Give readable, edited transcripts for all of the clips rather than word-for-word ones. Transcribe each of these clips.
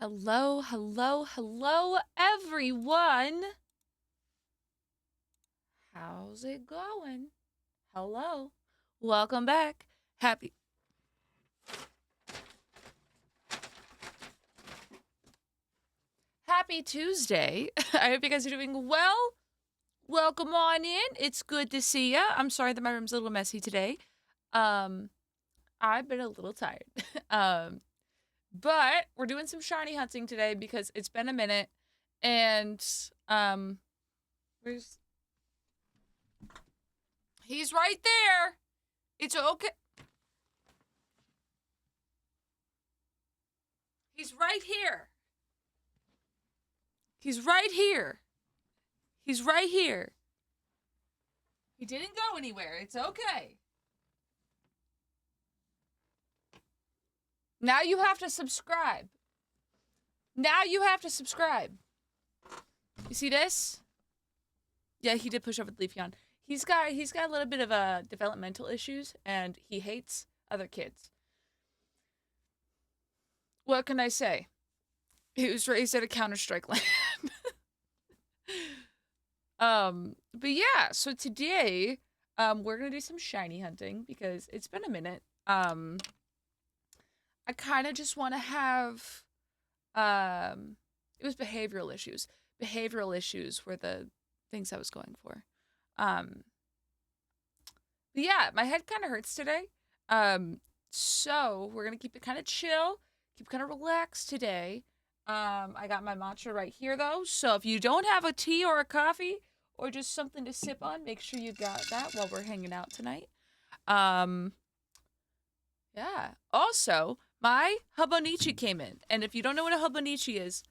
Hello, hello, hello, everyone. How's it going? Hello. Welcome back. Happy Tuesday. I hope you guys are doing well. Welcome on in. It's good to see ya. I'm sorry that my room's a little messy today. Um, I've been a little tired. um, but we're doing some shiny hunting today because it's been a minute, and where's he's right there. It's okay. He's right here. He's right here. He's right here. He didn't go anywhere. It's okay. Now you have to subscribe. Now you have to subscribe. You see this? Yeah, he did push over the Leafeon. He's got a little bit of developmental issues, and he hates other kids. What can I say? He was raised at a Counter-Strike land. But yeah, so today, we're gonna do some shiny hunting because it's been a minute. I kind of just want to have, it was behavioral issues. Behavioral issues were the things I was going for. But yeah, my head kind of hurts today. So we're gonna keep it kind of chill, keep kind of relaxed today. I got my matcha right here though, so if you don't have a tea or a coffee or just something to sip on, make sure you got that while we're hanging out tonight. Um, yeah. Also, my Hobonichi came in, and if you don't know what a Hobonichi is,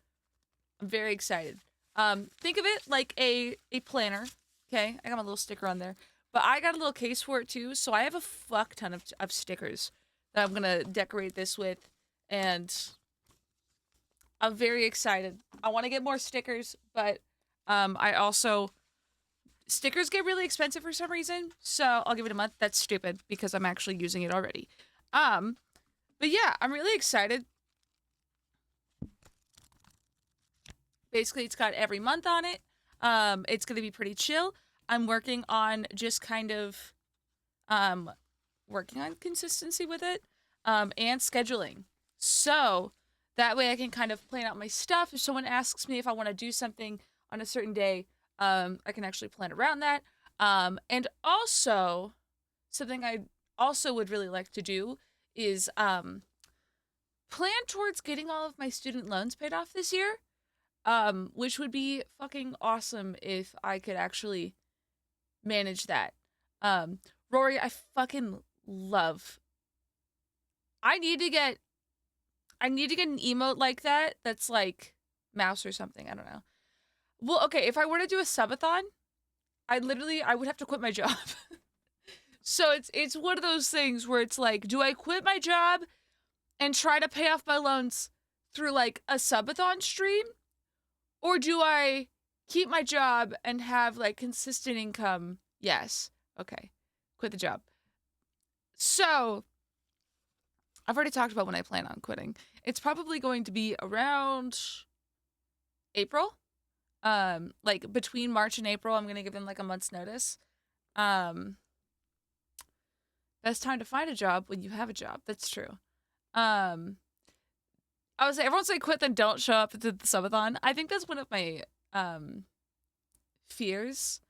I'm very excited. Think of it like a planner. Okay, I got my little sticker on there, but I got a little case for it too. So I have a fuck ton of stickers that I'm gonna decorate this with, and I'm very excited. I want to get more stickers, but I also stickers get really expensive for some reason, so I'll give it a month. That's stupid because I'm actually using it already. But yeah, I'm really excited. Basically, it's got every month on it. It's gonna be pretty chill. I'm working on just kind of working on consistency with it, and scheduling. So that way I can kind of plan out my stuff. If someone asks me if I want to do something on a certain day, I can actually plan around that. And also, something I also would really like to do is plan towards getting all of my student loans paid off this year. Which would be fucking awesome if I could actually manage that. Rory, I fucking love. I need to get an emote like that that's like mouse or something. I don't know. Well, okay, if I were to do a subathon, I would have to quit my job. So it's one of those things where it's like, do I quit my job and try to pay off my loans through like a subathon stream? Or do I keep my job and have like consistent income? Yes. Okay. Quit the job. So I've already talked about when I plan on quitting. It's probably going to be around April. Like between March and April, I'm gonna give them like a month's notice. Um, best time to find a job when you have a job. That's true. Um, I would say everyone's like quit then don't show up to the subathon. I think that's one of my fears.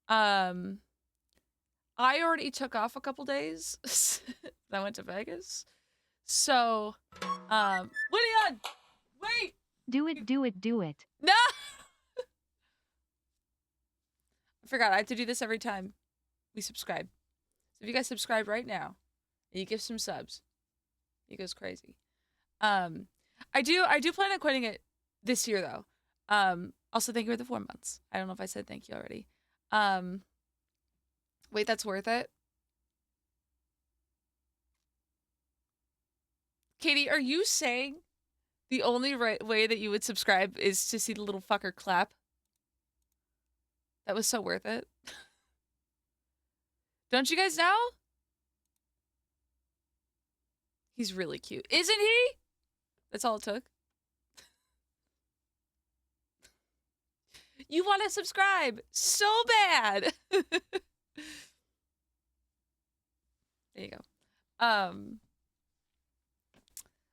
Um, I already took off a couple days. I went to Vegas. So, Leon, wait. Do it, do it, do it. No. I forgot I have to do this every time we subscribe. So if you guys subscribe right now and you give some subs, it goes crazy. I do plan on quitting it this year though. Also thank you for the 4 months. I don't know if I said thank you already. Wait, that's worth it. Katie, are you saying the only right way that you would subscribe is to see the little fucker clap? That was so worth it. Don't you guys know? He's really cute. Isn't he? That's all it took. You want to subscribe so bad. There you go.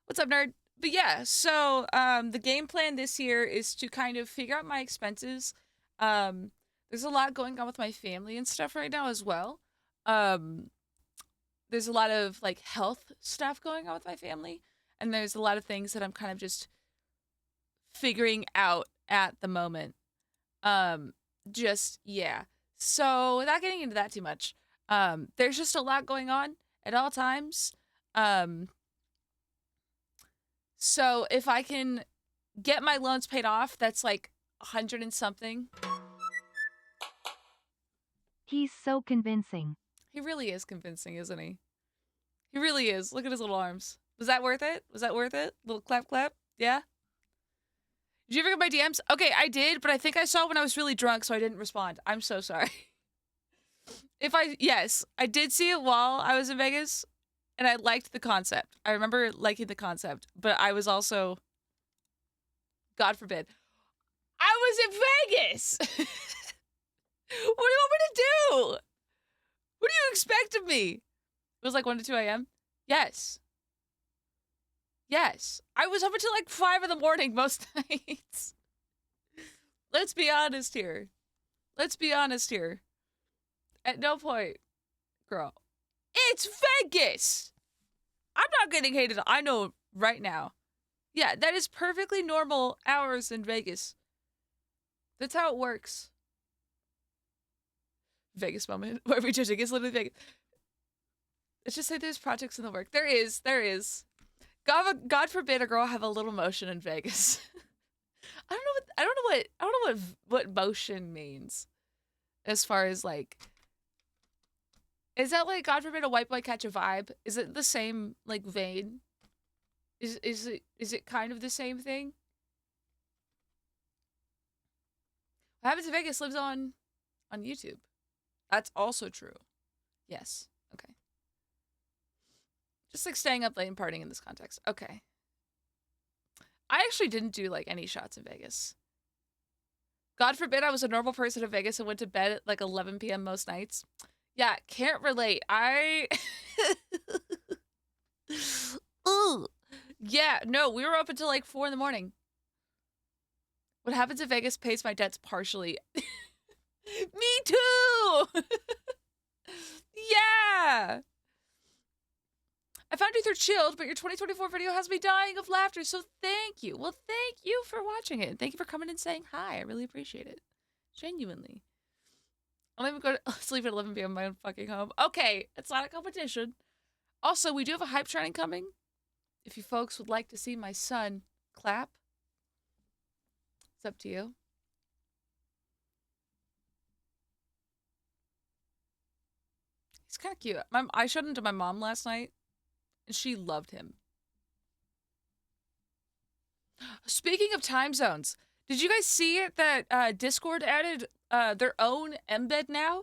What's up, nerd? But yeah, so the game plan this year is to kind of figure out my expenses. There's a lot going on with my family and stuff right now as well. There's a lot of like health stuff going on with my family, and there's a lot of things that I'm kind of just figuring out at the moment. Just yeah. So without getting into that too much, there's just a lot going on at all times. So if I can get my loans paid off, that's like 100 and something. He's so convincing. He really is convincing, isn't he? He really is. Look at his little arms. Was that worth it? Was that worth it? Little clap clap? Yeah? Did you ever get my DMs? Okay, I did, but I think I saw it when I was really drunk, so I didn't respond. I'm so sorry. Yes, I did see it while I was in Vegas, and I liked the concept. I remember liking the concept, but I was also, God forbid, I was in Vegas! What do you want me to do? What do you expect of me? It was like 1 to 2 a.m.? Yes. Yes. I was up until like 5 in the morning most nights. Let's be honest here. Let's be honest here. At no point, girl, it's Vegas! I'm not getting hated. I know right now. Yeah, that is perfectly normal hours in Vegas. That's how it works. Vegas moment. Where we judging is literally Vegas. Let's just say there's projects in the work. There is. God forbid a girl have a little motion in Vegas. I don't know what motion means. As far as like, is that like God forbid a white boy catch a vibe? Is it the same like vein? Is it kind of the same thing? What happens in Vegas lives on YouTube. That's also true. Yes. Okay. Just like staying up late and partying in this context. Okay. I actually didn't do like any shots in Vegas. God forbid I was a normal person in Vegas and went to bed at like 11 p.m. most nights. Yeah, can't relate. Ooh. Yeah, no, we were up until like 4 in the morning. What happens in Vegas pays my debts partially. Me too! Yeah! I found you through Chilled, but your 2024 video has me dying of laughter, so thank you. Well, thank you for watching it. And thank you for coming and saying hi. I really appreciate it. Genuinely. I'll even go to sleep at 11 p.m. in my own fucking home. Okay, it's not a competition. Also, we do have a hype training coming. If you folks would like to see my son clap, it's up to you. He's kind of cute. I showed him to my mom last night, and she loved him. Speaking of time zones, did you guys see it that Discord added their own embed now?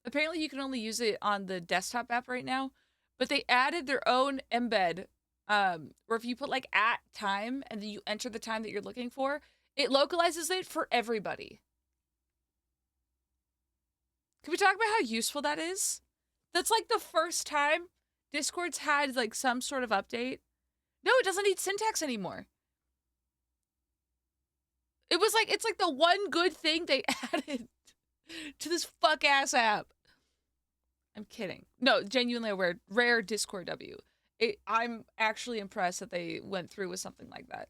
Apparently, you can only use it on the desktop app right now, but they added their own embed where if you put like at time and then you enter the time that you're looking for, it localizes it for everybody. Can we talk about how useful that is? That's like the first time Discord's had like some sort of update. No, it doesn't need syntax anymore. It's like the one good thing they added to this fuck ass app. I'm kidding. No, genuinely a rare Discord W. I'm actually impressed that they went through with something like that.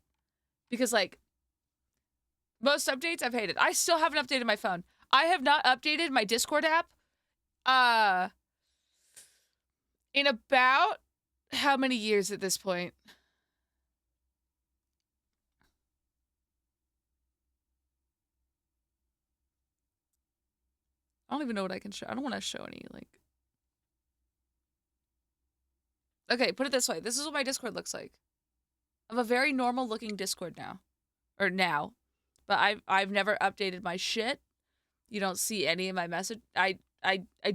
Because like most updates I've hated. I still haven't updated my phone. I have not updated my Discord app in about how many years at this point? I don't even know what I can show. I don't want to show any, like... Okay, put it this way. This is what my Discord looks like. I have a very normal looking Discord now. Or now. But I've never updated my shit. You don't see any of my message. I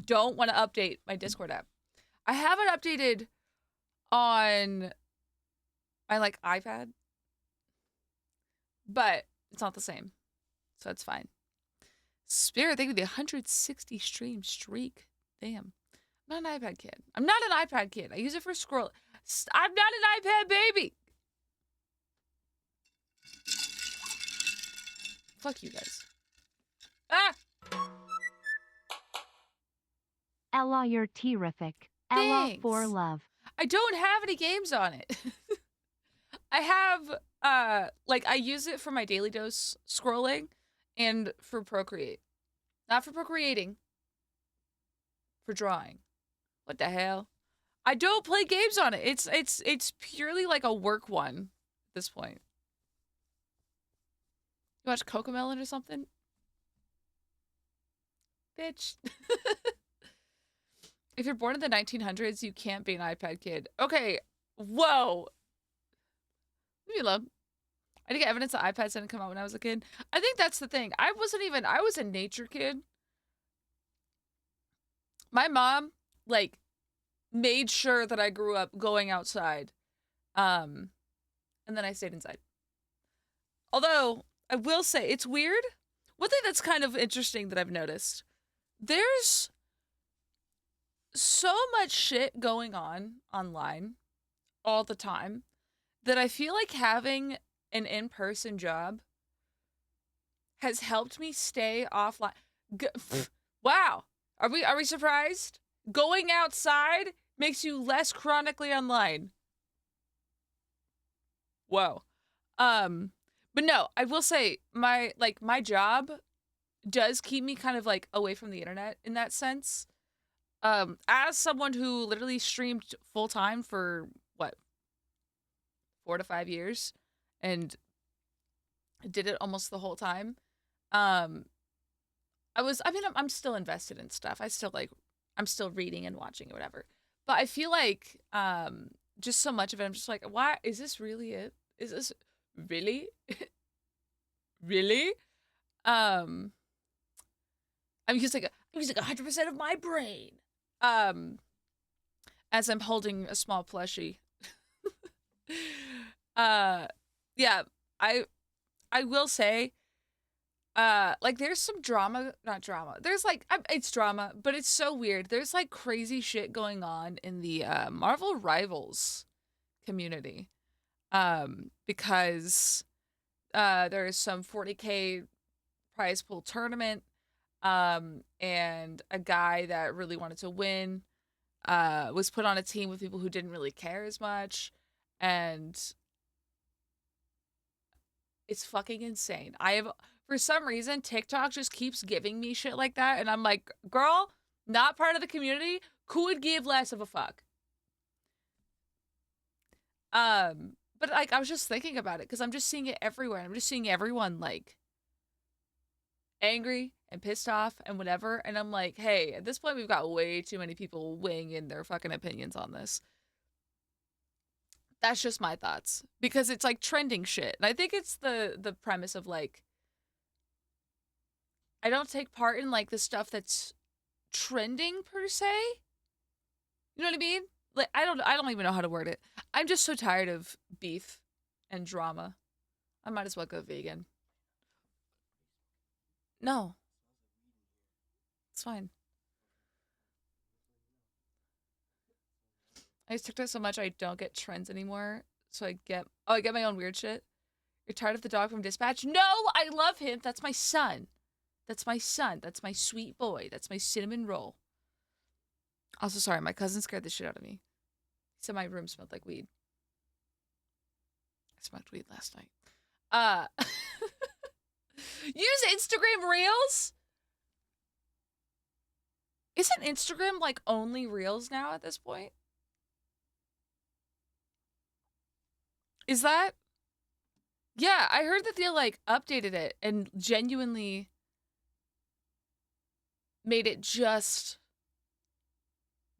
don't want to update my Discord app. I have it updated on my like iPad. But it's not the same. So that's fine. Spirit, thank you for the 160 stream streak. Damn. I'm not an iPad kid. I'm not an iPad kid. I use it for scroll. I'm not an iPad baby. Fuck you guys. Ah! Ella, you're terrific. Ella Thanks. for love. I don't have any games on it. I have, like, I use it for my daily dose scrolling and for Procreate. Not for procreating. For drawing. What the hell? I don't play games on it. It's purely like a work one at this point. You watch Cocomelon or something? Bitch. If you're born in the 1900s, you can't be an iPad kid. Okay. Whoa. Leave me alone. I didn't get evidence that iPads didn't come out when I was a kid. I think that's the thing. I was a nature kid. My mom, like, made sure that I grew up going outside. And then I stayed inside. Although, I will say, it's weird. One thing that's kind of interesting that I've noticed. There's so much shit going on online all the time that I feel like having an in-person job has helped me stay offline. Wow. Are we surprised? Going outside makes you less chronically online. Whoa. But no, I will say my job does keep me kind of like away from the internet in that sense. As someone who literally streamed full time for what, 4 to 5 years and did it almost the whole time. I'm still invested in stuff. I'm still reading and watching or whatever. But I feel like just so much of it, I'm just like, why is this really it? Is this really? Really? I'm using 100% of my brain. As I'm holding a small plushie. Yeah, I will say, like, there's some drama, not drama. There's like, it's drama, but it's so weird. There's like crazy shit going on in the Marvel Rivals community, because there is some 40K prize pool tournament, and a guy that really wanted to win was put on a team with people who didn't really care as much, and it's fucking insane. For some reason, TikTok just keeps giving me shit like that, and I'm like, girl, not part of the community, could give less of a fuck. But like, I was just thinking about it, because I'm just seeing it everywhere, and I'm just seeing everyone, like, angry and pissed off and whatever, and I'm like, hey, at this point, we've got way too many people weighing in their fucking opinions on this. That's just my thoughts, because it's like trending shit, and I think it's the premise of like, I don't take part in like the stuff that's trending per se. You know what I mean? Like, I don't even know how to word it. I'm just so tired of beef and drama. I might as well go vegan. No, it's fine. I use TikTok so much I don't get trends anymore. So I get my own weird shit. You're tired of the dog from Dispatch? No, I love him. That's my son. That's my son. That's my sweet boy. That's my cinnamon roll. Also, sorry, my cousin scared the shit out of me. He said my room smelled like weed. I smoked weed last night. Use Instagram Reels? Isn't Instagram like only Reels now at this point? Is that? Yeah, I heard that they like updated it and genuinely made it just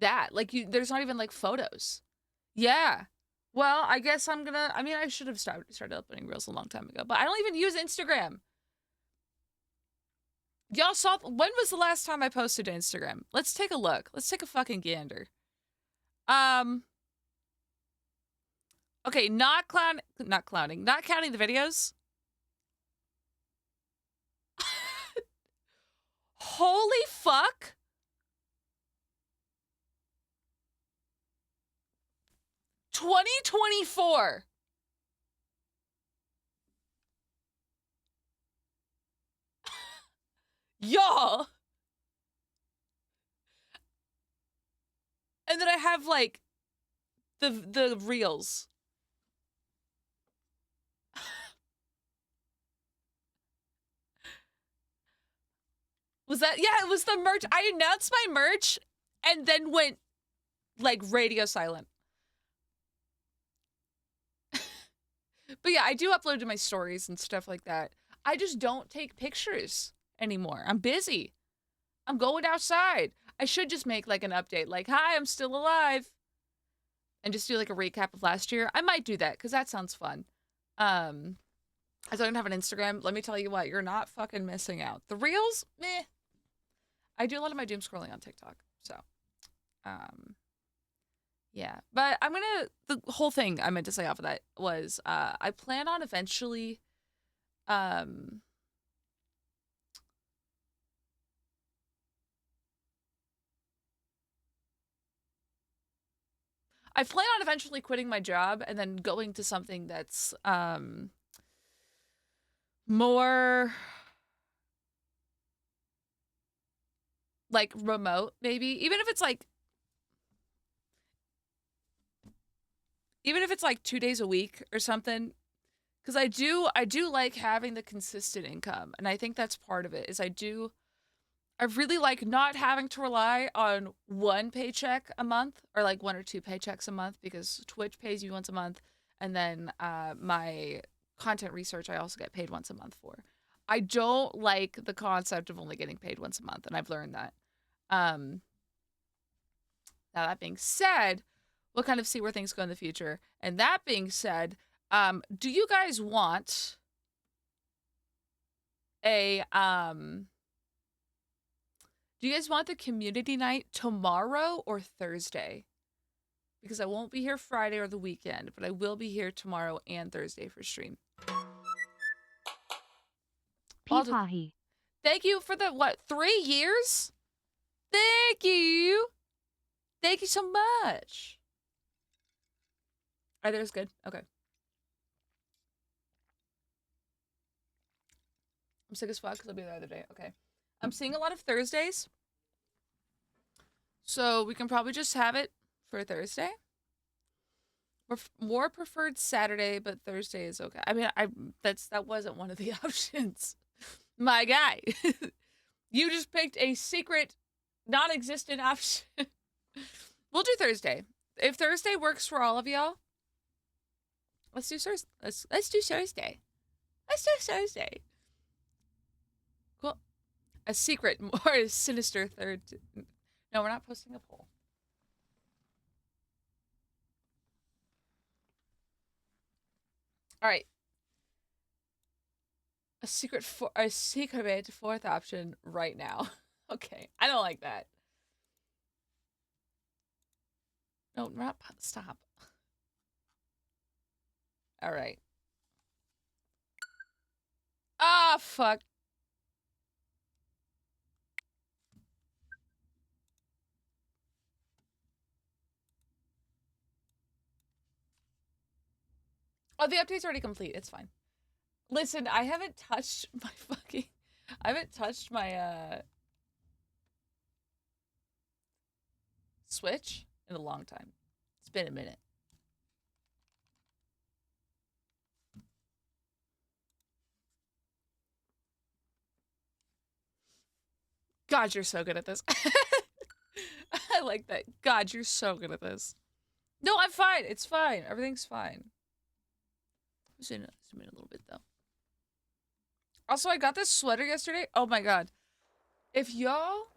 that. Like, there's not even like photos. Yeah. Well, I guess I should have started uploading Reels a long time ago, but I don't even use Instagram. Y'all saw, when was the last time I posted to Instagram? Let's take a look. Let's take a fucking gander. Okay, not counting the videos. fuck? $2024. Y'all. And then I have like the reels. Was that? Yeah, it was the merch. I announced my merch and then went like radio silent. But yeah, I do upload to my stories and stuff like that. I just don't take pictures anymore. I'm busy. I'm going outside. I should just make like an update like, hi, I'm still alive. And just do like a recap of last year. I might do that because that sounds fun. I don't have an Instagram. Let me tell you what, you're not fucking missing out. The reels, meh. I do a lot of my doom scrolling on TikTok. So, yeah. But the whole thing I meant to say off of that was, I plan on eventually, I plan on eventually quitting my job and then going to something that's, more like remote, maybe. Even if it's like 2 days a week or something. Because I do like having the consistent income. And I think that's part of it is I really like not having to rely on one paycheck a month or like one or two paychecks a month because Twitch pays you once a month. And then my content research, I also get paid once a month for. I don't like the concept of only getting paid once a month. And I've learned that. Now that being said, we'll kind of see where things go in the future. And that being said, do you guys want a do you guys want the community night tomorrow or Thursday? Because I won't be here Friday or the weekend, but I will be here tomorrow and Thursday for stream. Peepahi. Thank you for the 3 years? Thank you. Thank you so much. Are those good? Okay. I'm sick as fuck because I'll be there the other day. Okay. I'm seeing a lot of Thursdays. So we can probably just have it for Thursday. More preferred Saturday, but Thursday is okay. I mean, that wasn't one of the options. My guy. You just picked a secret, non-existent option. We'll do Thursday. If Thursday works for all of y'all, let's do Thursday. Let's do Thursday. Let's do Thursday. Cool. A secret, more sinister third. No, we're not posting a poll. All right. A secret fourth option right now. Okay, I don't like that. No, not stop. All right. Ah, fuck. Oh, the update's already complete. It's fine. Listen, I haven't touched my Switch in a long time. It's been a minute. God, you're so good at this. I like that. God, you're so good at this. No, I'm fine. It's fine. Everything's fine. Zoom in a little bit, though. Also, I got this sweater yesterday. Oh, my God. If y'all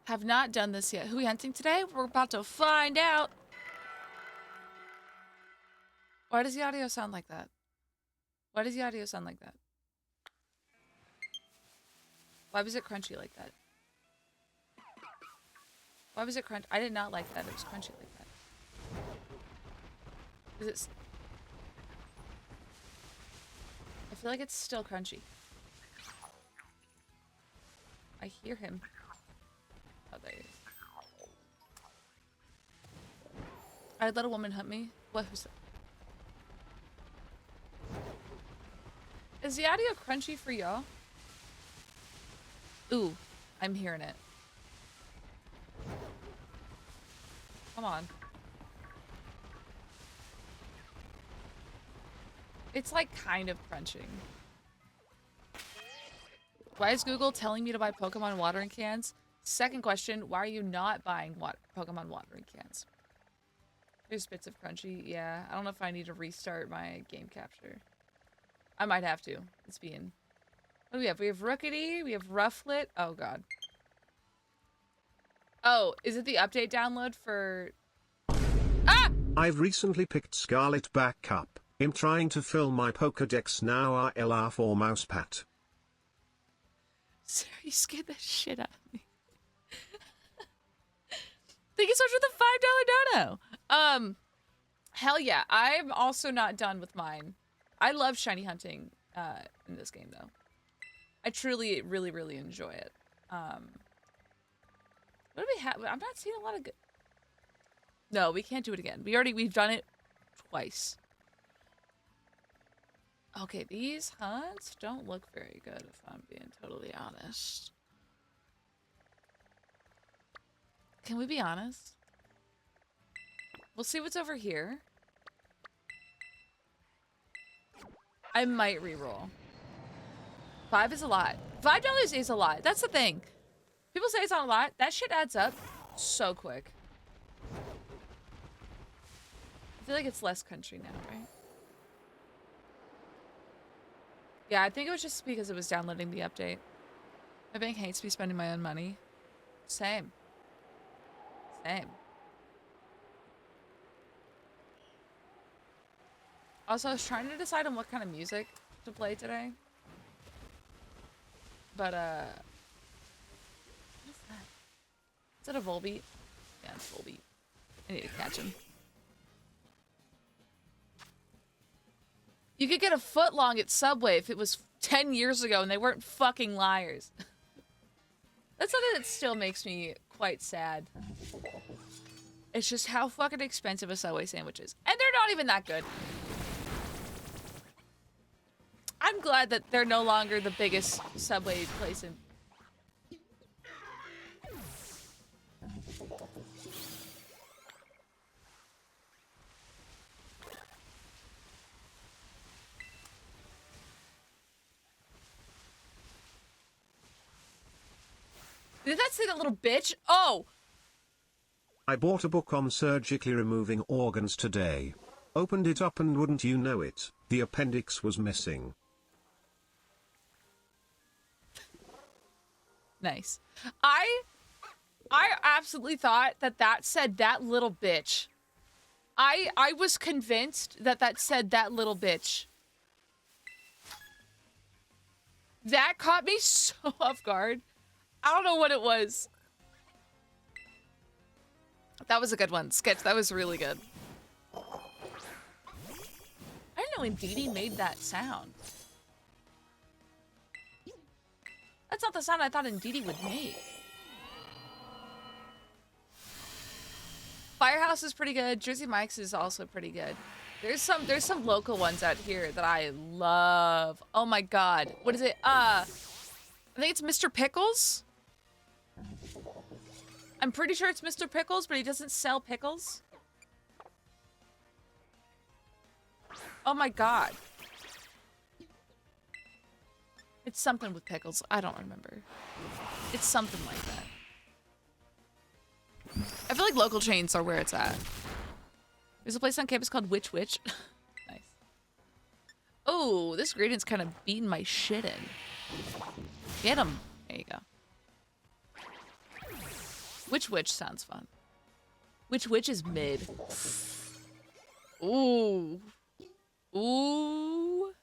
have not done this yet, who are we hunting today? We're about to find out. Why does the audio sound like that? Why does the audio sound like that? Why was it crunchy like that? Why was it crunchy? I did not like that. It was crunchy like that. Is it... I feel like it's still crunchy. I hear him. Oh, there he is. I'd let a woman hunt me. What? Who's that? Is the audio crunchy for y'all? Ooh, I'm hearing it. Come on. It's like kind of crunching. Why is Google telling me to buy Pokemon watering cans? Second question, why are you not buying Pokemon watering cans? There's bits of crunchy. Yeah, I don't know if I need to restart my game capture. I might have to. It's being... What do we have? We have Rookity. We have Rufflet. Oh, God. Oh, is it the update download for... Ah! I've recently picked Scarlet back up. I'm trying to fill my Pokedex now. LR4 mousepad. Sarah, you scared the shit out of me. Thank you so much for the $5 dono. Hell yeah. I'm also not done with mine. I love shiny hunting in this game, though. I truly, really, really enjoy it. What do we have? I'm not seeing a lot of good... No, we can't do it again. We've done it twice. Okay, these hunts don't look very good, if I'm being totally honest. Can we be honest? We'll see what's over here. I might reroll. 5 is a lot. $5 is a lot. That's the thing. People say it's not a lot. That shit adds up so quick. I feel like it's less country now, right? Yeah, I think it was just because it was downloading the update. My bank hates me spending my own money. Same. Same. Also, I was trying to decide on what kind of music to play today. But, what is that? Is that a Volbeat? Yeah, it's Volbeat. I need to catch him. You could get a foot long at Subway if it was 10 years ago and they weren't fucking liars. That's something that still makes me quite sad. It's just how fucking expensive a Subway sandwich is. And they're not even that good. I'm glad that they're no longer the biggest Subway place in... Did that say that little bitch? Oh! I bought a book on surgically removing organs today. Opened it up and wouldn't you know it, the appendix was missing. Nice. I absolutely thought that that said that little bitch. I was convinced that that said that little bitch. That caught me so off guard. I don't know what it was. That was a good one. Sketch, that was really good. I didn't know Indeedee made that sound. That's not the sound I thought Indeedee would make. Firehouse is pretty good. Jersey Mike's is also pretty good. There's some local ones out here that I love. Oh my god. What is it? I think it's Mr. Pickles. I'm pretty sure it's Mr. Pickles, but he doesn't sell pickles. Oh my god. It's something with pickles. I don't remember. It's something like that. I feel like local chains are where it's at. There's a place on campus called Witch Witch. Nice. Oh, this gradient's kind of beating my shit in. Get him. There you go. Witch Witch sounds fun. Witch Witch is mid. Ooh. Ooh.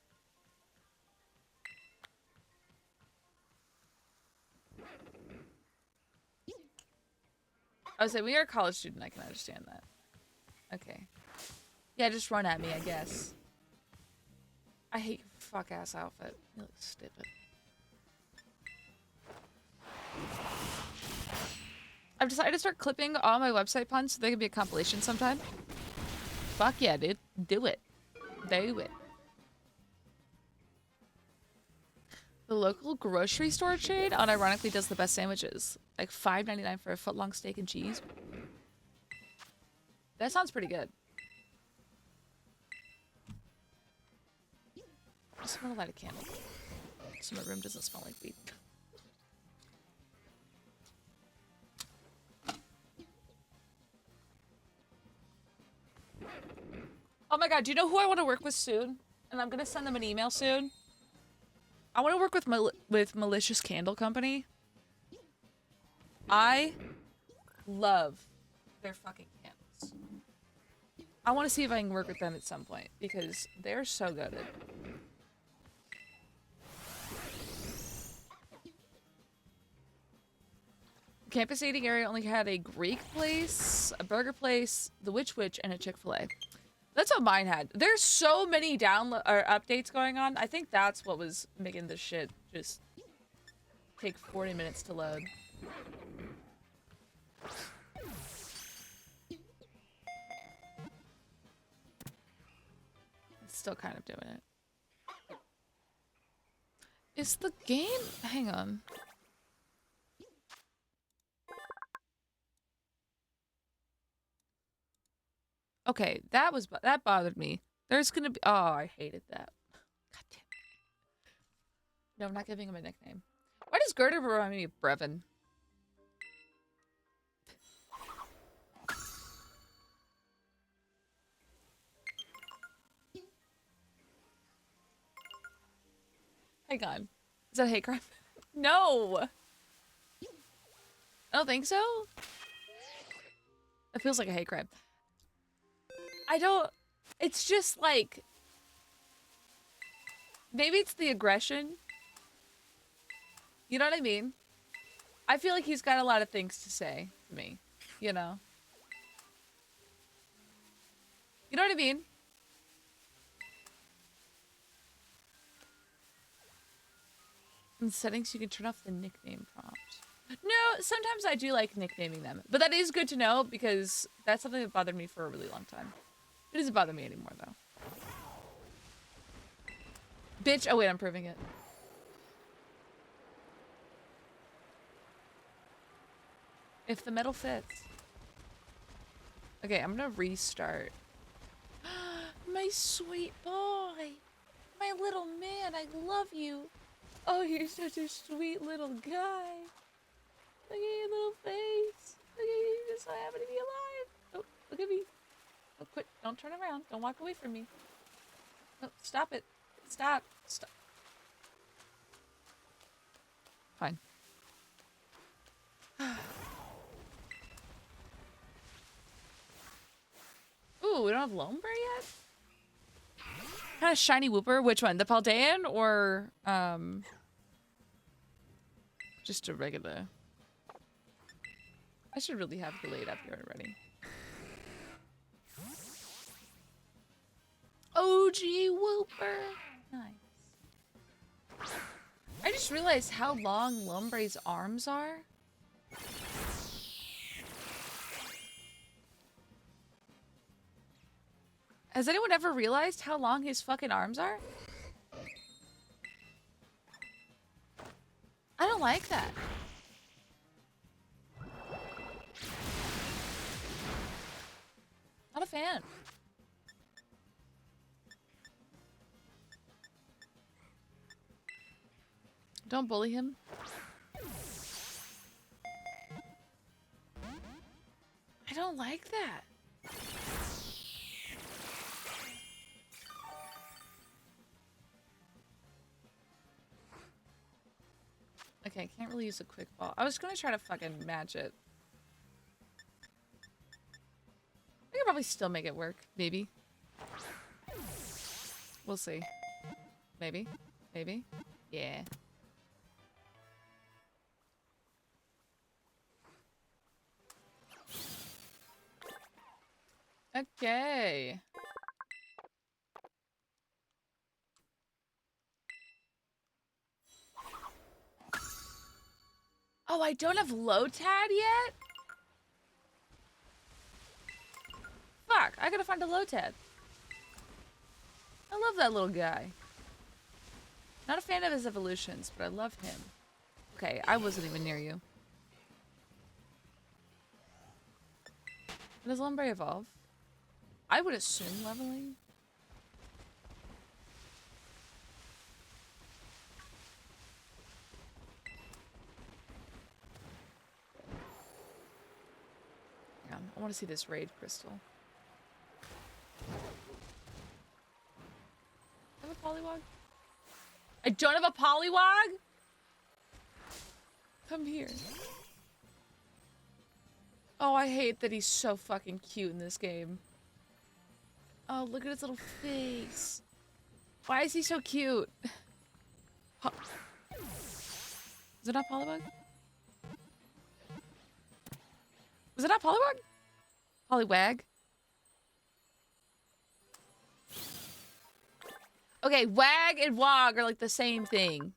I was saying, when you're a college student, I can understand that. Okay. Yeah, just run at me, I guess. I hate your fuck-ass outfit. You look stupid. I've decided to start clipping all my website puns so they can be a compilation sometime. Fuck yeah, dude. Do it. Do it. The local grocery store chain unironically does the best sandwiches. Like $5.99 for a foot-long steak and cheese. That sounds pretty good. I just want to light a candle so my room doesn't smell like weed. Oh my god, do you know who I want to work with soon? And I'm gonna send them an email soon. I want to work with Malicious Candle Company. I love their fucking candles. I want to see if I can work with them at some point because they're so good at it. Campus eating area only had a Greek place, a burger place, the Witch, and a Chick-fil-A. That's what mine had. There's so many download or updates going on. I think that's what was making this shit just take 40 minutes to load. It's still kind of doing it. Is the game... Hang on. Okay, that bothered me. There's gonna be... Oh, I hated that. God damn it. No, I'm not giving him a nickname. Why does Gerda remind me of Brevin? Hang on. Is that a hate crime? No! I don't think so. It feels like a hate crime. I don't... It's just like... Maybe it's the aggression. You know what I mean? I feel like he's got a lot of things to say to me. You know? You know what I mean? In settings, you can turn off the nickname prompt. No, sometimes I do like nicknaming them. But that is good to know because that's something that bothered me for a really long time. It doesn't bother me anymore, though. Bitch. Oh, wait, I'm proving it. If the metal fits. Okay, I'm gonna restart. My sweet boy. My little man, I love you. Oh, you're such a sweet little guy. Look at your little face. Look at you, you're just so happy to be alive. Oh, look at me. Oh, quit. Don't turn around. Don't walk away from me. Oh, stop it. Stop. Stop. Fine. Ooh, we don't have Lombre yet? Kind of shiny whooper. Which one? The Paldean or just a regular? I should really have the laid up here already. OG whooper. Nice. I just realized how long Lombre's arms are. Has anyone ever realized how long his fucking arms are? I don't like that. Not a fan. Don't bully him. I don't like that. Okay, I can't really use a quick ball. I was gonna try to fucking match it. I could probably still make it work. Maybe. We'll see. Maybe. Maybe. Yeah. Okay. Oh, I don't have Lotad yet? I gotta find a Lotad. I love that little guy. Not a fan of his evolutions, but I love him. Okay, I wasn't even near you. Does Lumberry evolve? I would assume leveling. Yeah, I want to see this raid crystal. I have a Poliwag? I don't have a Poliwag? Come here. Oh, I hate that he's so fucking cute in this game. Oh, look at his little face. Why is he so cute? Is it not Poliwag? Was it not Poliwag? Poliwag? Okay, wag and wog are like the same thing.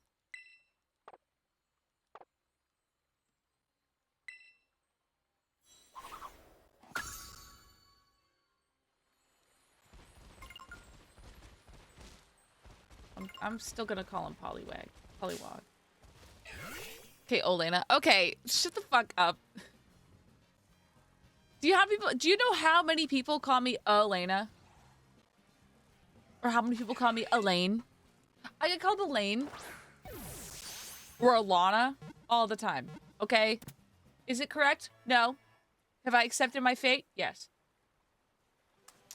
I'm still gonna call him Poliwag. Poliwag. Okay, Elaina. Okay, shut the fuck up. Do you know how many people call me Elaina? Or how many people call me Elaine? I get called Elaine. Or Alana all the time. Okay? Is it correct? No. Have I accepted my fate? Yes.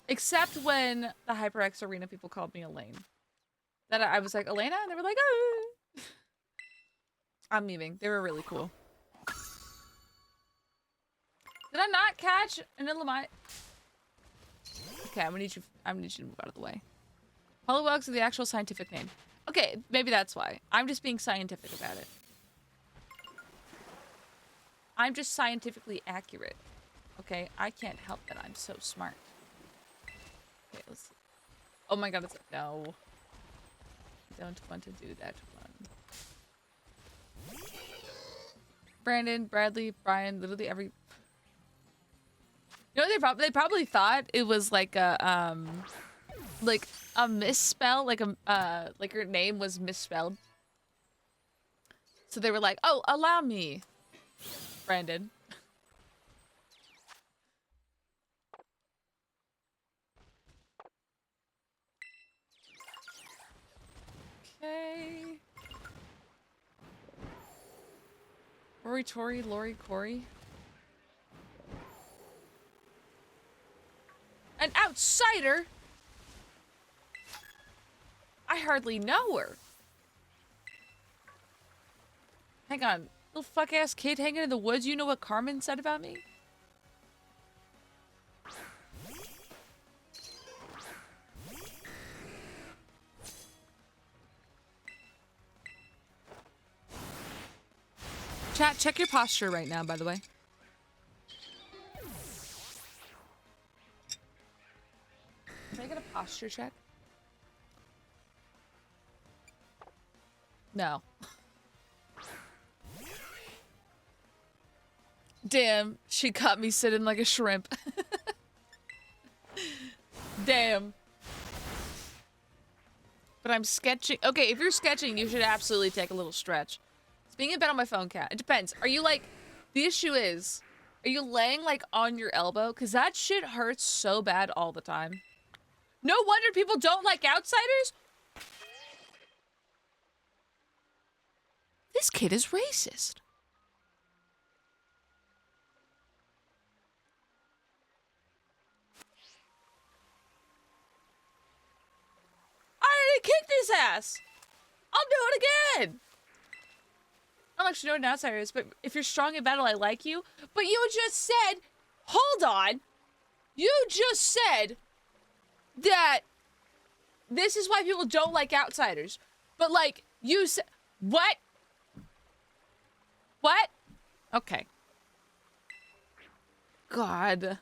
Except when the HyperX Arena people called me Elaine. Then I was like, Elaina? And they were like, ah. I'm memeing. They were really cool. Did I not catch an Elainaexe? Okay, I'm gonna need you to move out of the way. Poliwags are the actual scientific name. Okay, maybe that's why. I'm just being scientific about it. I'm just scientifically accurate. Okay, I can't help that I'm so smart. Okay, let's see. Oh my god, it's no. I don't want to do that one. Brandon, Bradley, Brian, literally every... You know, they probably thought it was like a misspell, like her name was misspelled. So they were like, "Oh, allow me, Brandon." Okay. Rory, Tori, Lori, Corey. An outsider? I hardly know her. Hang on. Little fuck-ass kid hanging in the woods. You know what Carmen said about me? Chat, check your posture right now, by the way. Can I get a posture check? No. Damn, she caught me sitting like a shrimp. Damn. But I'm sketching. Okay, if you're sketching, you should absolutely take a little stretch. It's being in bed on my phone, cat. It depends. Are you like, the issue is, are you laying like on your elbow? Because that shit hurts so bad all the time. No wonder people don't like outsiders. This kid is racist. I already kicked his ass. I'll do it again. I don't actually know what an outsider is, but if you're strong in battle, I like you. But you just said, hold on. You just said that this is why people don't like outsiders. But like, you said, what? What? Okay. God.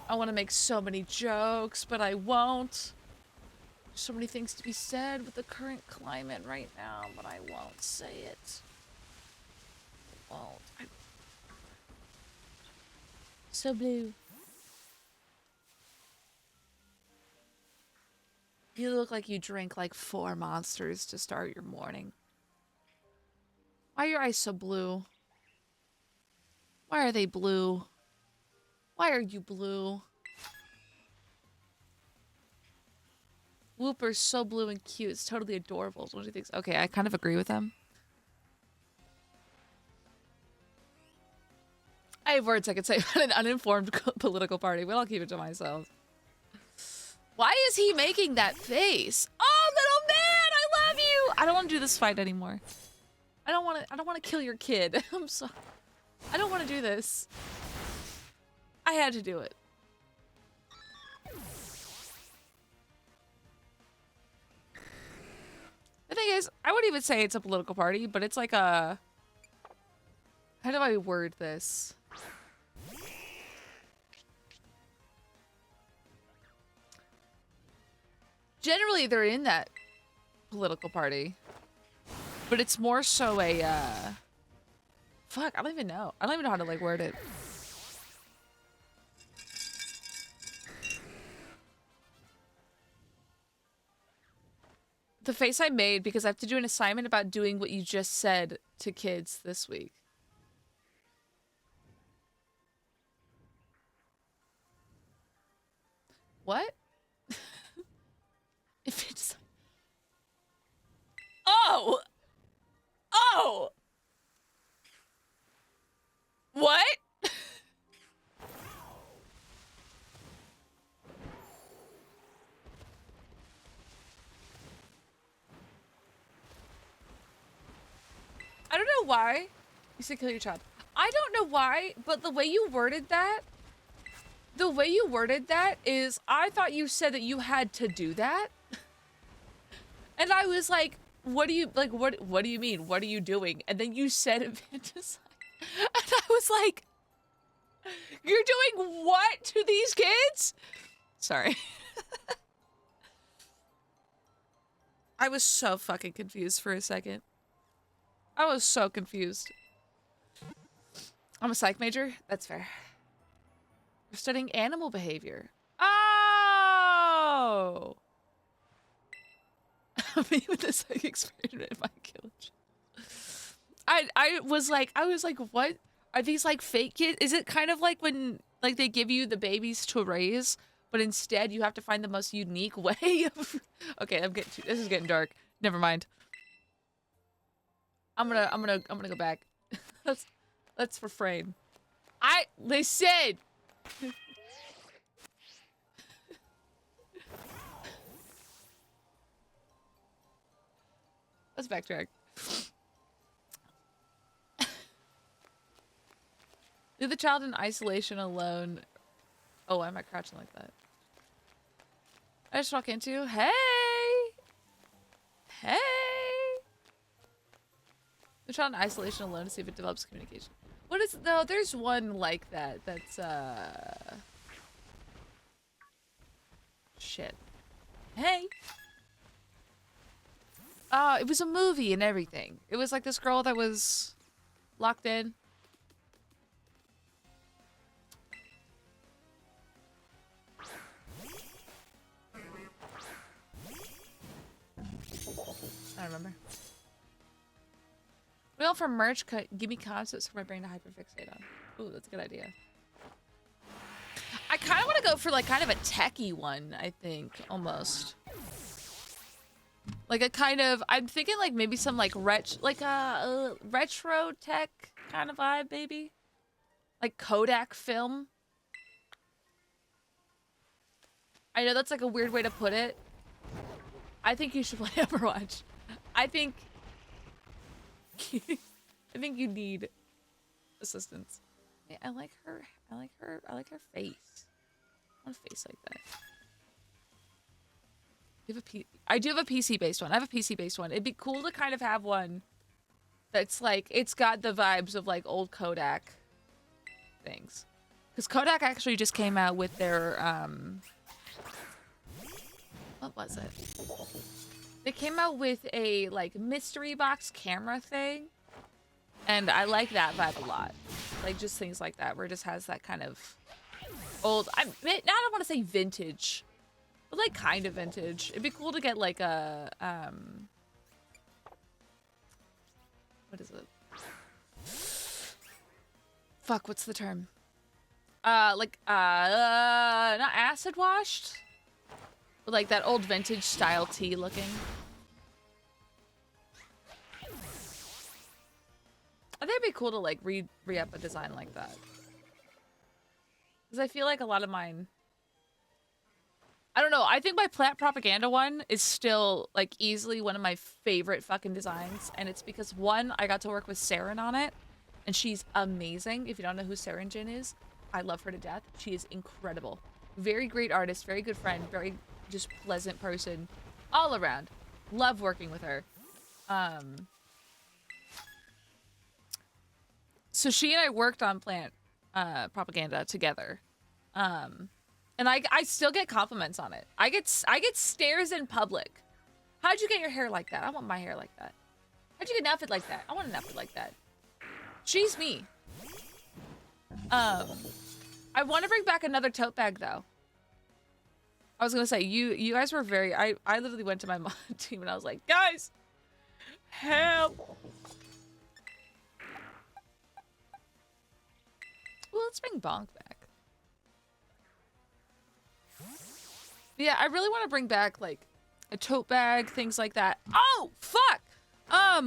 I want to make so many jokes, but I won't. So many things to be said with the current climate right now, but I won't say it. I won't. So blue. You look like you drank like 4 monsters to start your morning. Why are your eyes so blue? Why are they blue? Why are you blue? Whooper's so blue and cute. It's totally adorable. What do you think? Okay, I kind of agree with them. I have words I could say about an uninformed political party, but I'll keep it to myself. Why is he making that face? Oh, little man, I love you. I don't want to do this fight anymore. I don't want to kill your kid. I'm sorry. I don't want to do this. I had to do it. The thing is, I wouldn't even say it's a political party, but it's like a... How do I word this? Generally, they're in that political party. But it's more so a, Fuck, I don't even know. I don't even know how to, like, word it. The face I made because I have to do an assignment about doing what you just said to kids this week. What? If it's... Oh! Oh! What? I don't know why. You said kill your child. I don't know why, but the way you worded that... The way you worded that is, I thought you said that you had to do that. And I was like, what do you, like, what do you mean? What are you doing? And then you said infanticide. And I was like, you're doing what to these kids? Sorry. I was so fucking confused for a second. I was so confused. I'm a psych major? That's fair. We're studying animal behavior. Oh! Me with the psych experiment in my killage. I was like, what? Are these like fake kids? Is it kind of like when like they give you the babies to raise, but instead you have to find the most unique way of... Okay, this is getting dark. Never mind. I'm gonna go back. let's refrain. Listen. Let's backtrack. Leave the child in isolation alone. Oh, why am I crouching like that? I just walk into, hey! Hey! The child in isolation alone to see if it develops communication. What is, no, there's one like that. That's, shit. Hey! It was a movie and everything. It was like this girl that was locked in. I don't remember. Well, for merch, give me concepts for my brain to hyperfixate on. Ooh, that's a good idea. I kind of want to go for like kind of a techie one, I think, almost. Like a kind of, I'm thinking like maybe some like retro tech kind of vibe, maybe. Like Kodak film. I know that's like a weird way to put it. I think you should play Overwatch. I think you need assistance. Yeah, I like her face. I want a face like that. I do have a PC based one. I have a PC based one. It'd be cool to kind of have one that's like, it's got the vibes of like old Kodak things. Because Kodak actually just came out with their what was it? They came out with a like mystery box camera thing, and I like that vibe a lot. Like just things like that, where it just has that kind of old. I don't want to say vintage, but like kind of vintage. It'd be cool to get like a what is it? Fuck, what's the term? Not acid washed, but like that old vintage style tea looking. I think it'd be cool to like re-up a design like that. Because I feel like a lot of mine, I don't know, I think my plant propaganda one is still like easily one of my favorite fucking designs. And it's because one, I got to work with Saren on it, and she's amazing. If you don't know who Saren Jin is, I love her to death. She is incredible. Very great artist, very good friend, very just pleasant person all around. Love working with her. So she and I worked on plant propaganda together. And I still get compliments on it. I get stares in public. How'd you get your hair like that? I want my hair like that. How'd you get an outfit like that? I want an outfit like that. She's me. I want to bring back another tote bag though. I was gonna say you guys were very. I literally went to my mom team and I was like, guys, help. Well, let's bring Bonk back. Yeah, I really want to bring back like a tote bag, things like that. Oh, fuck. How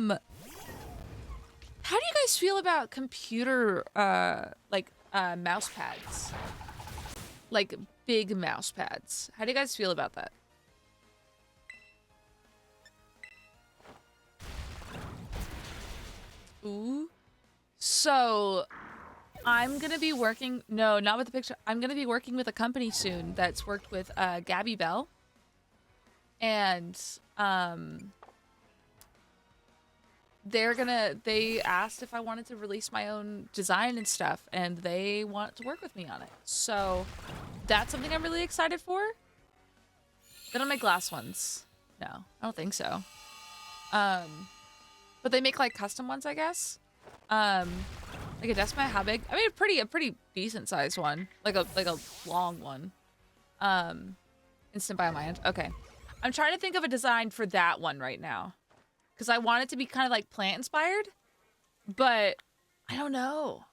do you guys feel about computer mouse pads? Like big mouse pads. How do you guys feel about that? Ooh. So I'm gonna be working, no, not with the picture. I'm gonna be working with a company soon that's worked with Gabby Bell. And they asked if I wanted to release my own design and stuff, and they want to work with me on it. So that's something I'm really excited for. They don't make glass ones. No, I don't think so. But they make like custom ones, I guess. Like a desk mat, how big? I mean, a pretty decent sized one, like a long one. Instant buy on my end. Okay, I'm trying to think of a design for that one right now, because I want it to be kind of like plant inspired, but I don't know.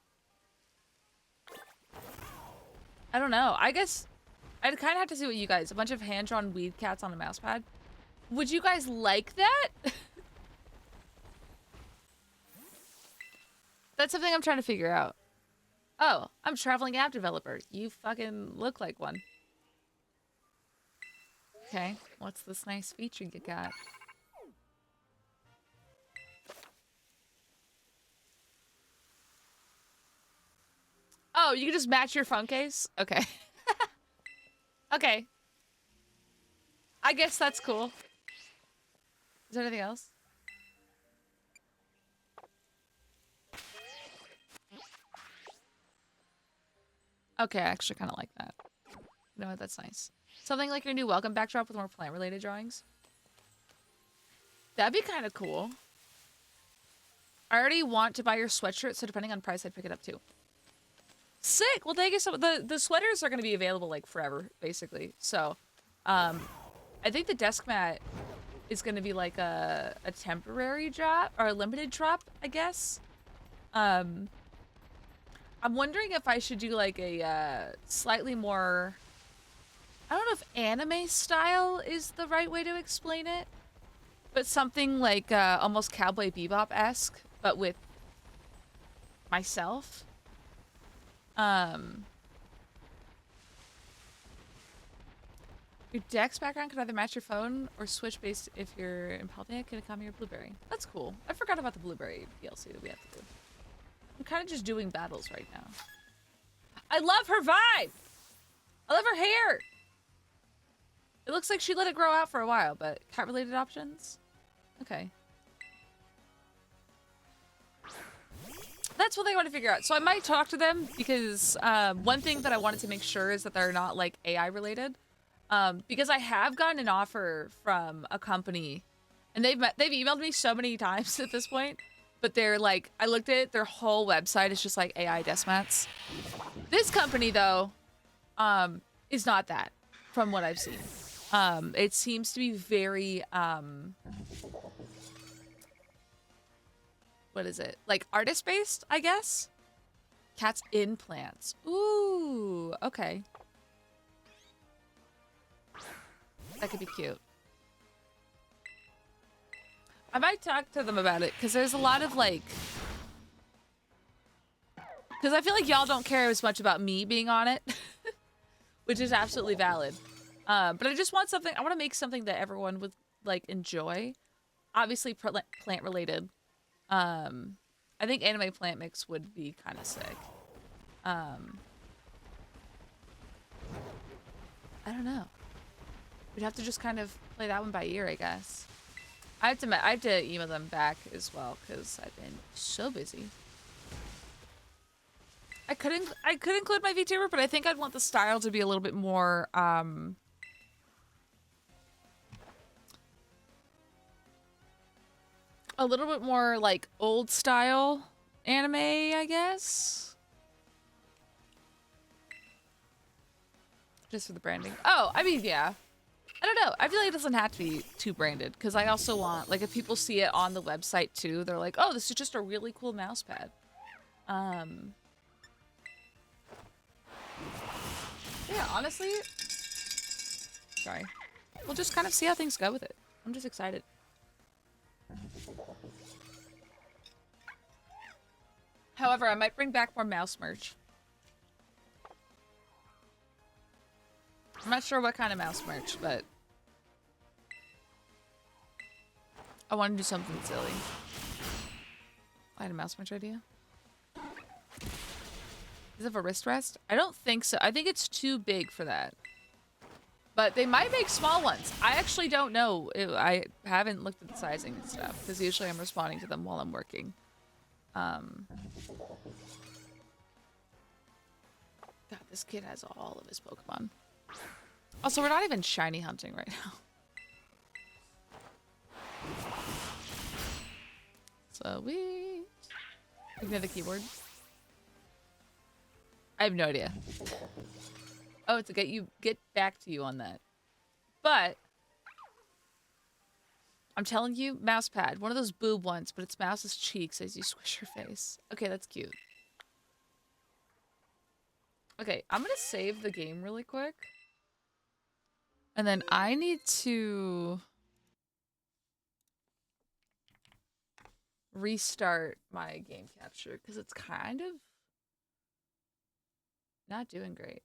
I guess I'd kind of have to see what you guys. A bunch of hand drawn weed cats on a mouse pad. Would you guys like that? That's something I'm trying to figure out. Oh, I'm a traveling app developer. You fucking look like one. Okay, what's this nice feature you got? Oh, you can just match your phone case? Okay. Okay. I guess that's cool. Is there anything else? Okay, I actually kind of like that. You know what? That's nice. Something like your new welcome backdrop with more plant-related drawings. That'd be kind of cool. I already want to buy your sweatshirt, so depending on price, I'd pick it up too. Sick! Well, thank you so much. The sweaters are going to be available, like, forever, basically. So, I think the desk mat is going to be, like, a temporary drop, or a limited drop, I guess. I'm wondering if I should do like a slightly more, I don't know if anime style is the right way to explain it, but something like almost Cowboy Bebop-esque, but with myself. Your deck's background could either match your phone or switch based if you're in Palpatine, Kinokami, or Blueberry. That's cool. I forgot about the Blueberry DLC that we have to do. I'm kind of just doing battles right now. I love her vibe! I love her hair! It looks like she let it grow out for a while, but cat-related options? Okay. That's what they want to figure out. So I might talk to them because one thing that I wanted to make sure is that they're not like AI related. Because I have gotten an offer from a company and they've emailed me so many times at this point, but they're like, I looked at it, their whole website is just like AI desk mats. This company though, is not that from what I've seen. It seems to be very what is it? Like artist based, I guess? Cats in plants. Ooh, okay. That could be cute. I might talk to them about it because there's a lot of like, because I feel like y'all don't care as much about me being on it, which is absolutely valid. But I just want something, I want to make something that everyone would like enjoy. Obviously plant related. I think anime plant mix would be kind of sick. I don't know. We'd have to just kind of play that one by ear, I guess. I have to email them back as well because I've been so busy. I could include my VTuber, but I think I'd want the style to be a little bit more like old style anime, I guess. Just for the branding. Oh, I mean, yeah. I don't know. I feel like it doesn't have to be too branded because I also want, like, if people see it on the website too, they're like, oh, this is just a really cool mouse pad. Yeah, honestly, sorry. We'll just kind of see how things go with it. I'm just excited. However, I might bring back more mouse merch. I'm not sure what kind of mouse merch, but I want to do something silly. I had a mouse merch idea. Does it have a wrist rest? I don't think so. I think it's too big for that. But they might make small ones. I actually don't know. I haven't looked at the sizing and stuff because usually I'm responding to them while I'm working. God, this kid has all of his Pokemon. Also, we're not even shiny hunting right now. So we ignore the keyboard. I have no idea. Oh, it's a get back to you on that. But I'm telling you, mouse pad, one of those boob ones, but it's mouse's cheeks as you squish her face. Okay, that's cute. Okay, I'm gonna save the game really quick. And then I need to restart my game capture because it's kind of not doing great.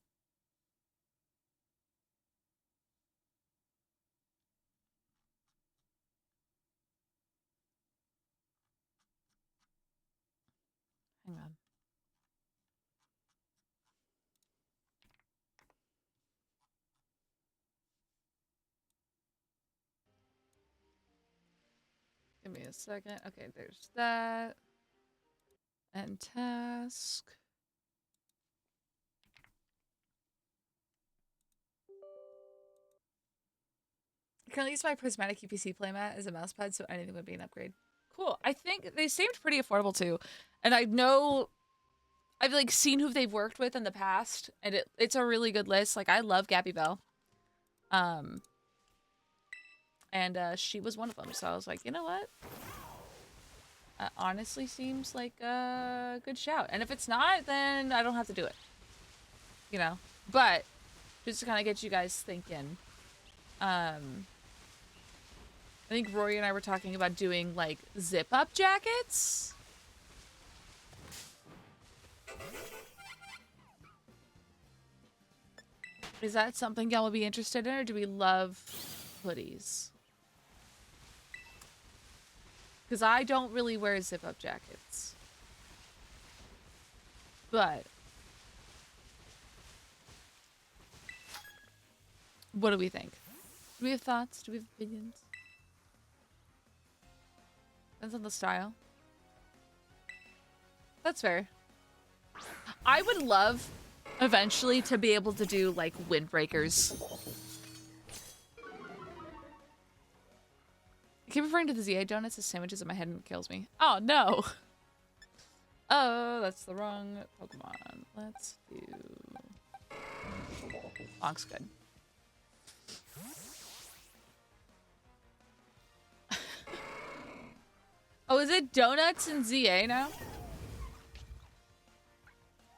Hang on. Give me a second. Okay, there's that. And task. I currently use my prismatic UPC playmat as a mousepad, so anything would be an upgrade. Cool. I think they seemed pretty affordable too. And I know I've like seen who they've worked with in the past, and it's a really good list. Like I love Gabby Bell. And she was one of them. So I was like, you know what? Honestly seems like a good shout. And if it's not, then I don't have to do it. You know? But just to kind of get you guys thinking. I think Rory and I were talking about doing like zip-up jackets. Is that something y'all would be interested in, or do we love hoodies? Because I don't really wear zip-up jackets. But what do we think? Do we have thoughts? Do we have opinions? Depends on the style. That's fair. I would love eventually to be able to do like windbreakers. I keep referring to the ZA donuts as sandwiches in my head and it kills me. Oh no! Oh, that's the wrong Pokemon. Let's do... Bonk's good. Oh, is it donuts and ZA now?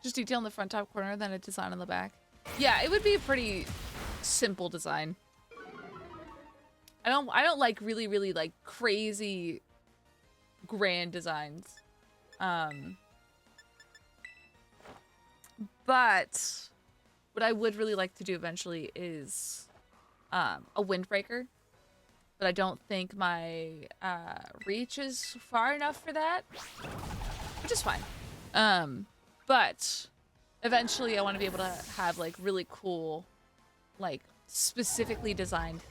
Just detail in the front top corner, then a design on the back. Yeah, it would be a pretty simple design. I don't like really like crazy grand designs. But what I would really like to do eventually is a windbreaker. But I don't think my reach is far enough for that, which is fine. But eventually I want to be able to have like really cool, like specifically designed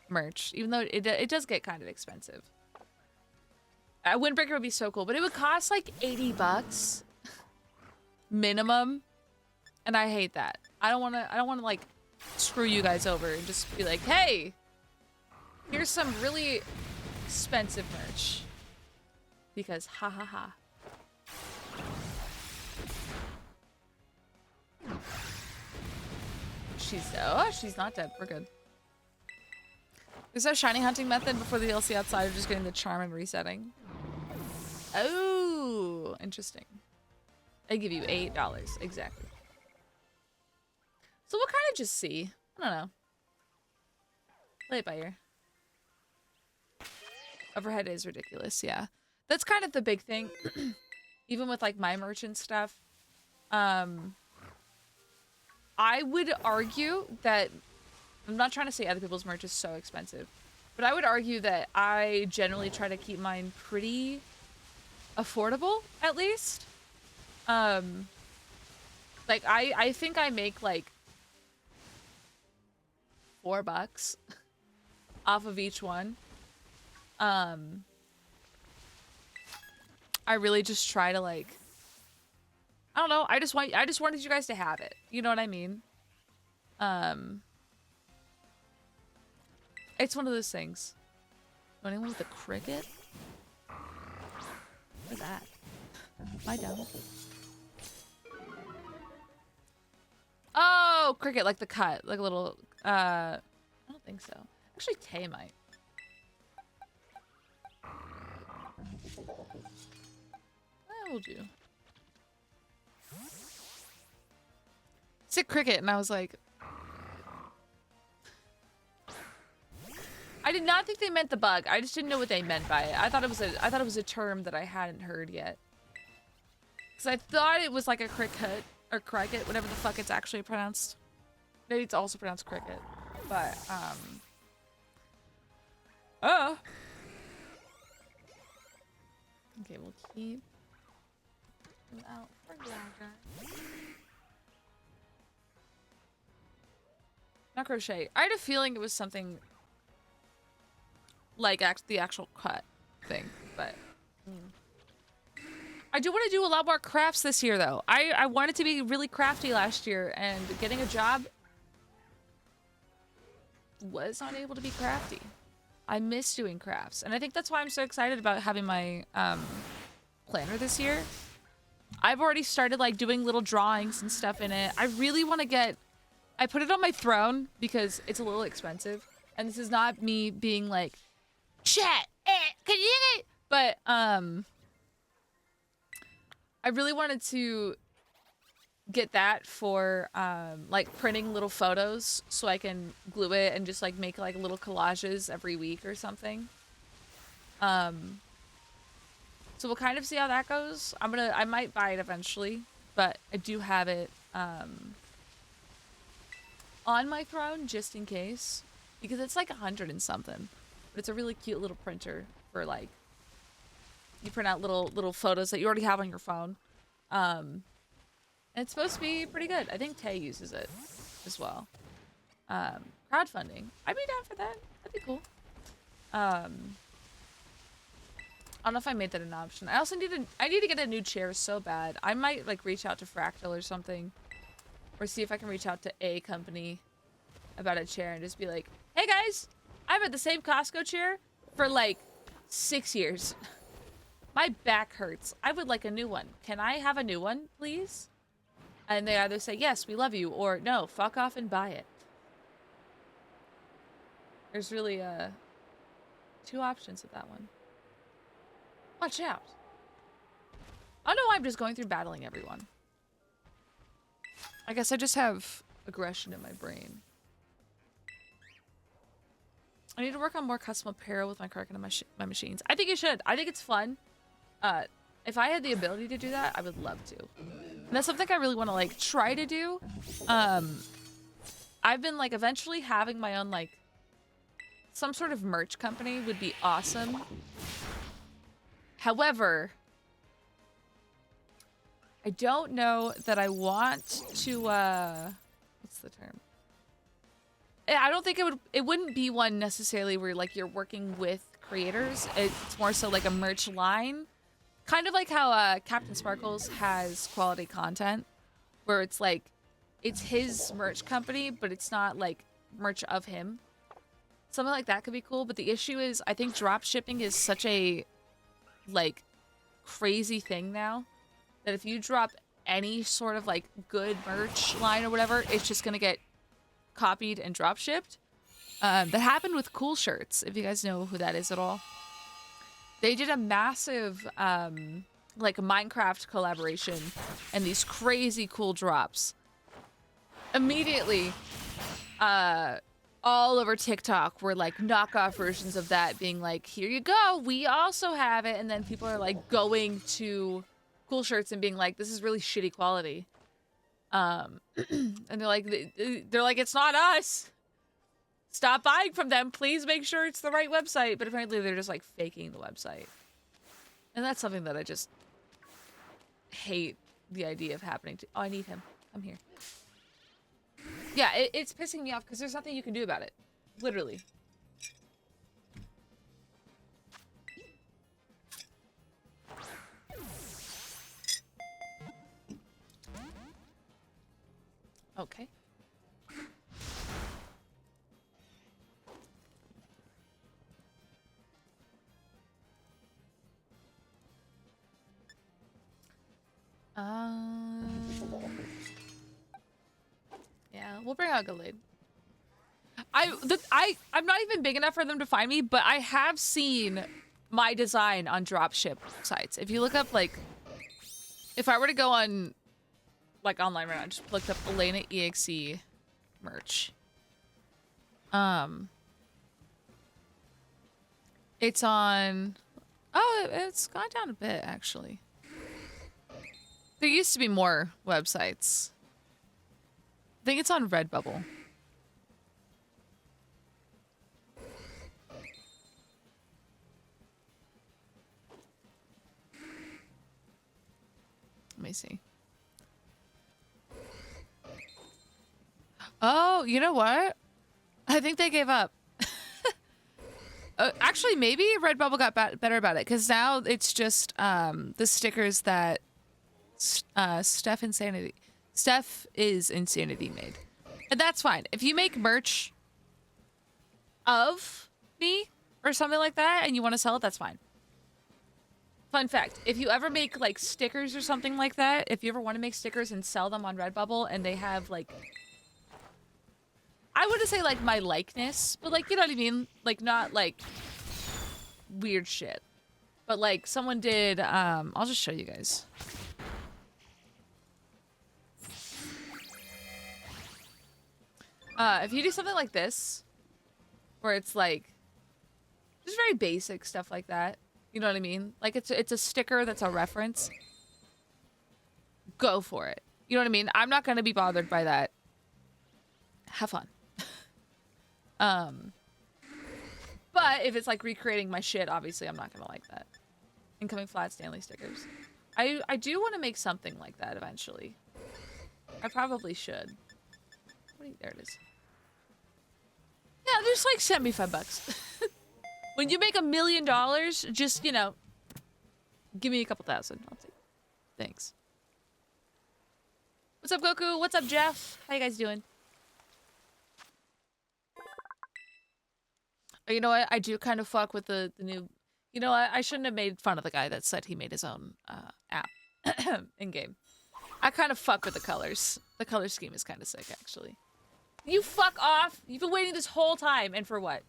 merch, even though it does get kind of expensive. A windbreaker would be so cool, but it would cost like 80 bucks minimum, and I hate that. I don't want to like screw you guys over and just be like, hey, here's some really expensive merch, because ha ha ha. She's not dead. We're good. There's no shiny hunting method before the DLC outside of just getting the charm and resetting. Oh, interesting. They give you $8 exactly. So we'll kind of just see. I don't know. Play it by ear. Overhead is ridiculous. Yeah, that's kind of the big thing. Even with like my merchant stuff, I would argue that, I'm not trying to say other people's merch is so expensive, but I would argue that I generally try to keep mine pretty affordable, at least. Like I think I make like $4 off of each one. I really just try to like, I don't know, I just wanted you guys to have it. You know what I mean? It's one of those things. Anyone with a cricket? What is that? Am I dumb? Oh, cricket, like the cut, like a little, I don't think so. Actually, Tay might. I will do. Sick cricket, and I was like, I did not think they meant the bug. I just didn't know what they meant by it. I thought it was a term that I hadn't heard yet. Cause I thought it was like a cricket or cricket, whatever the fuck it's actually pronounced. Maybe it's also pronounced cricket, but oh. Okay, we'll keep them out for longer. Not crochet. I had a feeling it was something like the actual cut thing, but I do want to do a lot more crafts this year, though. I wanted to be really crafty last year, and getting a job was not able to be crafty. I miss doing crafts, and I think that's why I'm so excited about having my planner this year. I've already started like doing little drawings and stuff in it. I really want to get. I put it on my throne because it's a little expensive, and this is not me being like, chat, can you get it? But I really wanted to get that for like printing little photos so I can glue it and just like make like little collages every week or something. So we'll kind of see how that goes. I might buy it eventually, but I do have it on my throne just in case, because it's like 100 and something, but it's a really cute little printer for like, you print out little photos that you already have on your phone. And it's supposed to be pretty good. I think Tay uses it as well. Crowdfunding. I'd be down for that. That'd be cool. I don't know if I made that an option. I also need to get a new chair so bad. I might like reach out to Fractal or something, or see if I can reach out to a company about a chair and just be like, hey guys, I've had the same Costco chair for like 6 years. My back hurts. I would like a new one. Can I have a new one, please? And they either say, yes, we love you, or no, fuck off and buy it. There's really 2 options with that one. Watch out. I don't know why I'm just going through battling everyone. I guess I just have aggression in my brain. I need to work on more custom apparel with my Kraken and my machines. I think you should. I think it's fun. If I had the ability to do that, I would love to. And that's something I really want to like try to do. I've been like eventually having my own like some sort of merch company would be awesome. However, I don't know that I want to what's the term? I don't think it wouldn't be one necessarily where like you're working with creators. It's more so like a merch line. Kind of like how Captain Sparkles has quality content where it's like it's his merch company, but it's not like merch of him. Something like that could be cool, but the issue is I think drop shipping is such a like crazy thing now that if you drop any sort of like good merch line or whatever, it's just gonna get copied and drop shipped. That happened with Cool Shirts, if you guys know who that is at all. They did a massive like Minecraft collaboration and these crazy cool drops. Immediately, all over TikTok were like knockoff versions of that being like, here you go, we also have it. And then people are like going to Cool Shirts and being like, this is really shitty quality. And they're like, it's not us. Stop buying from them. Please make sure it's the right website. But apparently they're just like faking the website. And that's something that I just hate the idea of happening to. Oh, I need him. Come here. Yeah, it's pissing me off because there's nothing you can do about it. Literally. Okay. Yeah, we'll bring out Gallade. I'm not even big enough for them to find me, but I have seen my design on dropship sites. If you look up like, if I were to go on like online right now, I just looked up Elaina.exe merch. It's on. Oh, it's gone down a bit actually. There used to be more websites. I think it's on Redbubble. Let me see. Oh, you know what? I think they gave up. Actually, maybe Redbubble got better about it because now it's just the stickers that Steph is Insanity made. And that's fine. If you make merch of me or something like that and you want to sell it, that's fine. Fun fact, if you ever make like stickers or something like that, if you ever want to make stickers and sell them on Redbubble and they have like, I wouldn't say like my likeness, but like, you know what I mean? Like not like weird shit. But like someone did, I'll just show you guys. If you do something like this, where it's like, just very basic stuff like that. You know what I mean? Like it's a sticker that's a reference. Go for it. You know what I mean? I'm not gonna be bothered by that. Have fun. But if it's like recreating my shit, obviously I'm not gonna like that. Incoming flat Stanley stickers. I do want to make something like that eventually. I probably should. There it is. Yeah, just like send me $5. When you make $1 million, just, you know, give me a couple thousand. I'll take it. Thanks. What's up, Goku? What's up, Jeff? How you guys doing? Oh, you know what? I do kind of fuck with the new... You know, I shouldn't have made fun of the guy that said he made his own app in-game. I kind of fuck with the colors. The color scheme is kind of sick, actually. You fuck off! You've been waiting this whole time, and for what?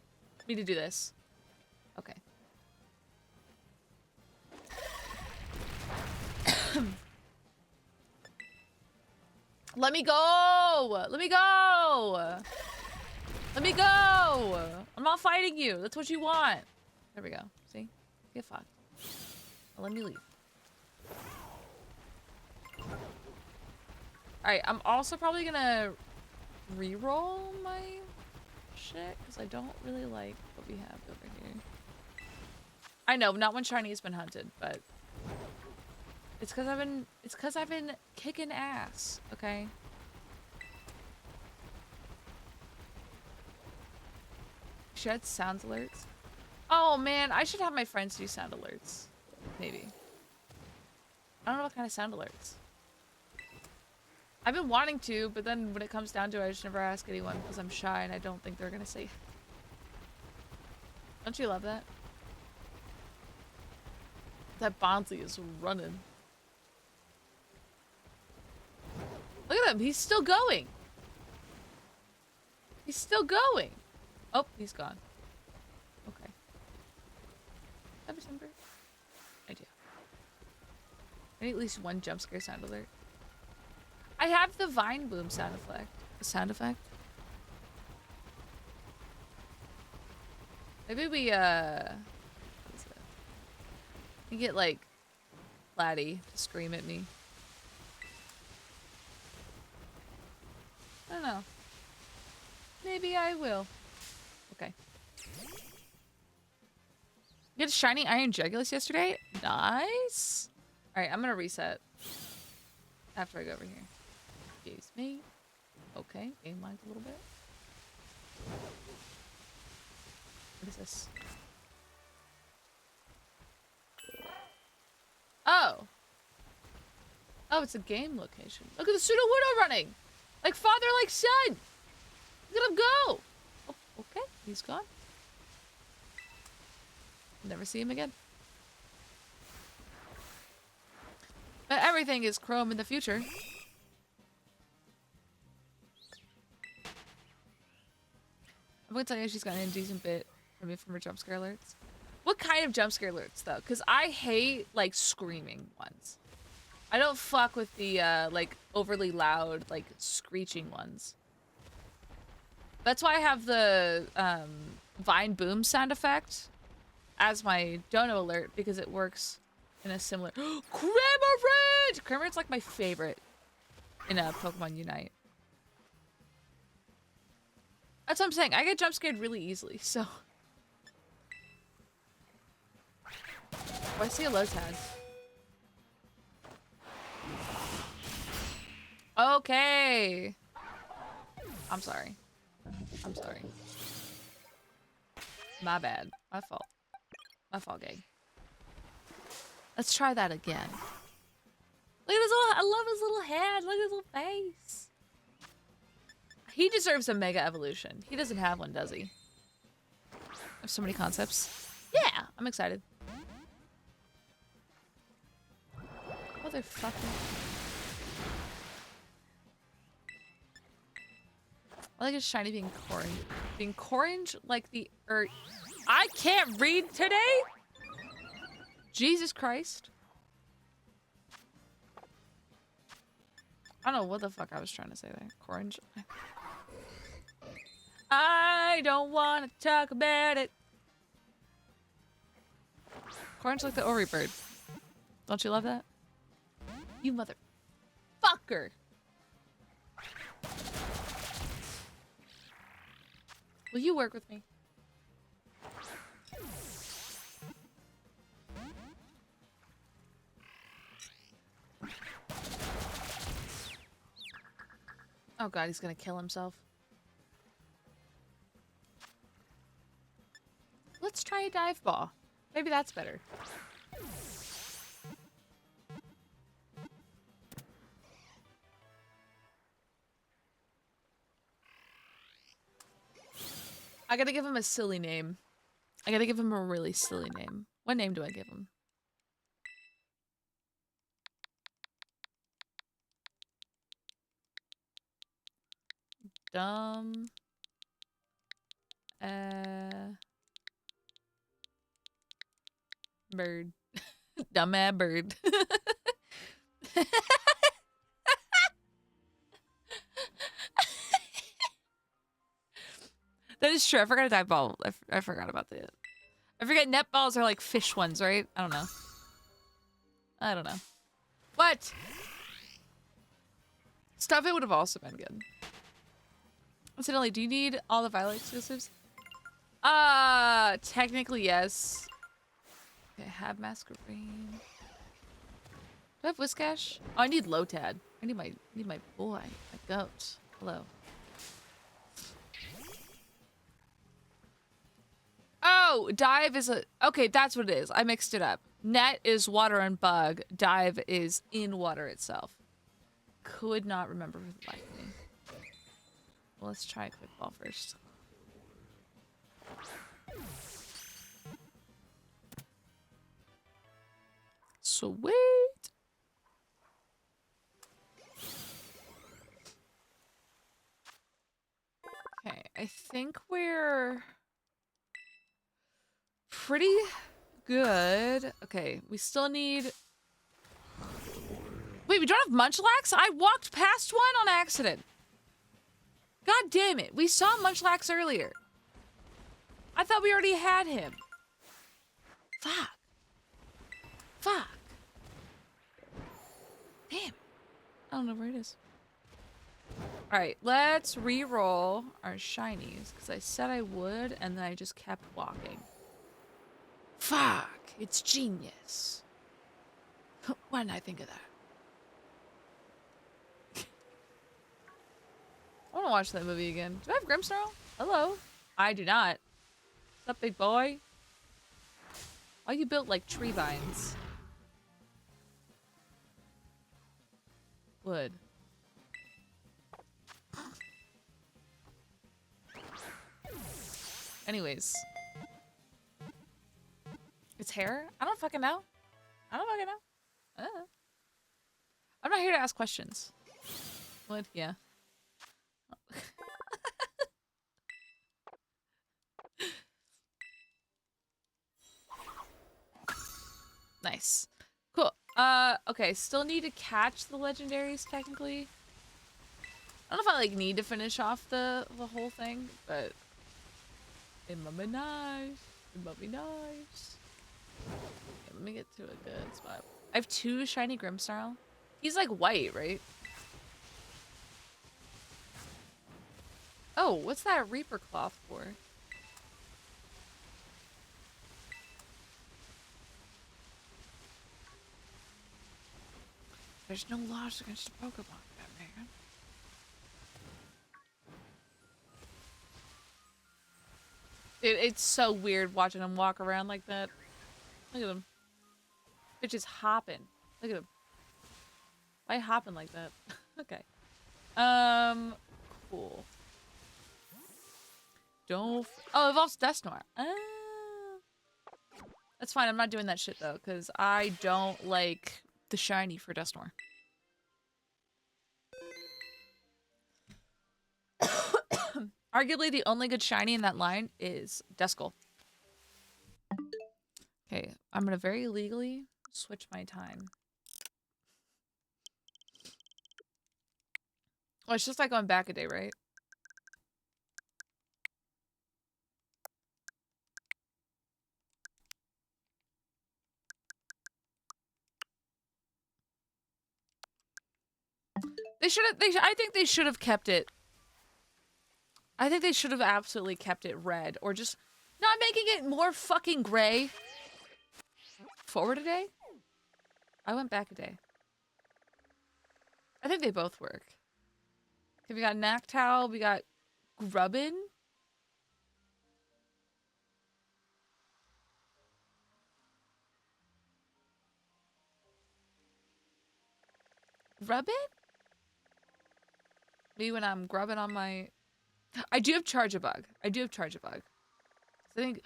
Me to do this? Okay. Let me go! Let me go! Let me go! I'm not fighting you. That's what you want. There we go. See? Get fucked. Now let me leave. Alright, I'm also probably gonna re-roll my shit, because I don't really like what we have over here. I know, not when Shiny has been hunted, but it's because I've been kicking ass, okay? Should add sound alerts. Oh man, I should have my friends do sound alerts. Maybe. I don't know what kind of sound alerts. I've been wanting to, but then when it comes down to it, I just never ask anyone because I'm shy and I don't think they're gonna say. Don't you love that? That Bonzi is running. Look at him, he's still going. He's still going. Oh, he's gone. Okay. September. I do. I need at least one jump scare sound alert. I have the vine boom sound effect. The sound effect. Maybe we what is it? You get like Laddie to scream at me. I don't know. Maybe I will. Okay. Get a shiny iron Jugulus yesterday? Nice. Alright, I'm gonna reset. After I go over here. Excuse me. Okay, game lagged a little bit. What is this? Oh. Oh, it's a game location. Look at the pseudo widow running! Like father, like son! Look at him go! Oh, okay, he's gone. Never see him again. But everything is chrome in the future. I'm gonna tell you she's gotten a decent bit from me from her jump scare alerts. What kind of jump scare alerts though? Because I hate like screaming ones. I don't fuck with the like overly loud like screeching ones. That's why I have the vine boom sound effect as my dono alert because it works in a similar. Cramorant! Cramorant's like my favorite in a Pokemon Unite. That's what I'm saying. I get jump scared really easily, so. Oh, I see a low tag. Okay. I'm sorry. I'm sorry. My bad. My fault. My fault, gang. Let's try that again. Look at his little, I love his little head. Look at his little face. He deserves a mega evolution. He doesn't have one, does he? There's so many concepts. Yeah, I'm excited. Motherfucker. I like his shiny being orange. Being orange like the earth. I can't read today? Jesus Christ. I don't know what the fuck I was trying to say there. Orange. I don't want to talk about it. Orange like the Ori bird. Don't you love that? You motherfucker. Will you work with me? Oh god, he's gonna kill himself. Let's try a dive ball. Maybe that's better. I gotta give him a silly name. I gotta give him a really silly name. What name do I give him? Dumb. Bird. Dumb bird. That is true. I forgot a dive ball. I forgot about that. I forget net balls are like fish ones, right? I don't know. I don't know. What? Stuff it would have also been good. Incidentally, do you need all the Violet exclusives? Technically yes. Okay, have Masquerade. Do I have Whiskash? Oh, I need Lotad. I need my boy, my goat. Hello. Oh, dive is a... Okay, that's what it is. I mixed it up. Net is water and bug. Dive is in water itself. Could not remember for the life of me. Well, let's try a quick ball first. Sweet. Okay, I think we're pretty good. Okay, we still need... Wait, we don't have Munchlax? I walked past one on accident. God damn it. We saw Munchlax earlier. I thought we already had him. Fuck. Fuck. Damn. I don't know where it is. Alright, let's re-roll our shinies, because I said I would, and then I just kept walking. Fuck. It's genius. Why didn't I think of that? I want to watch that movie again. Do I have Grimmsnarl? Hello. I do not. What's up, big boy? Why you built like tree vines? Wood. Anyways. It's hair? I don't fucking know. I don't fucking know. I don't know. I'm not here to ask questions. What? Yeah. Nice. Cool. Okay, still need to catch the legendaries, technically. I don't know if I, like, need to finish off the whole thing, but... It might be nice. It might be nice. Okay, let me get to a good spot. I have 2 shiny Grimmsnarl. He's, like, white, right? Oh, what's that Reaper cloth for? There's no laws against the Pokemon, Batman. It's so weird watching him walk around like that. Look at him. Bitch is hopping. Look at him. Why hopping like that? Okay. Cool. Don't... Oh, it evolves Dusknoir. That's fine. I'm not doing that shit, though, because I don't like the shiny for Dusknoir. Arguably, the only good shiny in that line is Duskull. Okay, I'm gonna very legally switch my time. Oh, it's just like going back a day, right? They should have. I think they should have kept it. I think they should have absolutely kept it red, or just not making it more fucking gray. Forward a day? I went back a day. I think they both work. Okay, we got Nactowl, we got Grubbin. Grubbin? Me when I'm grubbing on my... I do have Charge-a-Bug. I do have Charge-a-Bug. I think...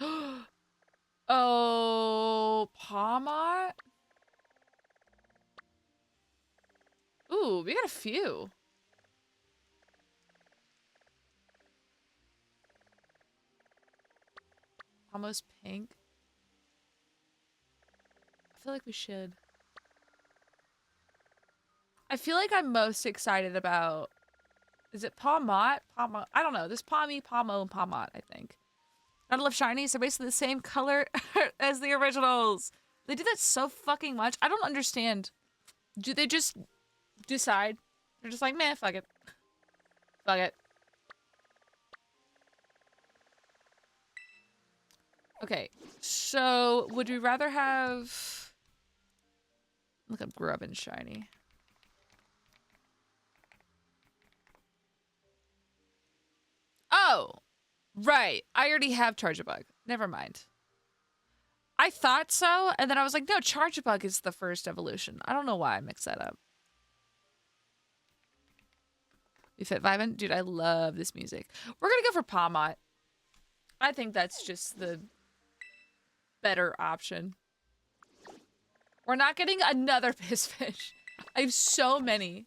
Oh... Pawmot? Ooh, we got a few. Almost pink. I feel like we should. I feel like I'm most excited about Is it Pawmot? Pawmot. I don't know. There's Pawmi, Pawmo, and Pawmot, I think. Gotta love shinies. They're basically the same color as the originals. They do that so fucking much. I don't understand. Do they just decide? They're just like, meh, fuck it. Fuck it. Okay, so would we rather have... Look up grub and shiny. Oh! Right. I already have Charge-a-Bug. Never mind. I thought so, and then I was like, no, Charge-a-Bug is the first evolution. I don't know why I mixed that up. You fit vibin'? Dude, I love this music. We're gonna go for Pawmot. I think that's just the better option. We're not getting another piss fish. I have so many.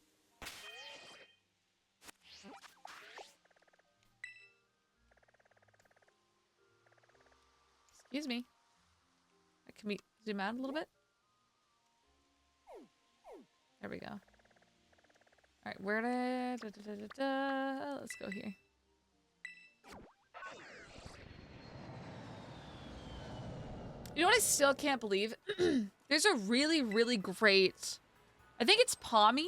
Excuse me. Can we zoom out a little bit? There we go. All right, where did... Let's go here. You know what I still can't believe? There's a really, really great... I think it's Pawmi.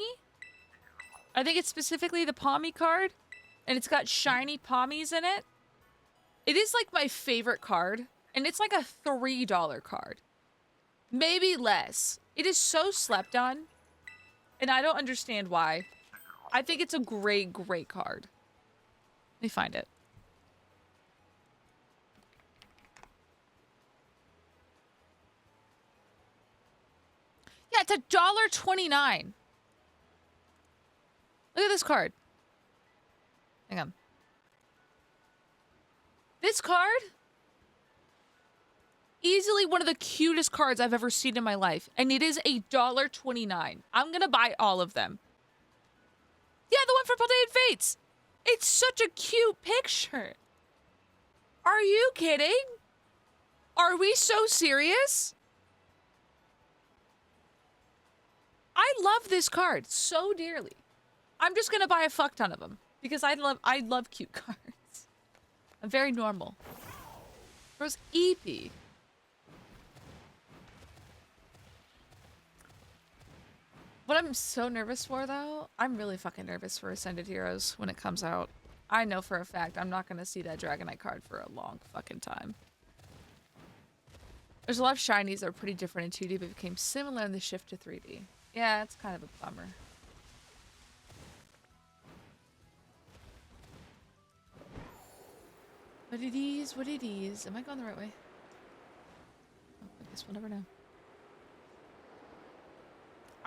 I think it's specifically the Pawmi card. And it's got shiny Pawmis in it. It is like my favorite card. And it's like a $3 card. Maybe less. It is so slept on. And I don't understand why. I think it's a great, great card. Let me find it. Yeah, it's $1.29. Look at this card. Hang on. This card? Easily one of the cutest cards I've ever seen in my life. And it is $1.29. I'm gonna buy all of them. Yeah, the one for Paldean Fates. It's such a cute picture. Are you kidding? Are we so serious? I love this card so dearly. I'm just gonna buy a fuck ton of them because I love cute cards. I'm very normal. Rose EP. What I'm so nervous for, though, I'm really fucking nervous for Ascended Heroes when it comes out. I know for a fact I'm not gonna see that Dragonite card for a long fucking time. There's a lot of shinies that are pretty different in 2D, but became similar in the shift to 3D. Yeah, it's kind of a bummer. What it is, what it is. Am I going the right way? Oh, I guess we'll never know.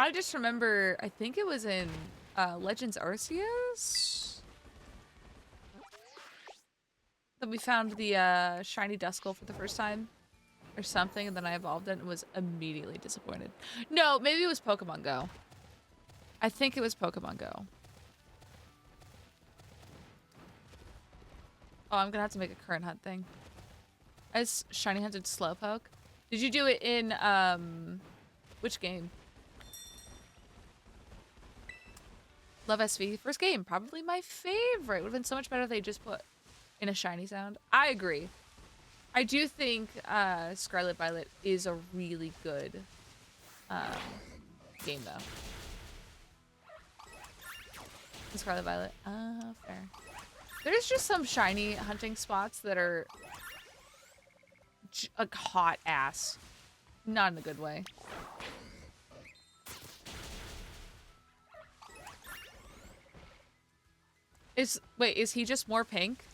I just remember, I think it was in Legends Arceus that we found the shiny Duskull for the first time or something, and then I evolved it and was immediately disappointed. No, maybe it was Pokemon Go. I think it was Pokemon Go. Oh, I'm gonna have to make a current hunt thing. I just shiny hunted Slowpoke. Did you do it in, which game? Love SV. First game. Probably my favorite. Would have been so much better if they just put in a shiny sound. I agree. I do think Scarlet Violet is a really good game, though. Scarlet Violet. Fair. There's just some shiny hunting spots that are like hot ass. Not in a good way. Wait, is he just more pink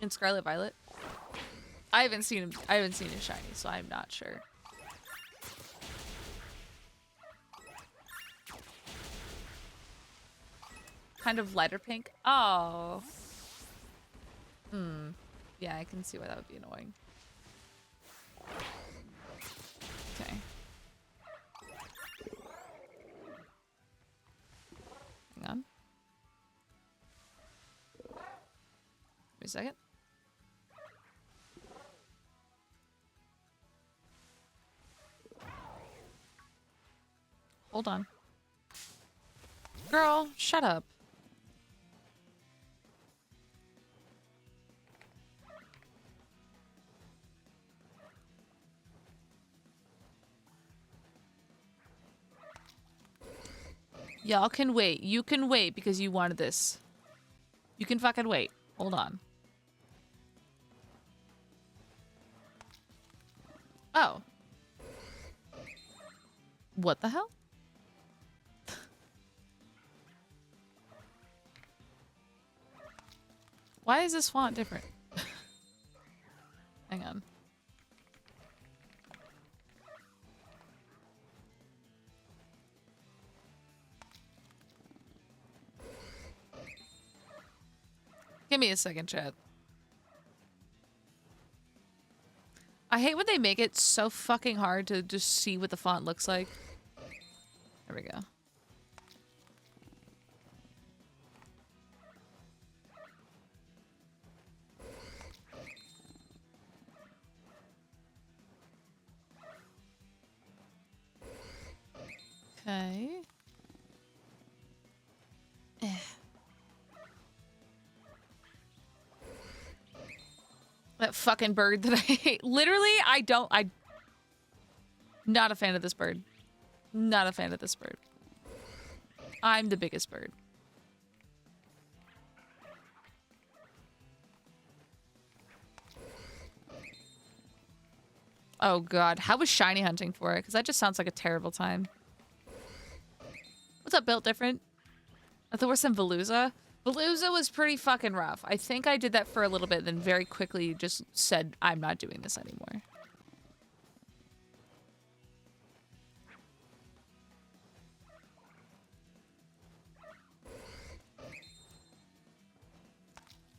in Scarlet Violet? I haven't seen him. I haven't seen his shiny, so I'm not sure. Kind of lighter pink. Oh. Yeah, I can see why that would be annoying. Okay. Hang on. Wait a second. Hold on. Girl, shut up. Y'all can wait. You can wait because you wanted this. You can fucking wait. Hold on. Oh. What the hell? Why is this font different? Hang on. Give me a second, chat. I hate when they make it so fucking hard to just see what the font looks like. There we go. Okay. That fucking bird that I hate. Literally, I'm not a fan of this bird. Not a fan of this bird. I'm the biggest bird. Oh god, how was shiny hunting for it? Because that just sounds like a terrible time. What's up, Built Different? I thought there was some Veluza. Veluza was pretty fucking rough. I think I did that for a little bit, then very quickly just said, I'm not doing this anymore.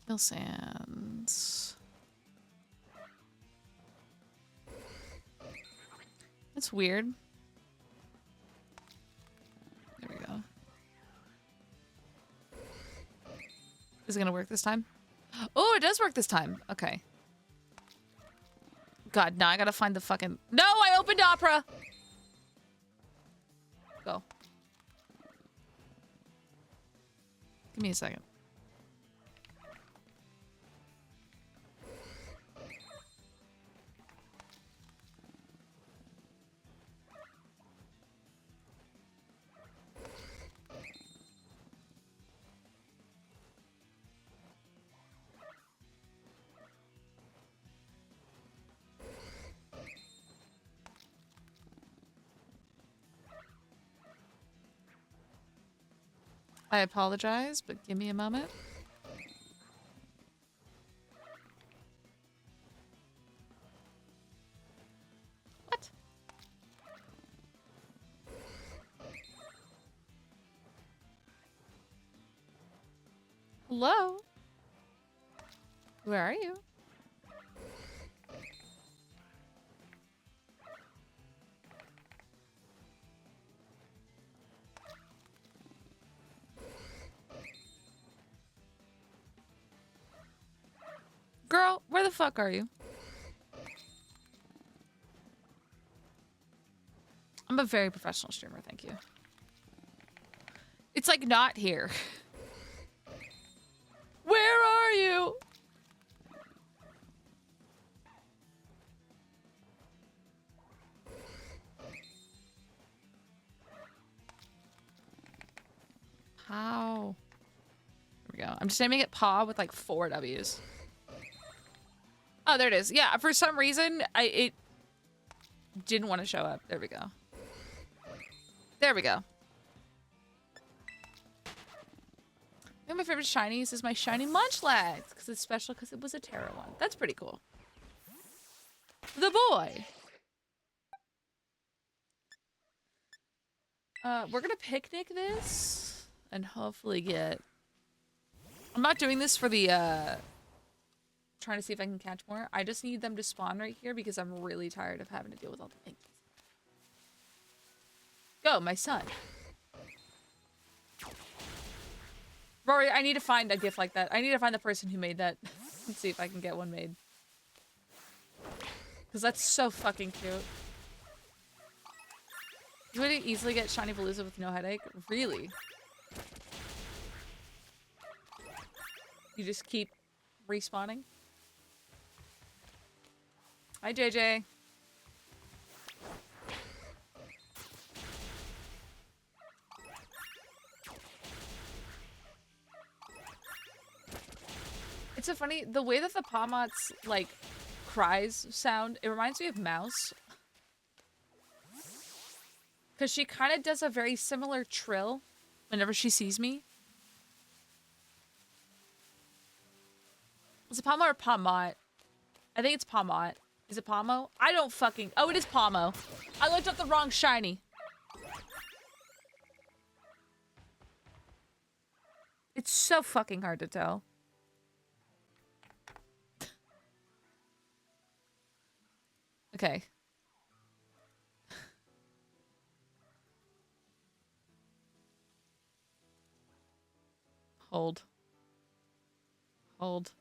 Mill Sands. That's weird. There we go. Is it gonna work this time? Oh, it does work this time. Okay. God, now I gotta find the fucking... No, I opened Opera! Go. Give me a second. I apologize, but give me a moment. What? Hello? Where are you? Girl, where the fuck are you? I'm a very professional streamer, thank you. It's like not here. Where are you? How? There we go. I'm just naming it Paw with like 4 W's. Oh, there it is. Yeah, for some reason, it didn't want to show up. There we go. There we go. One of my favorite shinies is my shiny Munchlax, because it's special because it was a Terra one. That's pretty cool. The boy. We're gonna picnic this and hopefully get... I'm not doing this for the, trying to see if I can catch more. I just need them to spawn right here because I'm really tired of having to deal with all the things. Go, my son. Rory, I need to find a gift like that. I need to find the person who made that. Let's see if I can get one made. Because that's so fucking cute. You would easily get shiny Veluza with no headache? Really? You just keep respawning? Hi, JJ. It's so funny, the way that the Pomot's, like, cries sound, it reminds me of Mouse. Because she kind of does a very similar trill whenever she sees me. Is it Pomo or Pomot? I think it's Pomot. Is it Pomo? I don't fucking... Oh, it is Pomo. I looked up the wrong shiny. It's so fucking hard to tell. Okay. Hold. Hold.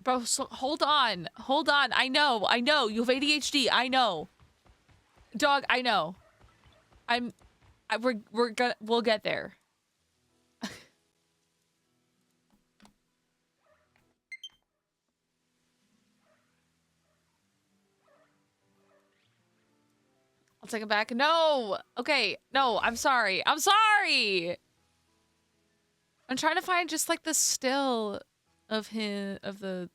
Bro, so hold on. Hold on. I know. I know. You have ADHD. I know. Dog, I know. We'll get there. I'll take it back. No. Okay. No, I'm sorry. I'm sorry. I'm trying to find just like the still of him, of the...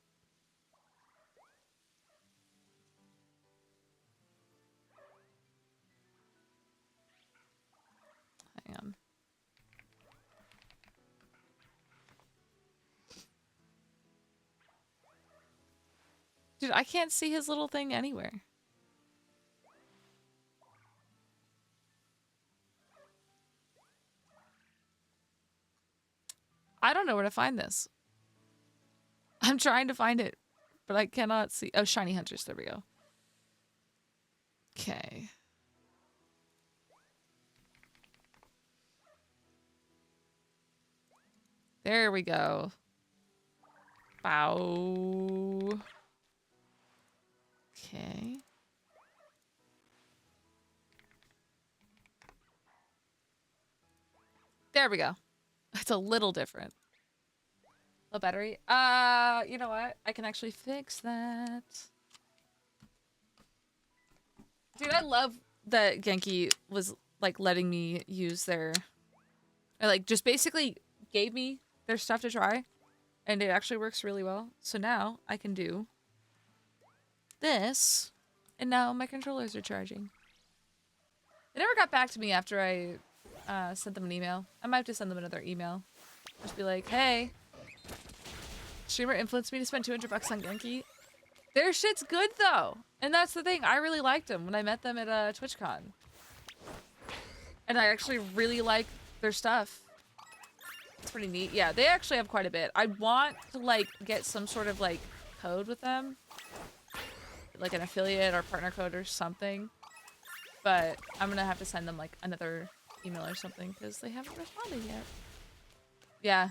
Hang on. Dude, I can't see his little thing anywhere. I don't know where to find this. I'm trying to find it, but I cannot see. Oh, Shiny Hunters. There we go. Okay. There we go. Bow. Okay. There we go. It's a little different. Low battery. You know what? I can actually fix that. Dude, I love that Genki was like letting me use their, or like just basically gave me their stuff to try, and it actually works really well. So now I can do this, and now my controllers are charging. They never got back to me after I sent them an email. I might have to send them another email. Just be like, hey, streamer influenced me to spend $200 on Genki. Their shit's good though, and that's the thing. I really liked them when I met them at TwitchCon, and I actually really like their stuff. It's pretty neat. Yeah, they actually have quite a bit. I want to like get some sort of like code with them, like an affiliate or partner code or something. But I'm gonna have to send them like another email or something because they haven't responded yet. Yeah,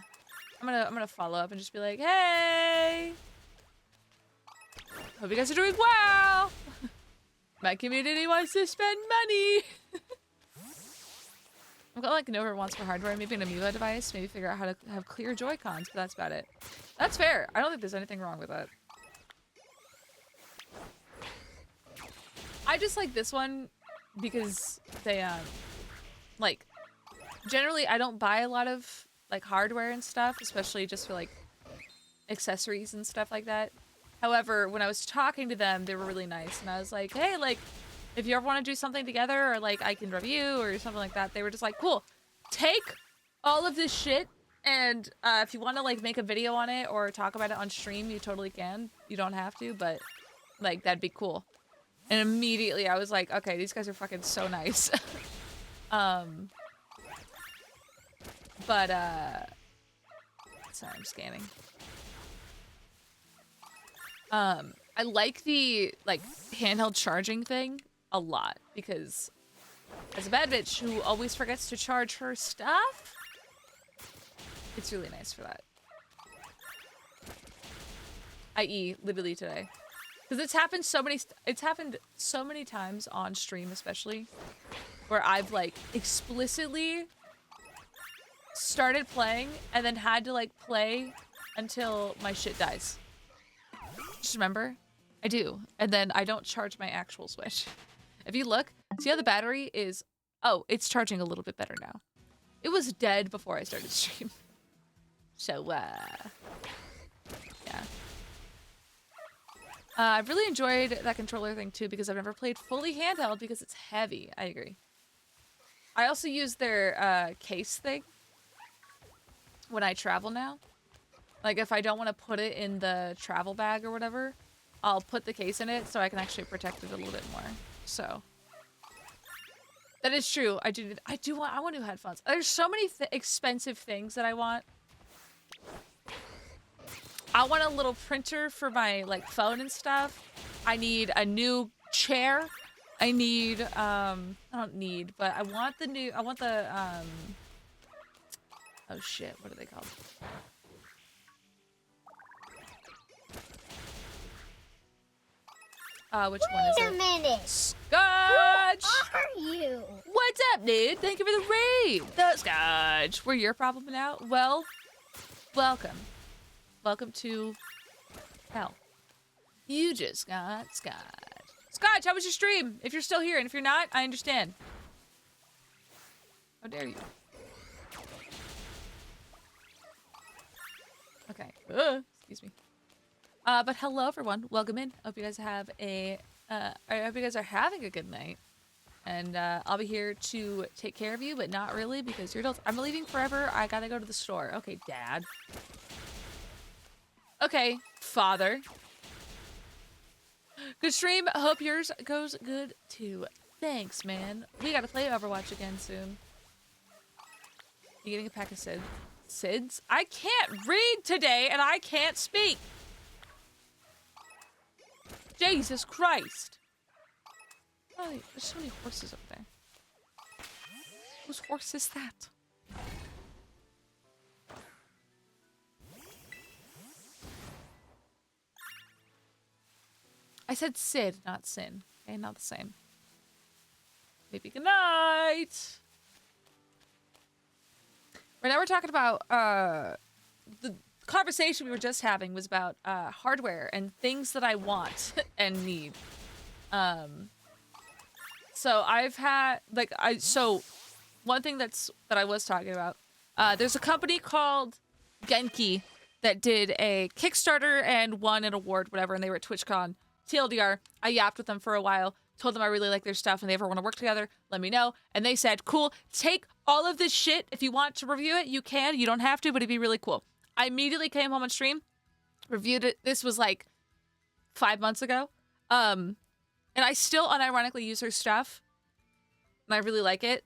I'm gonna follow up and just be like, hey, hope you guys are doing well. My community wants to spend money. I'm gonna like know her wants for hardware, maybe an Amiibo device, maybe figure out how to have clear Joy-Cons, but that's about it. That's fair. I don't think there's anything wrong with that. I just like this one because they like generally I don't buy a lot of like hardware and stuff, especially just for like accessories and stuff like that. However, when I was talking to them, they were really nice, and I was like, hey, like, if you ever want to do something together, or like I can review or something like that, they were just like, cool, take all of this shit, and if you want to like make a video on it or talk about it on stream, you totally can. You don't have to, but like that'd be cool. And immediately I was like, okay, these guys are fucking so nice. But sorry, I'm scanning. I like the like handheld charging thing a lot because as a bad bitch who always forgets to charge her stuff, it's really nice for that. I.e. literally today. Because it's happened so many times on stream especially where I've like explicitly started playing and then had to like play until my shit dies. Just remember, I do. And then I don't charge my actual Switch. If you look, see how the battery is... Oh, it's charging a little bit better now. It was dead before I started stream. So, yeah. I've really enjoyed that controller thing too because I've never played fully handheld because it's heavy. I agree. I also use their case thing when I travel now. Like if I don't want to put it in the travel bag or whatever, I'll put the case in it so I can actually protect it a little bit more. So that is true. I want new headphones. There's so many expensive things that I want. I want a little printer for my like phone and stuff. I need a new chair. I need I don't need, but I want the oh shit, what are they called? Which one is it? Wait a minute. Scotch! Who are you? What's up, dude? Thank you for the raid. The Scotch. We're your problem now? Well, welcome. Welcome to hell. You just got Scotch. Scotch, how was your stream? If you're still here, and if you're not, I understand. How dare you? Okay. Excuse me. But hello, everyone. Welcome in. I hope you guys have I hope you guys are having a good night. And I'll be here to take care of you, but not really because you're adults. I'm leaving forever. I gotta go to the store. Okay, Dad. Okay, Father. Good stream. Hope yours goes good too. Thanks, man. We gotta play Overwatch again soon. You getting a pack of SIDS? I can't read today and I can't speak. Jesus Christ. Oh, there's so many horses up there. Whose horse is that? I said Sid, not Sin. Okay, not the same. Maybe good night. Right now we're talking about the conversation we were just having was about hardware and things that I want and need. So I've had so one thing that I was talking about. There's a company called Genki that did a Kickstarter and won an award, whatever, and they were at TwitchCon. TLDR, I yapped with them for a while, told them I really like their stuff, and they ever want to work together, let me know. And they said, cool, take all of this shit. If you want to review it, you can. You don't have to, but it'd be really cool. I immediately came home on stream, reviewed it. This was like 5 months ago. And I still unironically use her stuff. And I really like it.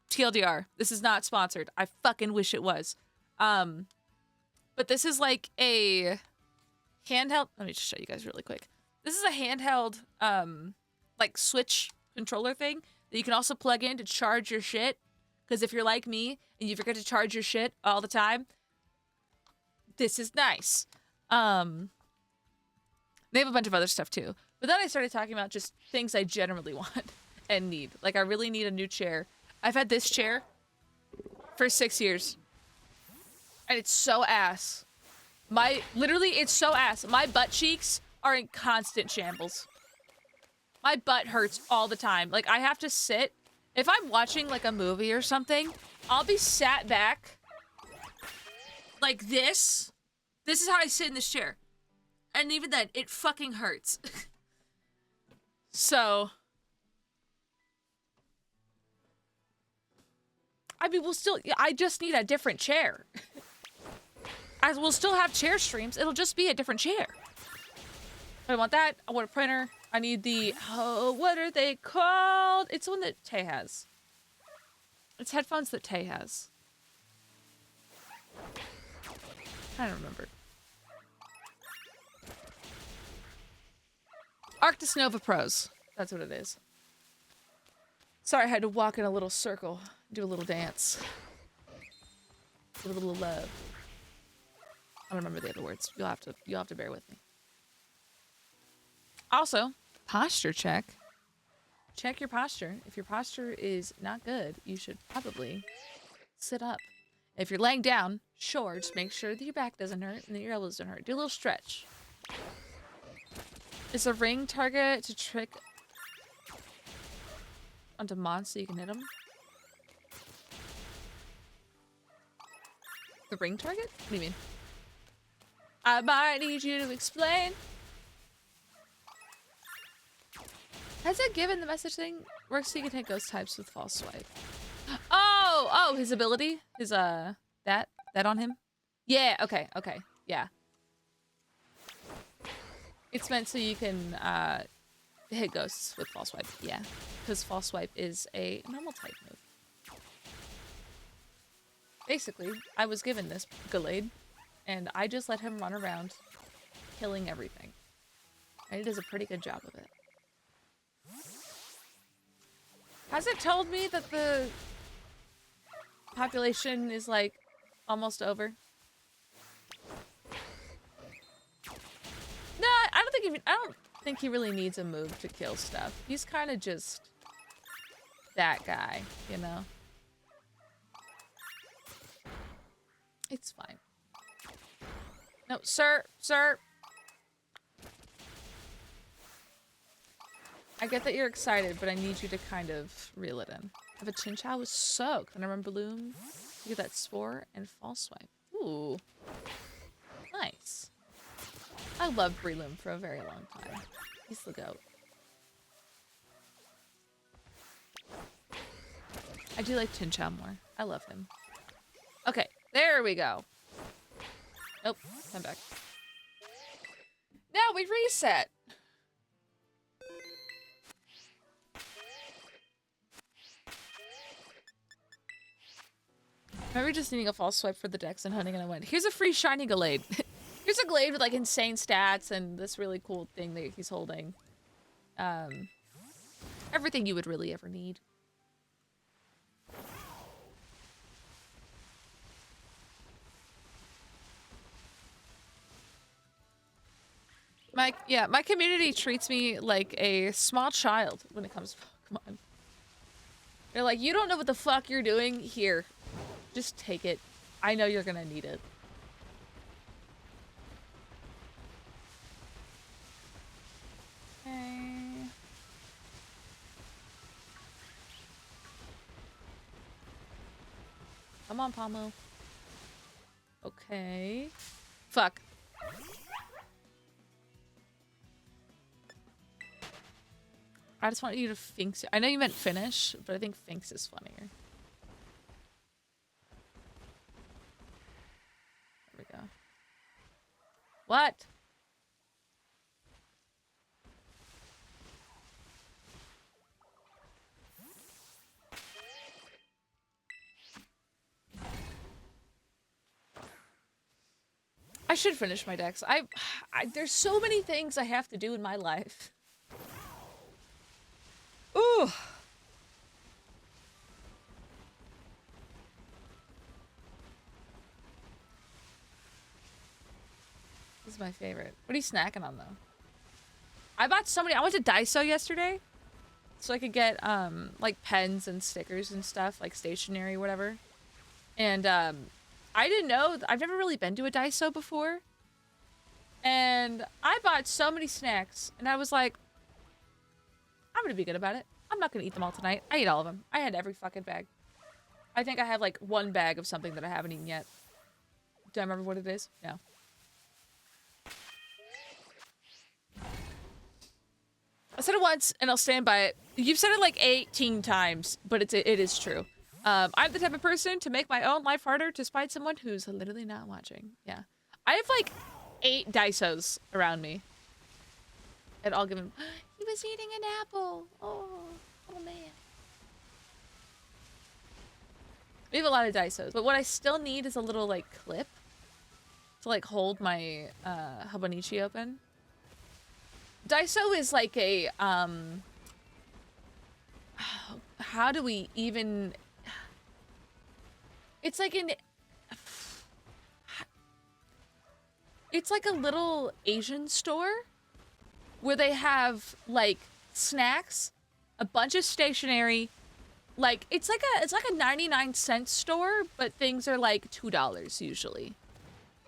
TLDR, this is not sponsored. I fucking wish it was. But this is like a handheld. Let me just show you guys really quick. This is a handheld, like Switch controller thing that you can also plug in to charge your shit. Because if you're like me and you forget to charge your shit all the time, this is nice. They have a bunch of other stuff too. But then I started talking about just things I generally want and need. Like I really need a new chair. I've had this chair for 6 years. And it's so ass. Literally, it's so ass. My butt cheeks are in constant shambles. My butt hurts all the time. Like, I have to sit. If I'm watching, like, a movie or something, I'll be sat back like this. This is how I sit in this chair. And even then, it fucking hurts. So, I mean, I just need a different chair. As we'll still have chair streams, it'll just be a different chair. I want that. I want a printer. I need what are they called? It's the one that Tay has. It's headphones that Tay has. I don't remember. Arctis Nova Pros. That's what it is. Sorry, I had to walk in a little circle, do a little dance. Do a little love. I don't remember the other words. You'll have to bear with me. Also, posture check. Check your posture. If your posture is not good, you should probably sit up. If you're laying down, sure, just make sure that your back doesn't hurt and that your elbows don't hurt. Do a little stretch. Is a ring target to trick onto Mon so you can hit him? The ring target? What do you mean? I might need you to explain. Has it given the message thing? Works so you can take ghost types with false swipe. Oh, his ability? His, that on him? Yeah, okay, yeah. It's meant so you can, hit ghosts with false swipe, yeah. Because false swipe is a normal type move. Basically, I was given this Gallade, and I just let him run around, killing everything. And he does a pretty good job of it. Has it told me that the population is, like, almost over? No, I don't think he really needs a move to kill stuff. He's kind of just that guy, you know? It's fine. No, sir. I get that you're excited, but I need you to kind of reel it in. If a Chinchou was soaked, then I remember Bloom. You get that Spore and False Swipe. Ooh. Nice. I loved Breloom for a very long time. He's the goat. I do like Chinchou more. I love him. Okay, there we go. Nope, come back. Now we reset. I remember just needing a false swipe for the Dex and hunting, and I went, here's a free shiny Gallade. Here's a Glade with like insane stats and this really cool thing that he's holding. Everything you would really ever need. My community treats me like a small child when it comes to Pokemon. They're like, you don't know what the fuck you're doing? Here. Just take it. I know you're gonna need it. Okay. Come on, Pomo. Okay. Fuck. I just want you to Finks. I know you meant finish, but I think Finks is funnier. There we go. What? I should finish my decks. There's so many things I have to do in my life. Ooh. This is my favorite. What are you snacking on, though? I bought so many. I went to Daiso yesterday, so I could get like pens and stickers and stuff, like stationery, whatever. And I didn't know. I've never really been to a Daiso before, and I bought so many snacks, and I was like, I'm gonna be good about it. I'm not gonna eat them all tonight. I ate all of them. I had every fucking bag. I think I have like one bag of something that I haven't eaten yet. Do I remember what it is? No. I said it once, and I'll stand by it. You've said it like 18 times, but it is true. I'm the type of person to make my own life harder to spite someone who's literally not watching. Yeah. I have like 8 Daisos around me. And I'll give him... He was eating an apple. Oh man. We have a lot of Daisos, but what I still need is a little like clip to like hold my Habonichi open. Daiso is like a how do we even... It's like it's like a little Asian store where they have like snacks, a bunch of stationery, like it's like a 99-cent store, but things are like $2 usually.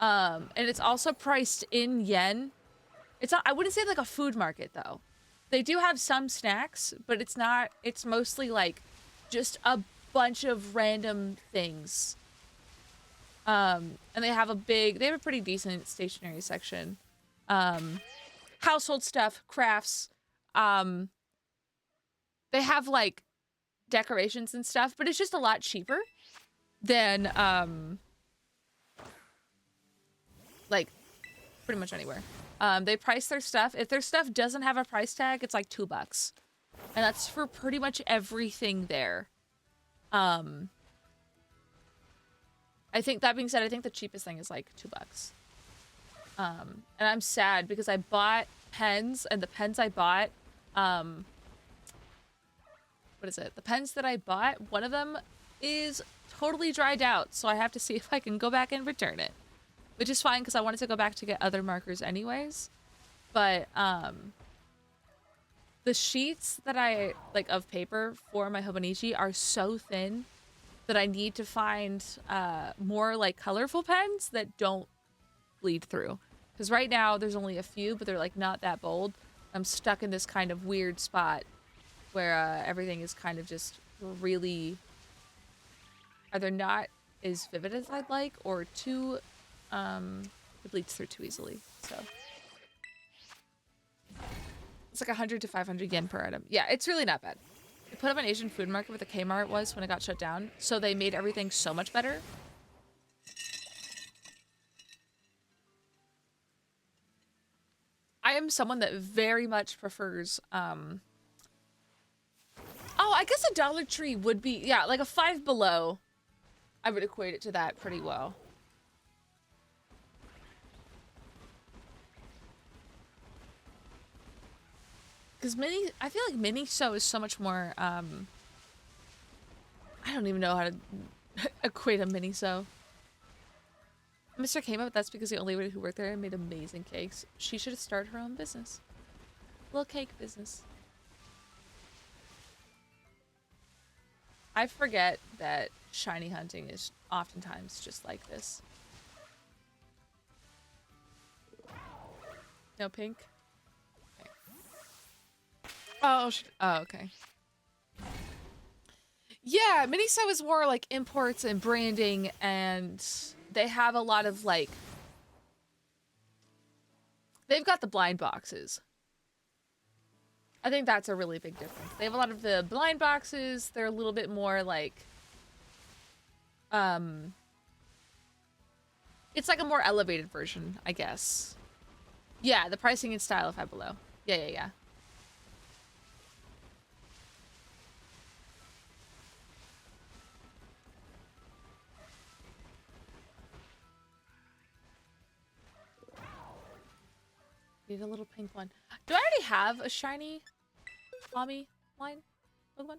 And it's also priced in yen. It's not, I wouldn't say like a food market though. They do have some snacks, but it's mostly like just a bunch of random things. And they have a pretty decent stationery section. Household stuff, crafts. They have like decorations and stuff, but it's just a lot cheaper than like pretty much anywhere. They price their stuff. If their stuff doesn't have a price tag, it's like $2. And that's for pretty much everything there. I think, that being said, I think the cheapest thing is like $2. And I'm sad because I bought pens, and the pens I bought, what is it? The pens that I bought, one of them is totally dried out, so I have to see if I can go back and return it. Which is fine, because I wanted to go back to get other markers anyways. But, the sheets that I, like, of paper for my Hobonichi are so thin that I need to find, more, like, colorful pens that don't bleed through. Because right now, there's only a few, but they're, like, not that bold. I'm stuck in this kind of weird spot where, everything is kind of just really either not as vivid as I'd like, or too, it bleeds through too easily, so. It's like 100 to 500 yen per item. Yeah, it's really not bad. They put up an Asian food market where the Kmart was when it got shut down, so they made everything so much better. I am someone that very much prefers, oh, I guess a Dollar Tree would be, yeah, like a Five Below. I would equate it to that pretty well. Because I feel like Miniso is so much more, I don't even know how to equate a Miniso. Mr. came up, that's because the only lady who worked there made amazing cakes. She should have started her own business. Little cake business. I forget that shiny hunting is oftentimes just like this. No pink? Okay. Oh, okay. Yeah, Miniso is more like imports and branding, and they have a lot of like... They've got the blind boxes. I think that's a really big difference. They have a lot of the blind boxes. They're a little bit more like... It's like a more elevated version, I guess. Yeah, the pricing and style of Five Below. Yeah. Need a little pink one. Do I already have a shiny mommy line Pokemon?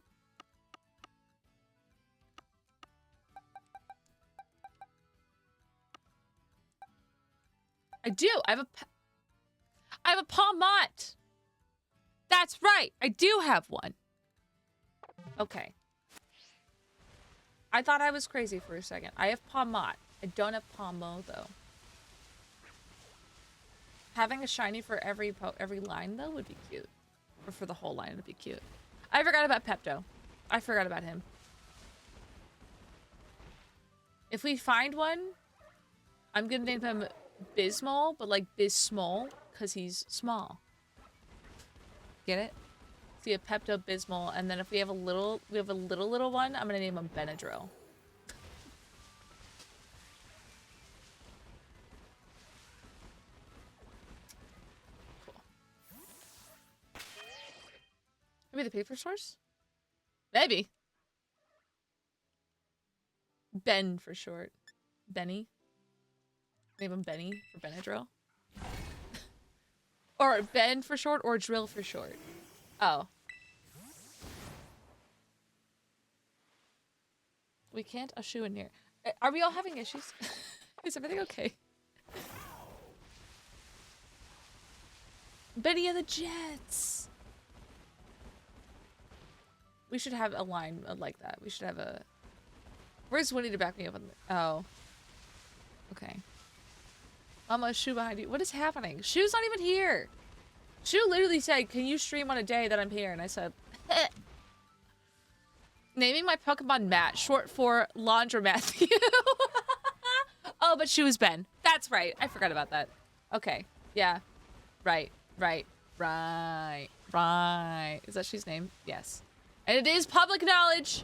I do. I have a Palmont. That's right. I do have one. Okay. I thought I was crazy for a second. I have Palmont. I don't have Palmo though. Having a shiny for every line, though, would be cute. Or for the whole line, would be cute. I forgot about Pepto. I forgot about him. If we find one, I'm gonna name him Bismol, but like Bismol, because he's small. Get it? So you have Pepto Bismol, and then if we have a little one, I'm gonna name him Benadryl. Maybe the paper source? Maybe. Ben for short. Benny. Name him Benny for Benadryl. Or Ben for short, or Drill for short. Oh. We can't a shoe in here. Are we all having issues? Is everything okay? Benny and the Jets! We should have a line like that. We should have a... Where's Winnie to back me up on the... Oh. Okay. Mama, Shu behind you. What is happening? Shu's not even here! Shu literally said, can you stream on a day that I'm here? And I said, Naming my Pokemon Matt, short for Laundromat. Oh, but she was Ben. That's right. I forgot about that. Okay. Yeah. Right. Right. Right. Right. Is that she's name? Yes. And it is public knowledge.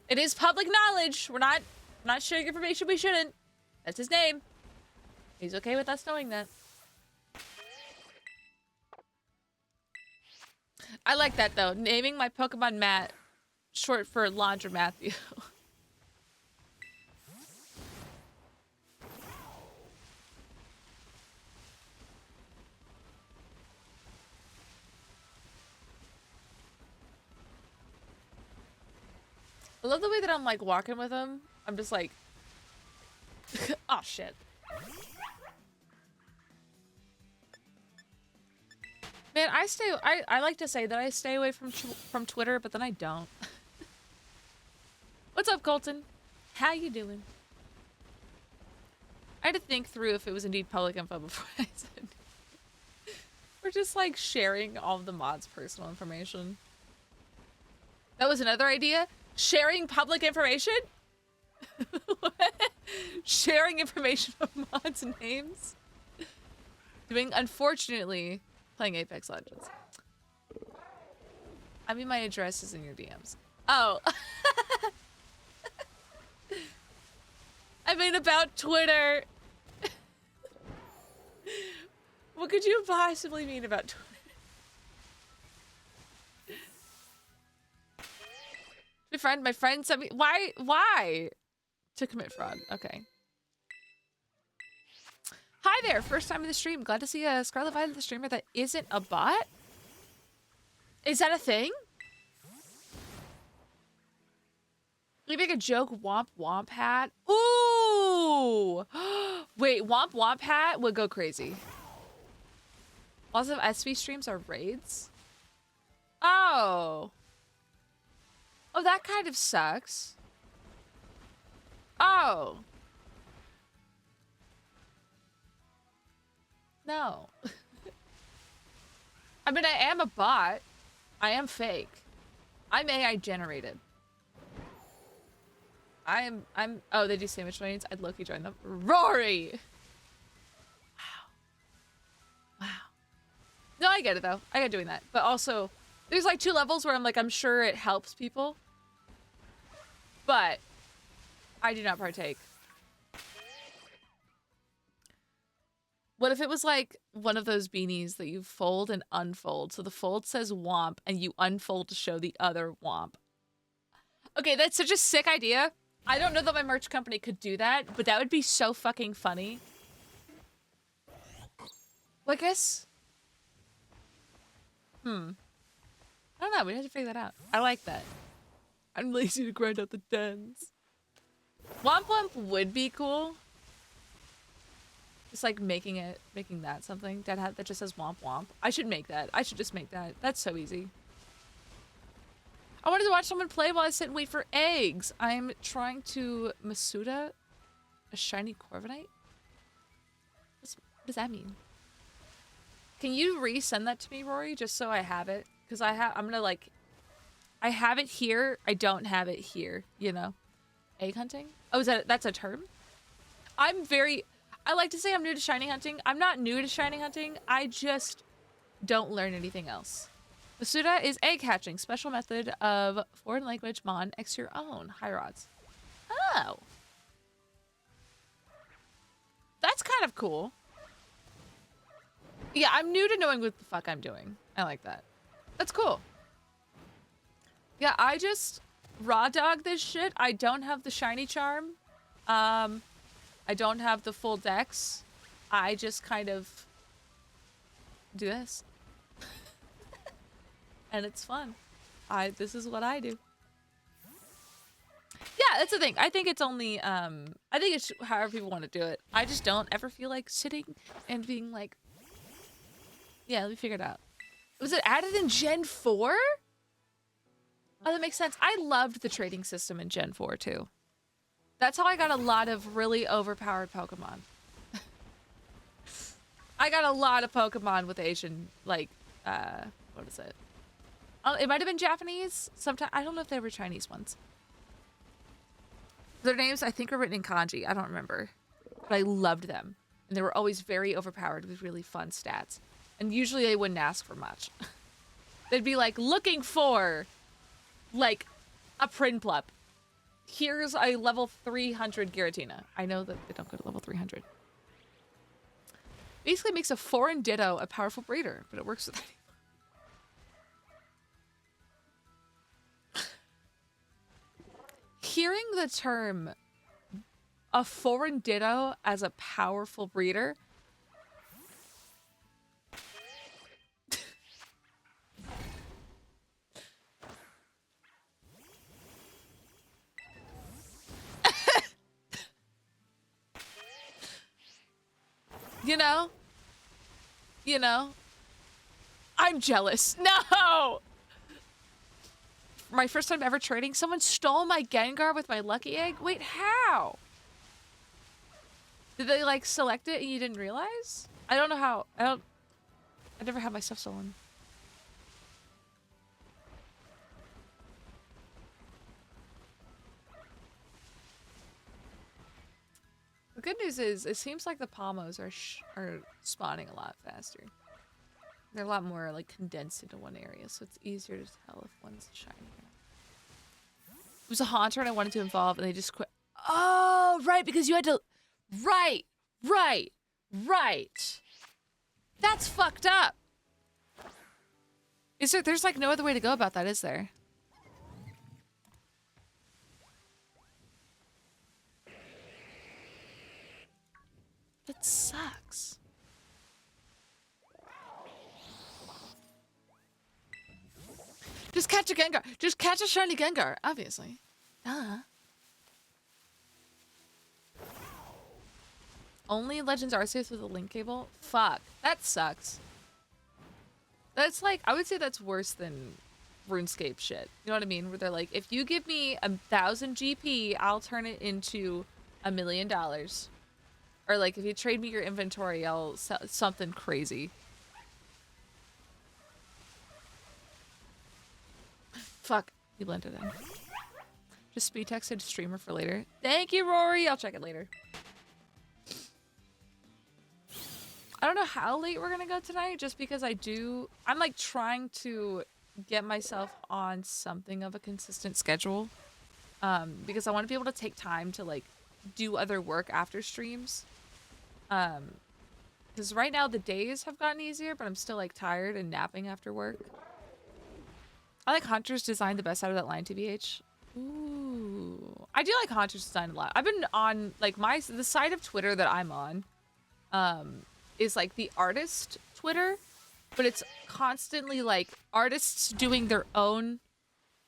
It is public knowledge. We're not sharing information we shouldn't. That's his name. He's okay with us knowing that. I like that though. Naming my Pokemon Matt, short for Laundry Matthew. I love the way that I'm like walking with him. I'm just like, oh shit. Man, I like to say that I stay away from Twitter, but then I don't. What's up, Colton? How you doing? I had to think through if it was indeed public info before I said. We're just like sharing all of the mods' personal information. That was another idea? Sharing public information? Sharing information of mods' names? Unfortunately, playing Apex Legends. I mean, my address is in your DMs. Oh. I mean, about Twitter. What could you possibly mean about Twitter? My friend sent me. Why? To commit fraud. Okay. Hi there, first time in the stream. Glad to see a Scarlet Violet the streamer that isn't a bot. Is that a thing? You make a joke, womp womp hat. Ooh! Wait, womp womp hat would go crazy. Lots of SV streams are raids. Oh. Oh, that kind of sucks. Oh. No. I mean, I am a bot. I am fake. I'm AI generated. I'm oh, they do sandwich lanes. I'd low-key join them. Rory! Wow. Wow. No, I get it though. I get doing that. But also, there's like 2 levels where I'm like, I'm sure it helps people. But I do not partake. What if it was like one of those beanies that you fold and unfold? So the fold says womp and you unfold to show the other womp. Okay, that's such a sick idea. I don't know that my merch company could do that, but that would be so fucking funny. Well, I guess. I don't know. We have to figure that out. I like that. I'm lazy to grind out the dens. Womp Womp would be cool. Just like making that something that just says Womp Womp. I should make that. I should just make that. That's so easy. I wanted to watch someone play while I sit and wait for eggs. I'm trying to Masuda a shiny Corviknight. What does that mean? Can you resend that to me, Rory, just so I have it? Because I'm gonna like, I have it here. I don't have it here. You know, egg hunting. Oh, that's a term? I like to say I'm new to shiny hunting. I'm not new to shiny hunting. I just don't learn anything else. Masuda is egg hatching, special method of foreign language mon x your own. High rods. Oh. That's kind of cool. Yeah, I'm new to knowing what the fuck I'm doing. I like that. That's cool. Yeah, I just raw dog this shit. I don't have the shiny charm. I don't have the full dex. I just kind of do this. And it's fun. This is what I do. Yeah, that's the thing. I think it's only, I think it's however people want to do it. I just don't ever feel like sitting and being like, yeah, let me figure it out. Was it added in Gen 4? Oh, that makes sense. I loved the trading system in Gen 4 too. That's how I got a lot of really overpowered Pokemon. I got a lot of Pokemon with Asian, like, what is it? Oh, it might have been Japanese. Sometimes I don't know if they were Chinese ones. Their names, I think, are written in kanji. I don't remember. but I loved them. And they were always very overpowered with really fun stats. And usually they wouldn't ask for much. They'd be like, looking for, like, a Prinplup. Here's a level 300 Giratina. I know that they don't go to level 300. Basically makes a foreign Ditto a powerful breeder, but it works with anyone. Hearing the term a foreign Ditto as a powerful breeder. You know, I'm jealous. No! My first time ever trading, someone stole my Gengar with my lucky egg? Wait, how? Did they, like, select it and you didn't realize? I don't know how. I never had my stuff stolen. The good news is, it seems like the Palmos are spawning a lot faster. They're a lot more, like, condensed into one area, so it's easier to tell if one's shiny or not. It was a Haunter and I wanted to evolve, and they just quit. Oh, right, because you had to... Right! That's fucked up! There's, like, no other way to go about that, is there? That sucks. Just catch a Gengar. Just catch a shiny Gengar, obviously. Only Legends Arceus with a link cable? Fuck. That sucks. That's like, I would say that's worse than RuneScape shit. You know what I mean? Where they're like, if you give me 1,000 GP, I'll turn it into $1 million. Or like, if you trade me your inventory, I'll sell something crazy. Fuck. He blended in. Just speed texted streamer for later. Thank you, Rory. I'll check it later. I don't know how late we're gonna go tonight, just because I'm like trying to get myself on something of a consistent schedule. Because I want to be able to take time to like do other work after streams. Because right now the days have gotten easier, but I'm still like tired and napping after work. I like Hunter's design the best out of that line, TBH. Ooh. I do like Hunter's design a lot. I've been on like the side of Twitter that I'm on, is like the artist Twitter, but it's constantly like artists doing their own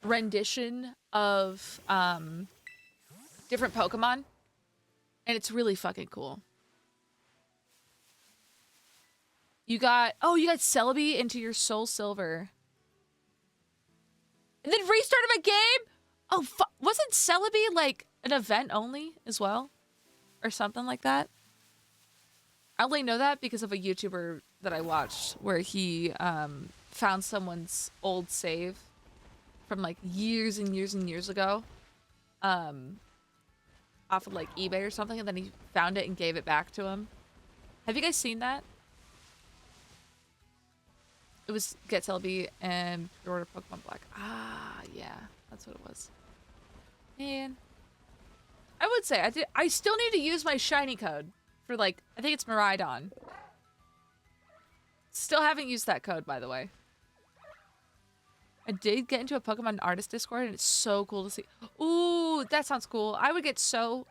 rendition of different Pokemon, and it's really fucking cool. You got Celebi into your Soul Silver, and then restarted my game. Oh, wasn't Celebi like an event only as well, or something like that? I only know that because of a YouTuber that I watched where he found someone's old save from like years and years and years ago off of like eBay or something, and then he found it and gave it back to him. Have you guys seen that? It was Get Celebi and order Pokemon Black. Ah, yeah. That's what it was. Man. I would say I still need to use my shiny code for like, I think it's Miraidon. Still haven't used that code, by the way. I did get into a Pokemon artist Discord, and it's so cool to see. Ooh, that sounds cool. I would get so...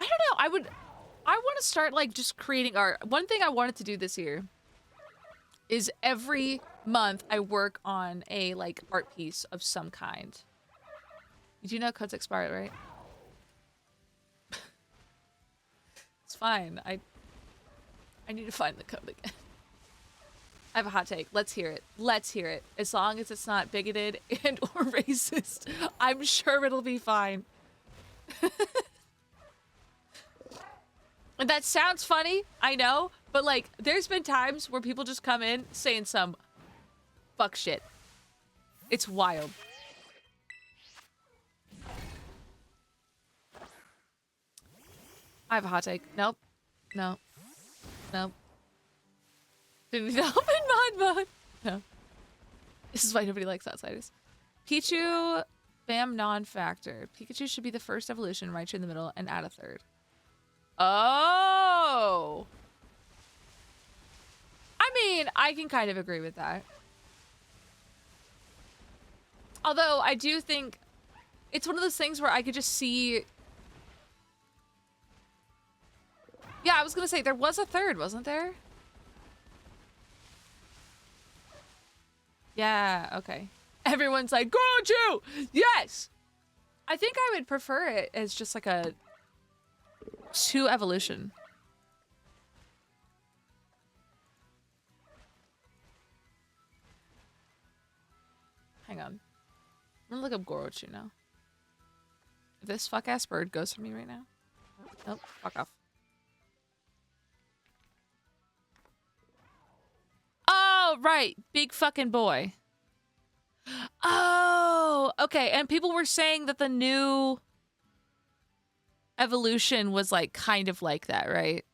I don't know. I want to start like just creating art. One thing I wanted to do this year is every month I work on a like art piece of some kind. You do know codes expired, right? It's fine. I need to find the code again. I have a hot take. Let's hear it. Let's hear it. As long as it's not bigoted and or racist, I'm sure it'll be fine. And that sounds funny, I know, but like there's been times where people just come in saying some fuck shit. It's wild. I have a hot take. Nope. No. Nope. Didn't need to open mod mode. No. This is why nobody likes outsiders. Pichu, Bam non-factor. Pikachu should be the first evolution, Raichu in the middle, and add a third. Oh! I mean, I can kind of agree with that. Although, I do think it's one of those things where I could just see... Yeah, I was gonna say, there was a third, wasn't there? Yeah, okay. Everyone's like, Goju! Yes! I think I would prefer it as just like a 2 evolution. Hang on. I'm gonna look up Gorochu now. If this fuck-ass bird goes for me right now. Nope, fuck off. Oh, right. Big fucking boy. Oh, okay. And people were saying that the new evolution was like kind of like that, right?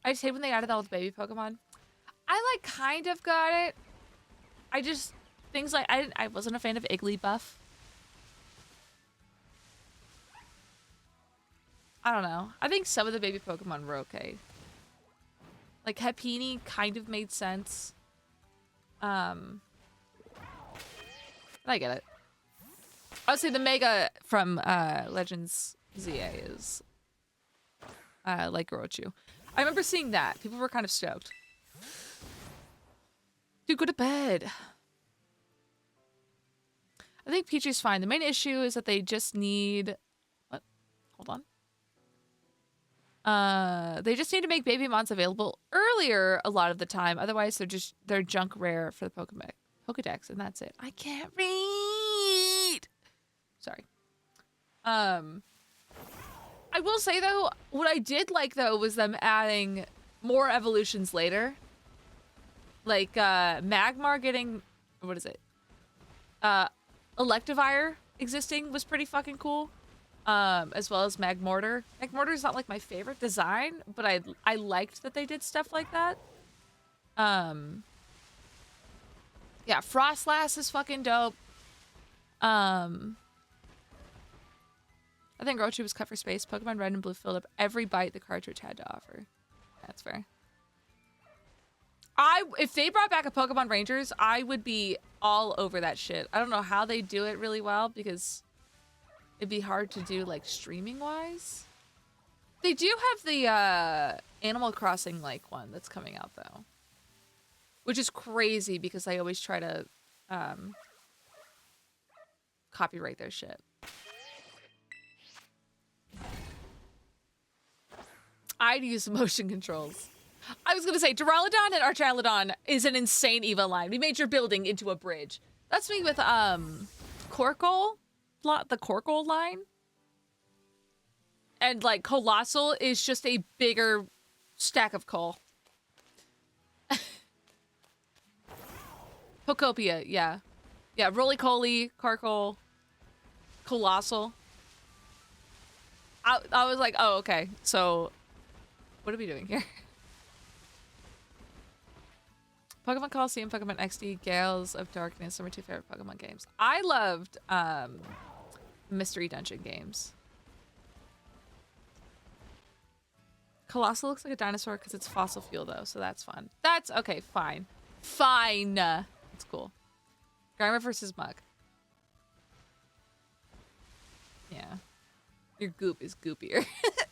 I just hate when they added all the baby Pokemon. I like kind of got it. I just things like I wasn't a fan of Igglybuff. I don't know. I think some of the baby Pokemon were okay. Like Happiny kind of made sense. But I get it. I would say the Mega from Legends ZA is like Orochu. I remember seeing that. People were kind of stoked. Dude, go to bed. I think Pichu's fine. The main issue is that they just need... What? Hold on. They just need to make baby mons available earlier a lot of the time. Otherwise, they're junk rare for the Pokedex, and that's it. I can't read. Sorry. I will say though, what I did like though was them adding more evolutions later. Like Magmar getting what is it? Electivire existing was pretty fucking cool. As well as Magmortar. Magmortar is not like my favorite design, but I liked that they did stuff like that. Yeah, Frostlass is fucking dope. I think Orochi was cut for space. Pokemon Red and Blue filled up every bite the cartridge had to offer. That's fair. If they brought back a Pokemon Rangers, I would be all over that shit. I don't know how they do it really well because it'd be hard to do like streaming wise. They do have the Animal Crossing like one that's coming out though, which is crazy because I always try to copyright their shit. I'd use motion controls. I was gonna say Duraludon and Archaludon is an insane EVA line. We made your building into a bridge. That's me with Corkle, the Corkle line. And like Colossal is just a bigger stack of coal. Pokopia, yeah. Yeah, Roly-Coly, Carkle, Colossal. I was like, oh, okay. So, what are we doing here? Pokemon Coliseum, Pokemon XD, Gales of Darkness are my 2 favorite Pokemon games. I loved Mystery Dungeon games. Colossal looks like a dinosaur because it's fossil fuel though, so that's fun. That's okay, fine. Fine. It's cool. Grimer versus Mug. Yeah. Your goop is goopier.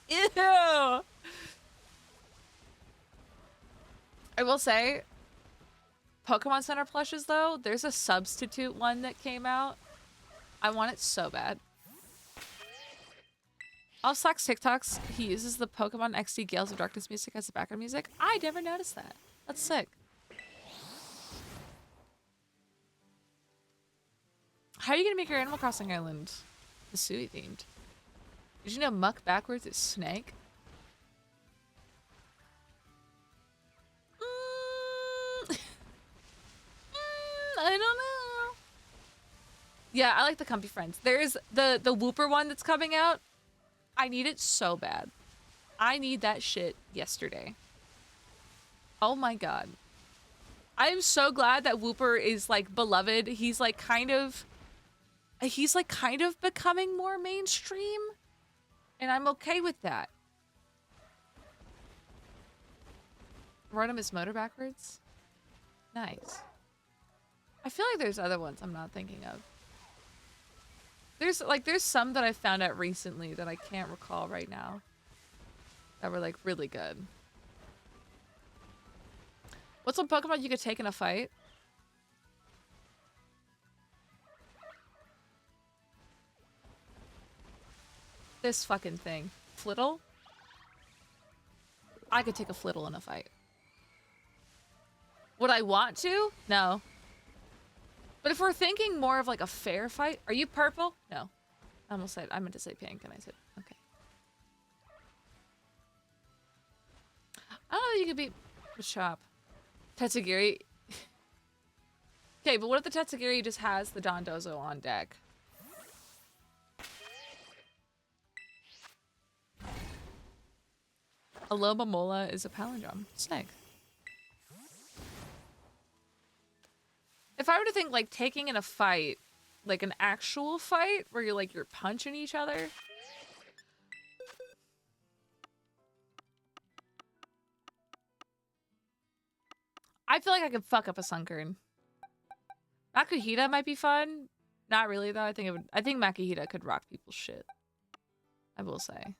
Ew! I will say, Pokemon Center plushes though, there's a substitute one that came out. I want it so bad. Off Slack's TikToks, he uses the Pokemon XD Gales of Darkness music as the background music. I never noticed that. That's sick. How are you gonna make your Animal Crossing island Hisui themed? Did you know Muck backwards is Snake? I don't know. Yeah, I like the Comfy Friends. There's the Whooper one that's coming out. I need it so bad. I need that shit yesterday. Oh my god. I am so glad that Whooper is like beloved. He's like kind of becoming more mainstream, and I'm okay with that. Run him his motor backwards. Nice. I feel like there's other ones I'm not thinking of. There's some that I found out recently that I can't recall right now that were like really good. What's some Pokemon you could take in a fight? This fucking thing. Flittle? I could take a Flittle in a fight. Would I want to? No. But if we're thinking more of like a fair fight, are you purple? No. I almost said, I meant to say pink and I said, okay. I don't know if you could beat Machop. Tatsugiri. Okay, but what if the Tatsugiri just has the Dondozo on deck? A Lobamola is a palindrome. Snake. If I were to think like taking in a fight, like an actual fight where you're punching each other. I feel like I could fuck up a Sunkern. Makuhita might be fun. Not really though. I think Makuhita could rock people's shit. I will say.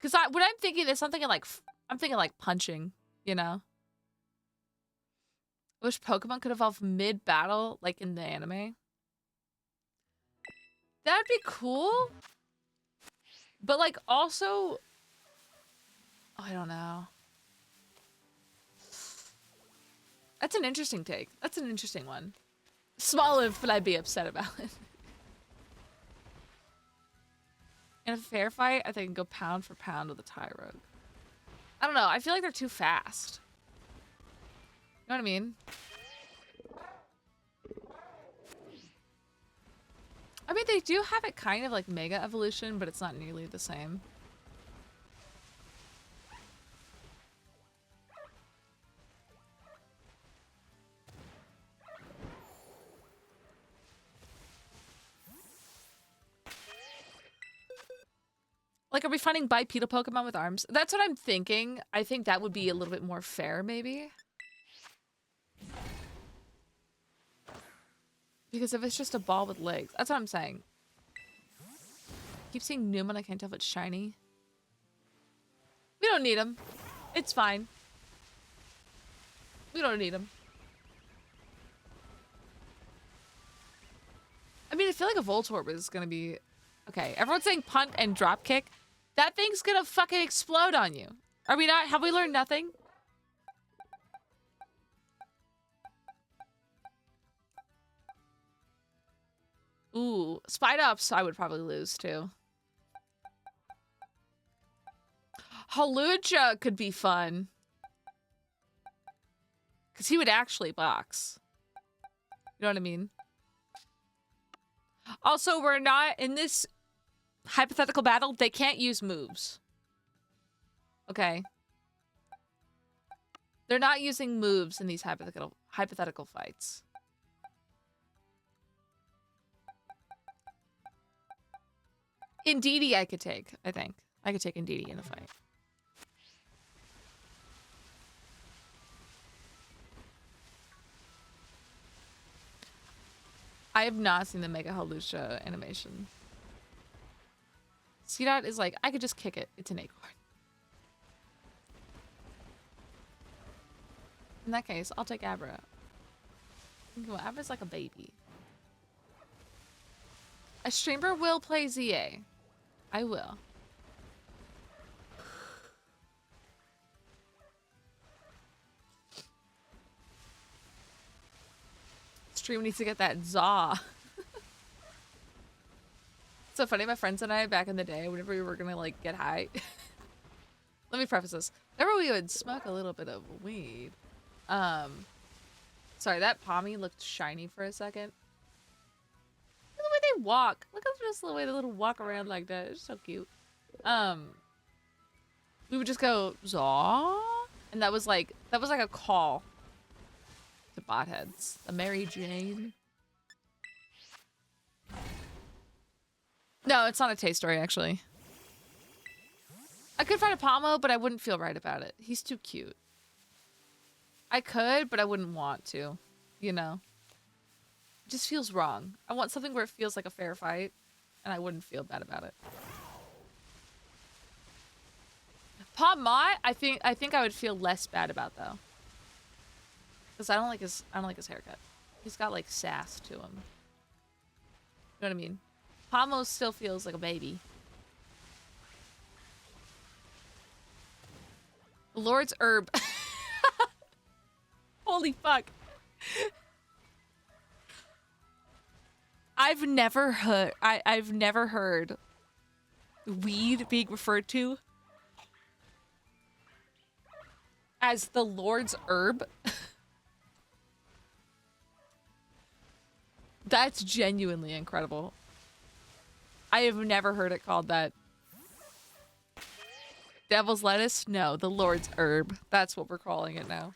Cause what I'm thinking is something like I'm thinking like punching, you know. I wish Pokemon could evolve mid-battle, like in the anime. That'd be cool. But like also, I don't know. That's an interesting take. That's an interesting one. Small if, but I'd be upset about it. In a fair fight, I think I'd go pound for pound with a Tyrogue. I don't know. I feel like they're too fast. You know what I mean? I mean, they do have it kind of like Mega Evolution, but it's not nearly the same. Like, are we finding bipedal Pokemon with arms? That's what I'm thinking. I think that would be a little bit more fair, maybe. Because if it's just a ball with legs, that's what I'm saying. Keep seeing Newman, I can't tell if it's shiny. We don't need him. It's fine. We don't need him. I mean, I feel like a Voltorb is gonna be... Okay, everyone's saying punt and drop kick. That thing's gonna fucking explode on you. Are we not? Have we learned nothing? Ooh, Spidops I would probably lose too. Halucha could be fun. Because he would actually box. You know what I mean? Also, we're not in this hypothetical battle. They can't use moves. Okay. They're not using moves in these hypothetical fights. Indeedee I could take, I think. I could take Indeedee in a fight. I have not seen the Mega Halucha animation. Seedot is like, I could just kick it. It's an acorn. In that case, I'll take Abra. Abra's like a baby. A streamer will play ZA. I will. Stream needs to get that Zaw. So funny, my friends and I back in the day, whenever we were gonna like get high. Let me preface this. Remember we would smoke a little bit of weed. Sorry, that pommy looked shiny for a second. Look at the way they walk. Look at just the way they little walk around like that. It's so cute. We would just go zaw, and that was like a call to bot heads. A Mary Jane. No, it's not a taste story actually. I could find a Pomo, but I wouldn't feel right about it. He's too cute. I could, but I wouldn't want to. You know? It just feels wrong. I want something where it feels like a fair fight, and I wouldn't feel bad about it. Pomot, I think I would feel less bad about though. Because I don't like his haircut. He's got like sass to him. You know what I mean? Pomo still feels like a baby. Lord's herb. Holy fuck. I've never heard weed being referred to as the Lord's herb. That's genuinely incredible. I have never heard it called that. Devil's lettuce? No, the Lord's herb. That's what we're calling it now.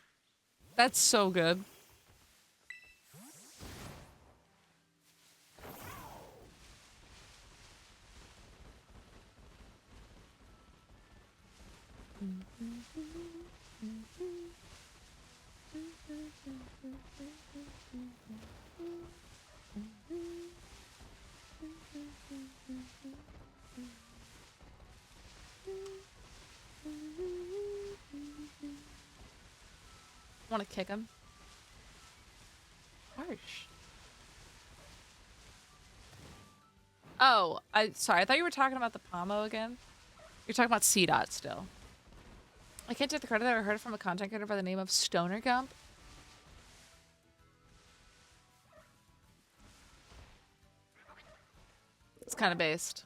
That's so good. Want to kick him? Harsh. Oh, sorry. I thought you were talking about the Pomo again. You're talking about C-Dot still. I can't take the credit. I heard it from a content creator by the name of Stoner Gump. It's kind of based.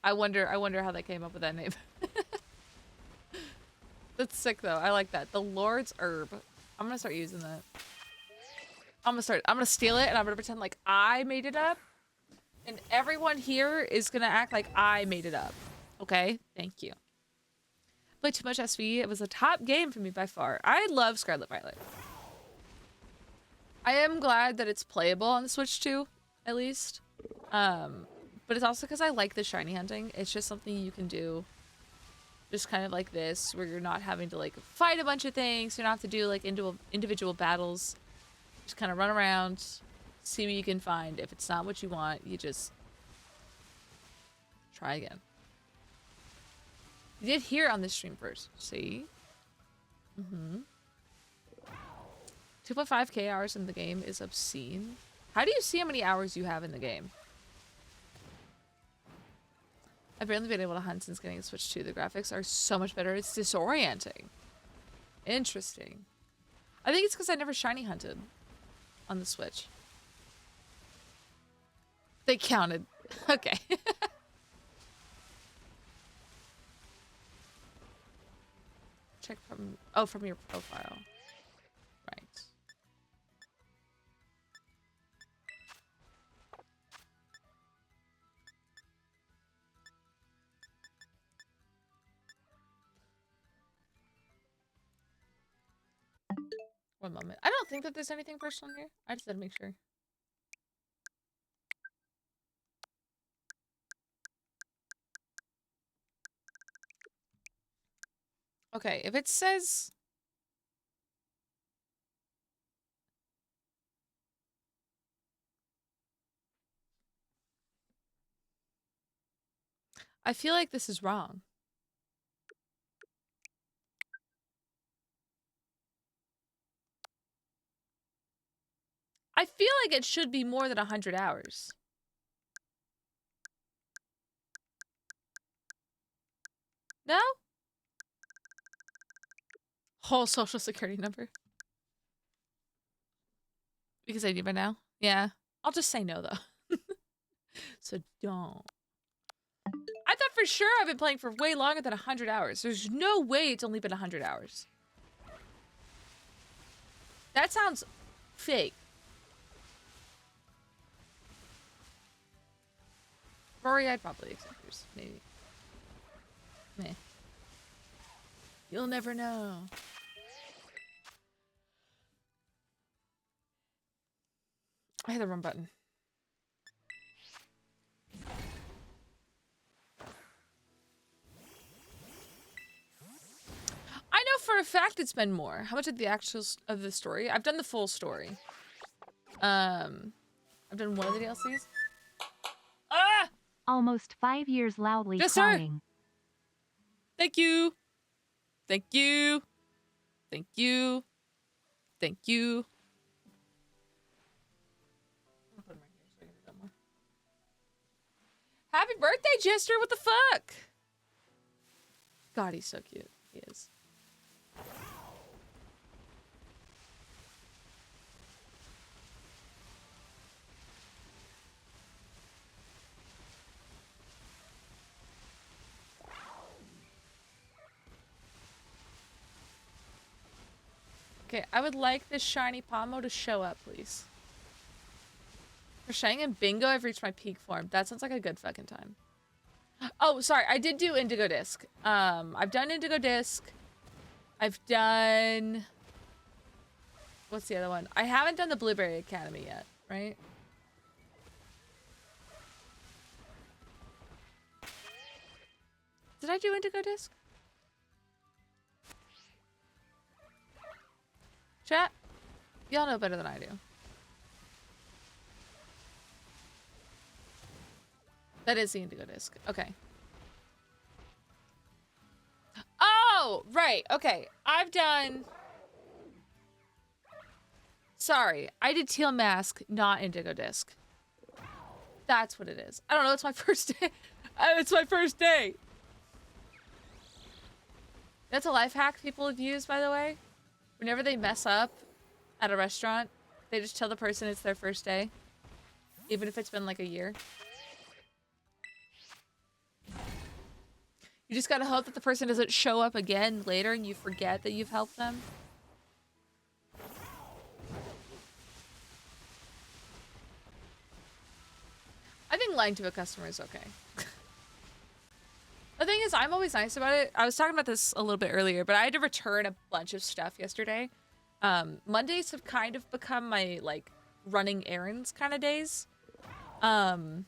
I wonder how they came up with that name. That's sick though. I like that. The Lord's herb. I'm gonna start using that. I'm gonna steal it and I'm gonna pretend like I made it up. And everyone here is gonna act like I made it up. Okay? Thank you. Played too much SV. It was a top game for me by far. I love Scarlet Violet. I am glad that it's playable on the Switch too, at least. But it's also because I like the shiny hunting. It's just something you can do just kind of like this, where you're not having to like fight a bunch of things. You don't have to do like individual battles. Just kind of run around, see what you can find. If it's not what you want, you just try again. You did hear on this stream first. See? 2.5k hours in the game is obscene. How do you see how many hours you have in the game? I've barely been able to hunt since getting a Switch 2. The graphics are so much better. It's disorienting. Interesting. I think it's because I never shiny hunted on the Switch. They counted. Okay. Check from your profile. Right. One moment. I don't think that there's anything personal here. I just had to make sure. Okay, if it says... I feel like this is wrong. I feel like it should be more than 100 hours. No? Whole social security number. Because I do by now? Yeah. I'll just say no, though. So don't. I thought for for sure I've been playing for way longer than 100 hours. There's no way it's only been 100 hours. That sounds fake. Rory, I'd probably accept yours. Maybe. Meh. You'll never know. I hit the wrong button. I know for a fact it's been more. How much of the actual of the story? I've done the full story. I've done one of the DLCs. Ah! Almost 5 years loudly Yes, crying. Sir. Thank you. Thank you. Thank you. Thank you. I'll put him right here so I can do that more. Happy birthday, Jester! What the fuck? God, he's so cute. He is. Okay, I would like this shiny Pomo to show up, please. For Shang and Bingo, I've reached my peak form. That sounds like a good fucking time. Oh, sorry, I did do Indigo Disc. I've done Indigo Disc. I've done... What's the other one? I haven't done the Blueberry Academy yet, right? Did I do Indigo Disc? Chat? Y'all know better than I do. That is the Indigo Disc. Okay. Oh, right. Okay. I've done... Sorry. I did Teal Mask, not Indigo Disc. That's what it is. I don't know. It's my first day. It's my first day. That's a life hack people have used, by the way. Whenever they mess up at a restaurant, they just tell the person it's their first day. Even if it's been like a year. You just gotta hope that the person doesn't show up again later and you forget that you've helped them. I think lying to a customer is okay. The thing is, I'm always nice about it. I was talking about this a little bit earlier, but I had to return a bunch of stuff yesterday. Mondays have kind of become my, like, running errands kind of days. But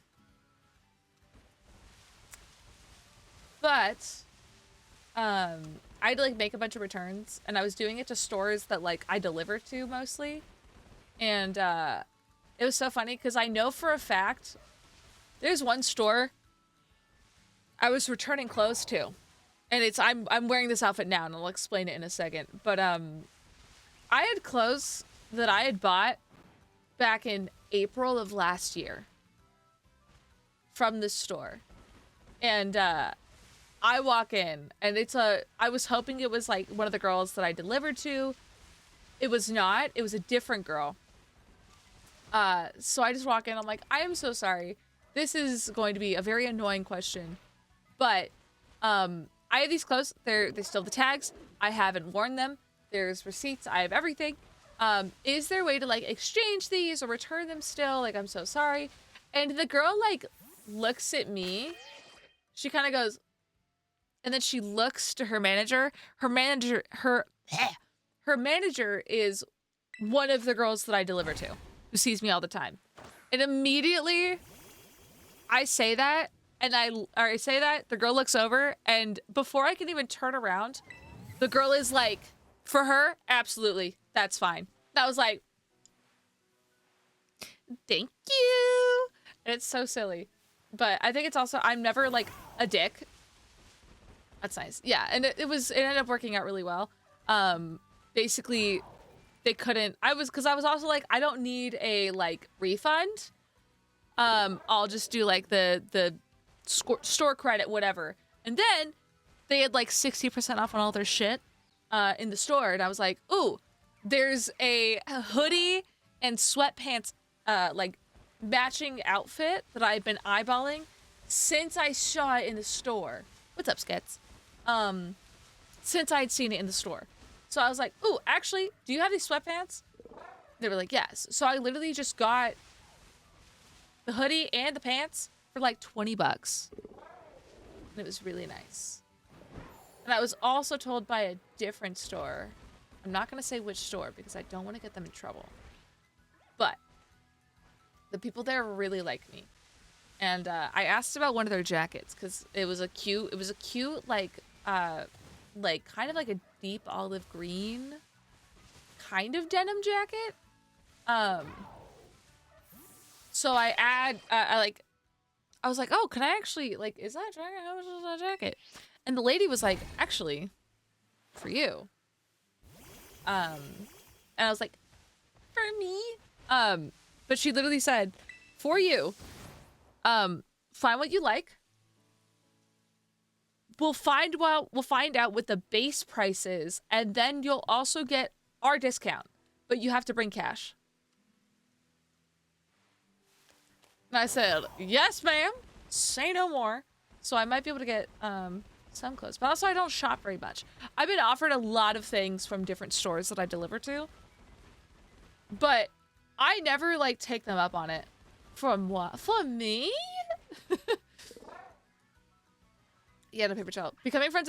I had to, like, make a bunch of returns, and I was doing it to stores that, like, I deliver to mostly. And it was so funny because I know for a fact there's one store I was returning clothes to, and it's I'm wearing this outfit now, and I'll explain it in a second. But I had clothes that I had bought back in April of last year from this store, and I walk in, and I was hoping it was like one of the girls that I delivered to. It was not. It was a different girl. So I just walk in. I'm like, I am so sorry. This is going to be a very annoying question. But I have these clothes. They still have the tags. I haven't worn them. There's receipts. I have everything. Is there a way to like exchange these or return them still? Like, I'm so sorry. And the girl like looks at me. She kind of goes, and then she looks to her manager. Her manager is one of the girls that I deliver to, who sees me all the time. And immediately I say that. And I say that, the girl looks over, and before I can even turn around, the girl is like, for her, absolutely, that's fine. And I was like, thank you. And it's so silly. But I think it's also, I'm never like a dick. That's nice. Yeah, and it ended up working out really well. Basically, they couldn't, because I was also like, I don't need a like refund. I'll just do like the store credit, whatever. And then they had like 60% off on all their shit in the store, and I was like, ooh, there's a hoodie and sweatpants like matching outfit that I've been eyeballing since I saw it in the store. What's up, Skets? Since I had seen it in the store. So I was like, ooh, actually, do you have these sweatpants? They were like, yes. So I literally just got the hoodie and the pants for like 20 bucks. And it was really nice. And I was also told by a different store. I'm not going to say which store because I don't want to get them in trouble. But the people there really like me. And I asked about one of their jackets because it was a cute, like kind of like a deep olive green kind of denim jacket. So I was like, oh, can I actually, like, is that jacket? How much is that jacket? And the lady was like, actually, for you. And I was like, for me? But she literally said, for you, find what you like. We'll find out what the base price is, and then you'll also get our discount. But you have to bring cash. And I said, yes, ma'am. Say no more. So I might be able to get some clothes. But also I don't shop very much. I've been offered a lot of things from different stores that I deliver to. But I never like take them up on it. From what? For me? Yeah, no paper towel. Becoming friends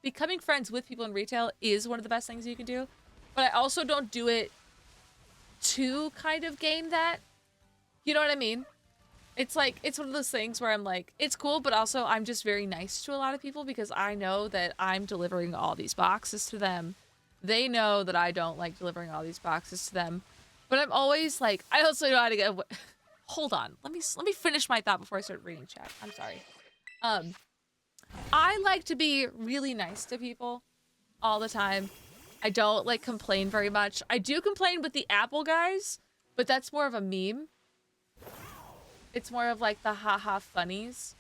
becoming friends with people in retail is one of the best things you can do. But I also don't do it to kind of gain that. You know what I mean? It's like, it's one of those things where I'm like, it's cool, but also I'm just very nice to a lot of people because I know that I'm delivering all these boxes to them. They know that I don't like delivering all these boxes to them. But I'm always like, I also know how to get... Hold on. Let me finish my thought before I start reading chat. I'm sorry. I like to be really nice to people all the time. I don't like complain very much. I do complain with the Apple guys, but that's more of a meme. It's more of like the haha funnies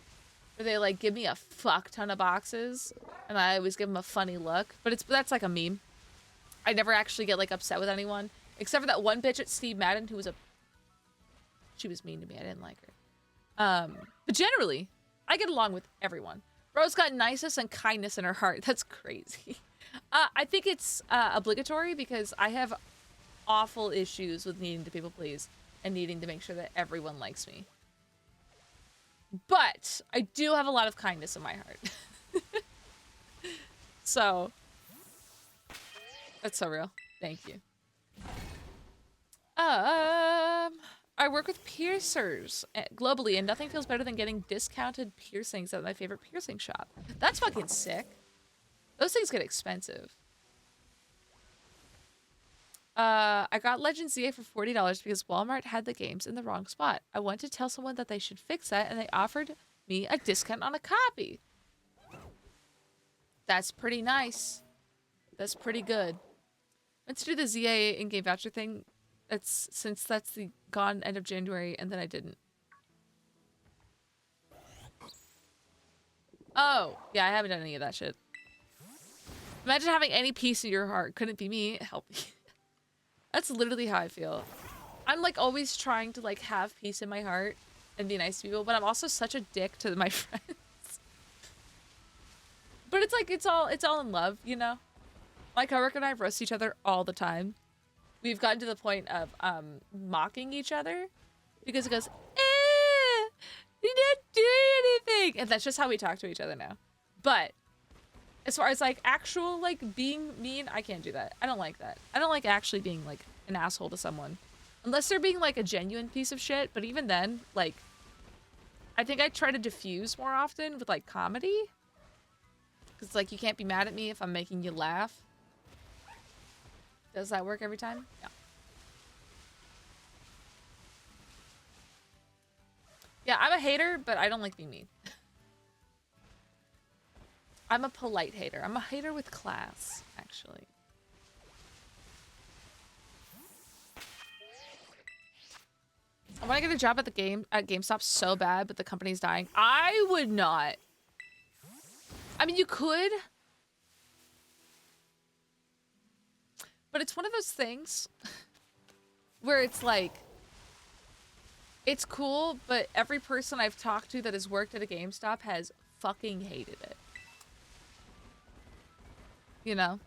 where they like give me a fuck ton of boxes and I always give them a funny look, but that's like a meme. I never actually get like upset with anyone except for that one bitch at Steve Madden who was she was mean to me. I didn't like her. But generally I get along with everyone. Rose got niceness and kindness in her heart. That's crazy. I think it's obligatory because I have awful issues with needing to people please and needing to make sure that everyone likes me. But I do have a lot of kindness in my heart. So that's so real. Thank you. I work with piercers globally, and nothing feels better than getting discounted piercings at my favorite piercing shop. That's fucking sick. Those things get expensive. I got Legend ZA for $40 because Walmart had the games in the wrong spot. I went to tell someone that they should fix that, and they offered me a discount on a copy. That's pretty nice. That's pretty good. Let's do the ZA in-game voucher thing. Since that's the gone end of January, and then I didn't. Oh, yeah, I haven't done any of that shit. Imagine having any peace in your heart. Couldn't be me. Help me. That's literally how I feel. I'm like always trying to like have peace in my heart and be nice to people, but I'm also such a dick to my friends. But it's like, it's all in love, you know? My coworker and I roast each other all the time. We've gotten to the point of mocking each other because it goes, you didn't do anything. And that's just how we talk to each other now. But as far as like actual like being mean, I can't do that. I don't like that. I don't like actually being like an asshole to someone. Unless they're being like a genuine piece of shit. But even then, like, I think I try to diffuse more often with like comedy. Because like you can't be mad at me if I'm making you laugh. Does that work every time? Yeah. Yeah, I'm a hater, but I don't like being mean. I'm a polite hater. I'm a hater with class, actually. I want to get a job at GameStop so bad, but the company's dying. I would not. I mean, you could. But it's one of those things where it's like, It's cool, but every person I've talked to that has worked at a GameStop has fucking hated it. You know?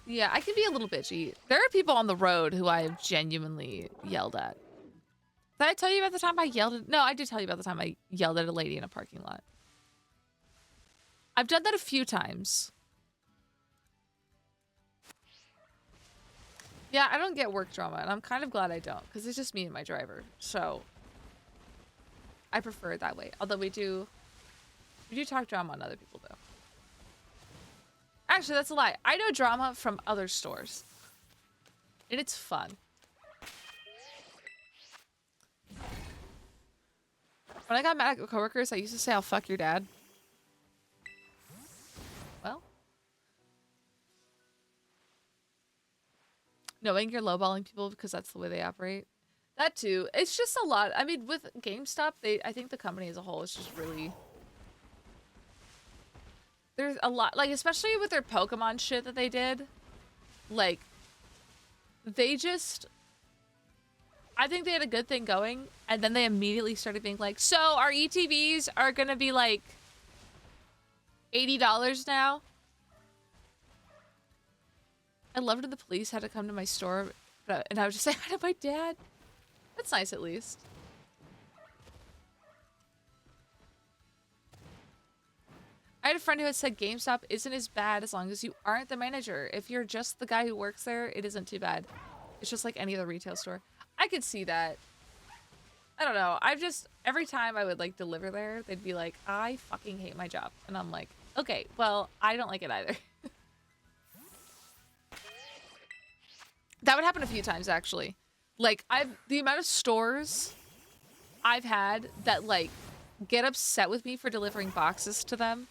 Yeah, I can be a little bitchy. There are people on the road who I have genuinely yelled at. Did I tell you about the time I yelled at... No, I did tell you about the time I yelled at a lady in a parking lot. I've done that a few times. Yeah, I don't get work drama, and I'm kind of glad I don't, because it's just me and my driver. So, I prefer it that way. Although we do talk drama on other people, though. Actually, that's a lie. I know drama from other stores. And it's fun. When I got mad at coworkers, I used to say, I'll fuck your dad. Well. Knowing you're lowballing people because that's the way they operate. That too. It's just a lot. I mean, with GameStop, I think the company as a whole is just really... There's a lot, like, especially with their Pokemon shit that they did. Like, they just... I think they had a good thing going, and then they immediately started being like, so our ETVs are gonna be like $80 now. I loved when the police had to come to my store, and I would just say hi to my dad. That's nice, at least. I had a friend who had said GameStop isn't as bad as long as you aren't the manager. If you're just the guy who works there, it isn't too bad. It's just like any other retail store. I could see that. I don't know. I've just, every time I would like deliver there, they'd be like, I fucking hate my job. And I'm like, okay, well, I don't like it either. That would happen a few times, actually. Like, the amount of stores I've had that, like, get upset with me for delivering boxes to them.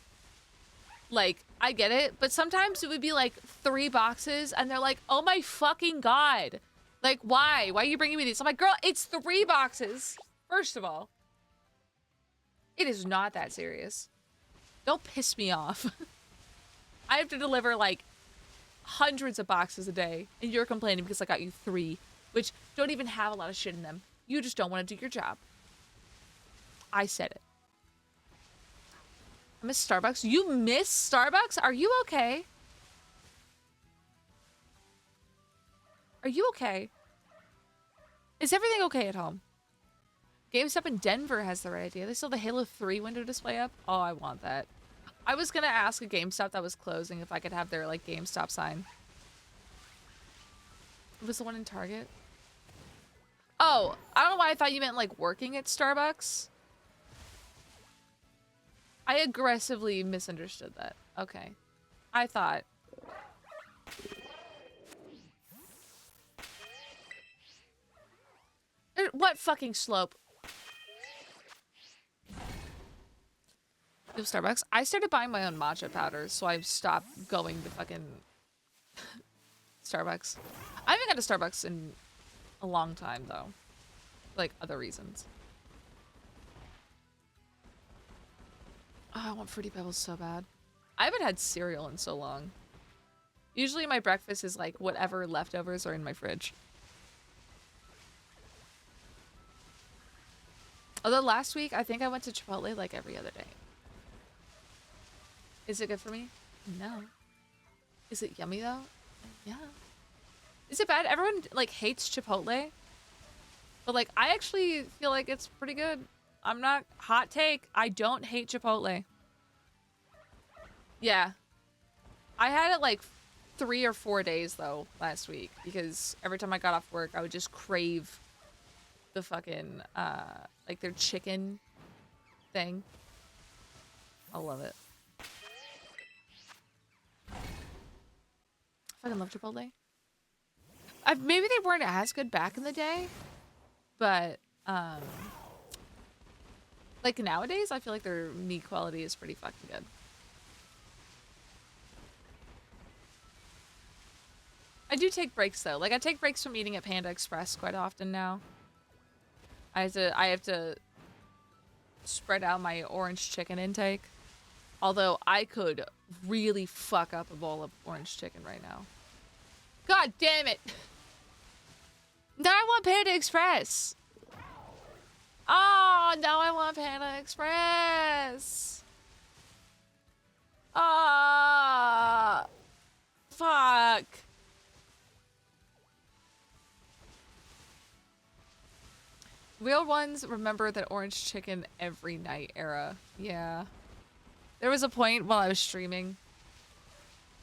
Like, I get it, but sometimes it would be, like, 3 boxes, and they're like, oh my fucking god. Like, why? Why are you bringing me these? I'm like, girl, it's 3 boxes. First of all. It is not that serious. Don't piss me off. I have to deliver, like, hundreds of boxes a day, and you're complaining because I got you 3, which don't even have a lot of shit in them. You just don't want to do your job. I said it. I miss Starbucks. You miss Starbucks? Are you okay? Are you okay? Is everything okay at home? GameStop in Denver has the right idea. They still have the Halo 3 window display up. Oh, I want that. I was gonna ask a GameStop that was closing if I could have their, like, GameStop sign. It was the one in Target. Oh, I don't know why I thought you meant, like, working at Starbucks. I aggressively misunderstood that. Okay. I thought... What fucking slope? Yo, Starbucks. I started buying my own matcha powders, so I've stopped going to fucking Starbucks. I haven't gone to Starbucks in a long time, though. For, like, other reasons. Oh, I want Fruity Pebbles so bad. I haven't had cereal in so long. Usually my breakfast is, like, whatever leftovers are in my fridge. Although last week, I think I went to Chipotle, like, every other day. Is it good for me? No. Is it yummy, though? Yeah. Is it bad? Everyone, like, hates Chipotle. But, like, I actually feel like it's pretty good. I'm not... Hot take. I don't hate Chipotle. Yeah. I had it, like, 3 or 4 days, though, last week. Because every time I got off work, I would just crave the fucking, like, their chicken thing. I love it. I fucking love Chipotle. Maybe they weren't as good back in the day, but, like, nowadays, I feel like their meat quality is pretty fucking good. I do take breaks, though. Like, I take breaks from eating at Panda Express quite often now. I have to spread out my orange chicken intake. Although, I could really fuck up a bowl of orange chicken right now. God damn it! Now I want Panda Express. Oh, now I want Panda Express. Ah, fuck. Real ones remember that orange chicken every night era. Yeah. There was a point while I was streaming,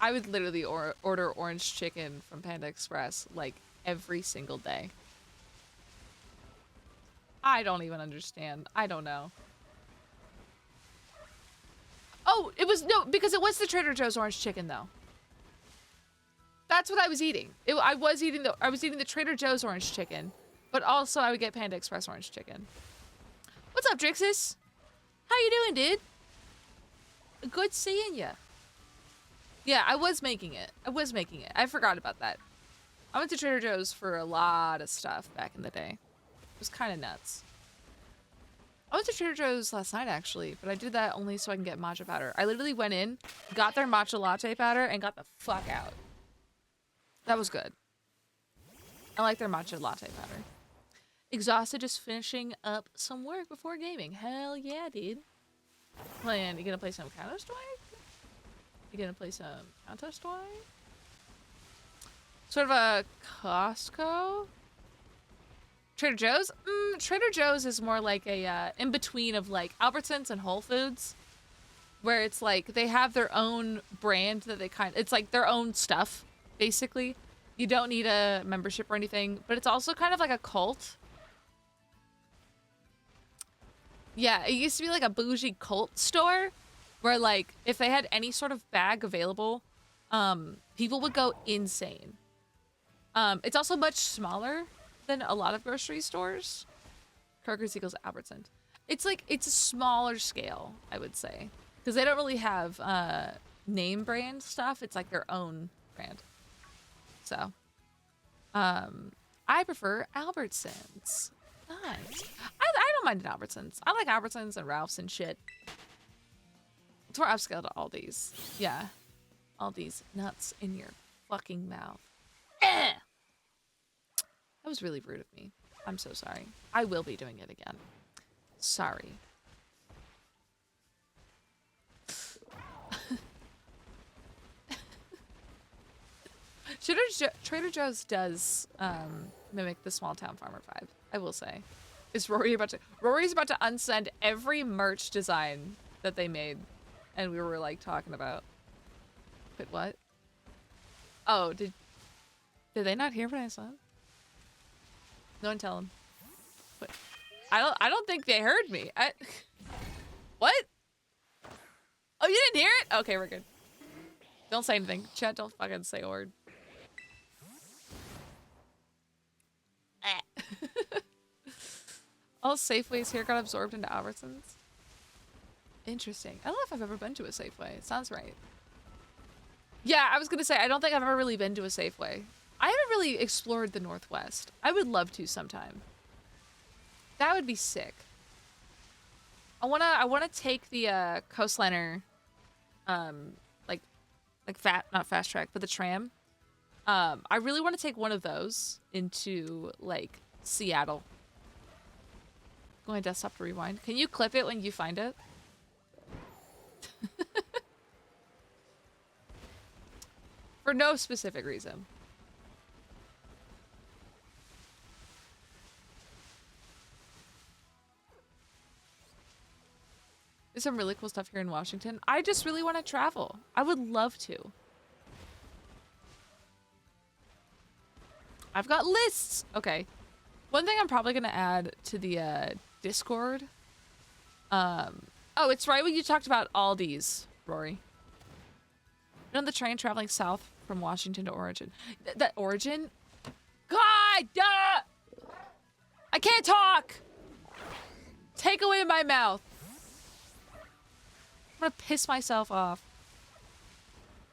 I would literally order orange chicken from Panda Express like every single day. I don't even understand. I don't know. Oh, it was, no, because it was the Trader Joe's orange chicken though. That's what I was eating. I was eating the Trader Joe's orange chicken, but also I would get Panda Express orange chicken. What's up, Drixus? How you doing, dude? Good seeing ya. Yeah, I was making it. I forgot about that. I went to Trader Joe's for a lot of stuff back in the day. It was kind of nuts. I went to Trader Joe's last night, actually, but I did that only so I can get matcha powder. I literally went in, got their matcha latte powder, and got the fuck out. That was good. I like their matcha latte powder. Exhausted, just finishing up some work before gaming. Hell yeah, dude. You gonna play some Counter-Strike? You gonna play some Counter-Strike? Sort of a Costco? Trader Joe's? Trader Joe's is more like a in-between of like Albertsons and Whole Foods. Where it's like they have their own brand that they it's like their own stuff, basically. You don't need a membership or anything, but it's also kind of like a cult. Yeah, it used to be like a bougie cult store where like if they had any sort of bag available, people would go insane. It's also much smaller than a lot of grocery stores. Kroger's equals Albertsons. It's like, it's a smaller scale, I would say. Because they don't really have name brand stuff. It's like their own brand. So, I prefer Albertsons. Nice. I don't mind an Albertsons. I like Albertsons and Ralph's and shit. It's more upscale to Aldi's. Yeah. Aldi's nuts in your fucking mouth. Eh! That was really rude of me. I'm so sorry. I will be doing it again. Sorry. Trader Joe's does mimic the small town farmer vibe, I will say. Rory's about to unsend every merch design that they made and we were like talking about. But what? Oh, did they not hear what I said? No one tell them. But I don't think they heard me. What? Oh, you didn't hear it? Okay, we're good. Don't say anything. Chat, don't fucking say a word. All Safeways here got absorbed into Albertsons. Interesting. I don't know if I've ever been to a Safeway. It sounds right. Yeah, I was gonna say, I don't think I've ever really been to a Safeway. I haven't really explored the Northwest. I would love to sometime. That would be sick. I wanna take the coastliner, not fast track, but the tram. I really want to take one of those into like Seattle. Go on desktop to rewind. Can you clip it when you find it? For no specific reason. There's some really cool stuff here in Washington. I just really want to travel. I would love to. I've got lists. Okay. One thing I'm probably going to add to the Discord. Oh, it's right when you talked about Aldi's, Rory. On the train traveling south from Washington to Oregon. That Oregon? God! Duh! I can't talk! Take away my mouth. I'm gonna piss myself off.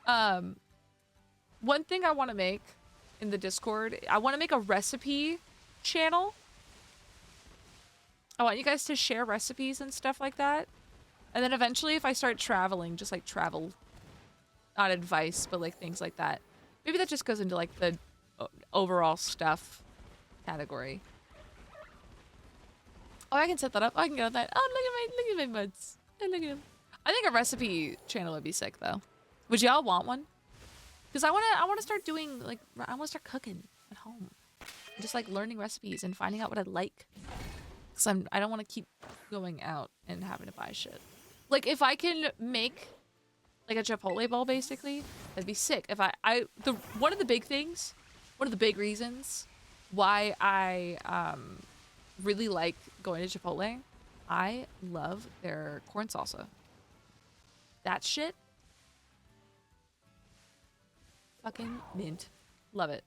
One thing I want to make in the Discord, I want to make a recipe channel. I want you guys to share recipes and stuff like that. And then eventually if I start traveling, just like travel, not advice, but like things like that. Maybe that just goes into like the overall stuff category. Oh, I can set that up. I can go with that. Oh, look at my buds. Oh, look at them. I think a recipe channel would be sick though. Would y'all want one? Because I wanna start doing like I wanna start cooking at home, just like learning recipes and finding out what I like. Because I don't want to keep going out and having to buy shit. Like if I can make like a Chipotle bowl, basically, that'd be sick. If one of the big things, one of the big reasons why I really like going to Chipotle, I love their corn salsa. That shit, fucking mint. Love it.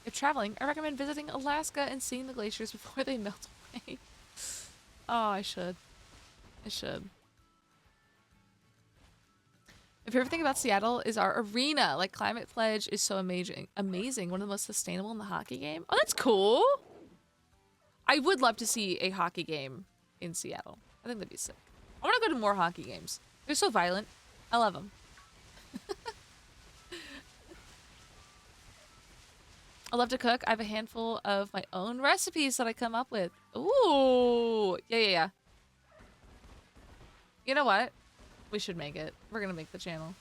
If traveling, I recommend visiting Alaska and seeing the glaciers before they melt away. Oh, I should. I should. My favorite thing about Seattle is our arena. Like, Climate Pledge is so amazing. Amazing. One of the most sustainable in the hockey game. Oh, that's cool. I would love to see a hockey game in Seattle. I think that'd be sick. I want to go to more hockey games. They're so violent. I love them. I love to cook. I have a handful of my own recipes that I come up with. Ooh. Yeah. You know what? We should make it. We're gonna make the channel.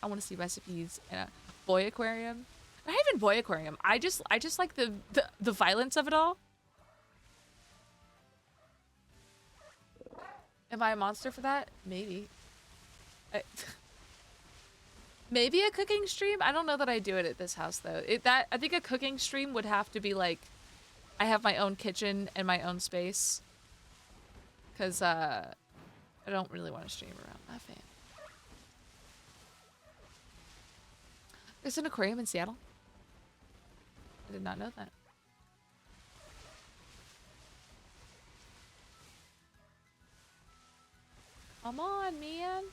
I want to see recipes in a boy aquarium. Not even boy aquarium. I just like the violence of it all. Am I a monster for that? Maybe. Maybe a cooking stream? I don't know that I do it at this house though. I think a cooking stream would have to be like I have my own kitchen and my own space. Cause I don't really want to stream around that fan. There's an aquarium in Seattle. I did not know that. Come on, man.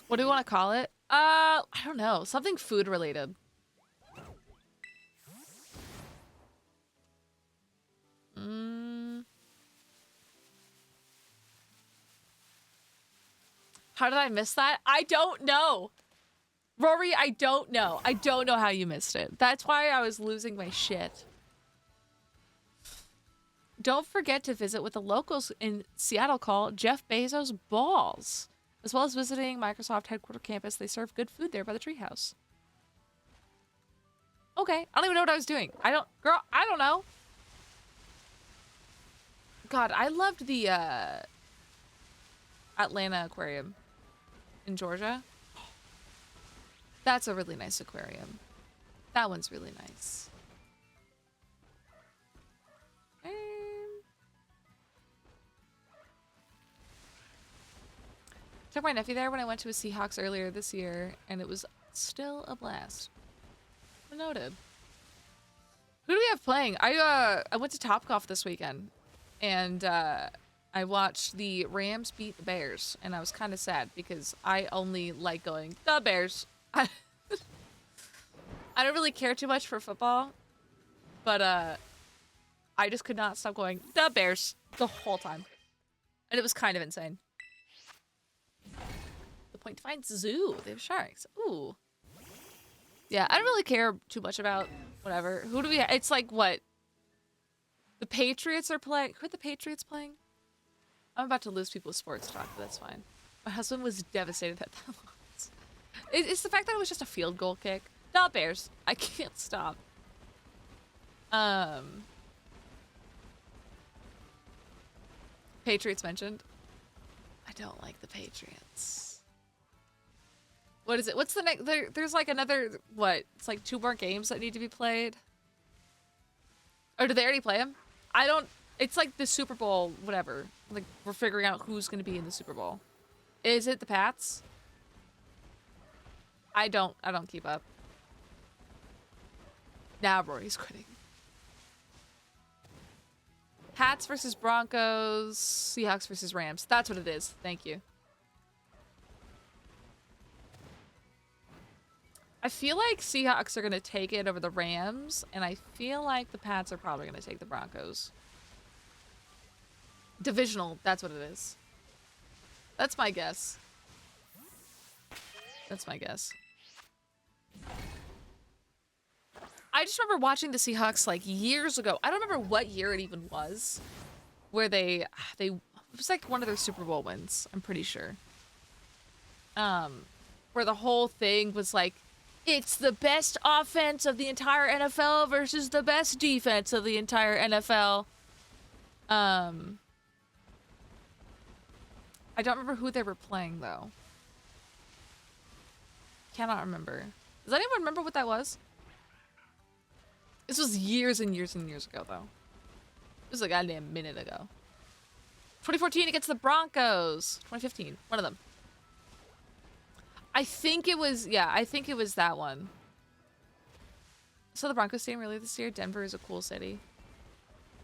What do we want to call it? I don't know. Something food related. How did I miss that? I don't know. Rory, I don't know. I don't know how you missed it. That's why I was losing my shit. Don't forget to visit what the locals in Seattle call Jeff Bezos' balls. As well as visiting Microsoft headquarters campus, they serve good food there by the treehouse. Okay, I don't even know what I was doing. I don't know. God, I loved the Atlanta aquarium in Georgia. That's a really nice aquarium. That one's really nice. Took my nephew there when I went to a Seahawks earlier this year, and it was still a blast. Noted. Who do we have playing? I went to Topgolf this weekend, and I watched the Rams beat the Bears, and I was kind of sad because I only like going the Bears. I don't really care too much for football, but I just could not stop going the Bears the whole time, and it was kind of insane. The Point Defiance Zoo. They have sharks. Ooh. Yeah, I don't really care too much about whatever. Who do we have? It's like, what? The Patriots are playing. Who are the Patriots playing? I'm about to lose people with sports talk, but that's fine. My husband was devastated at that loss. It's the fact that it was just a field goal kick. The Bears. I can't stop. Patriots mentioned. I don't like the Patriots. What is it? What's the next? There's like another, what? It's like 2 more games that need to be played. Or did they already play them? I don't, it's like the Super Bowl, whatever. Like, we're figuring out who's going to be in the Super Bowl. Is it the Pats? I don't keep up. Now Rory's quitting. Pats versus Broncos, Seahawks versus Rams. That's what it is. Thank you. I feel like Seahawks are going to take it over the Rams, and I feel like the Pats are probably going to take the Broncos. Divisional, that's what it is. That's my guess. That's my guess. I just remember watching the Seahawks like years ago. I don't remember what year it even was. Where they it was like one of their Super Bowl wins, I'm pretty sure. Where the whole thing was like, it's the best offense of the entire NFL versus the best defense of the entire NFL. I don't remember who they were playing though. Cannot remember. Does anyone remember what that was? This was years and years and years ago though. This was a goddamn minute ago. 2014 against the Broncos. 2015, one of them. I think it was, yeah, I think it was that one. So the Broncos stadium really this year. Denver is a cool city.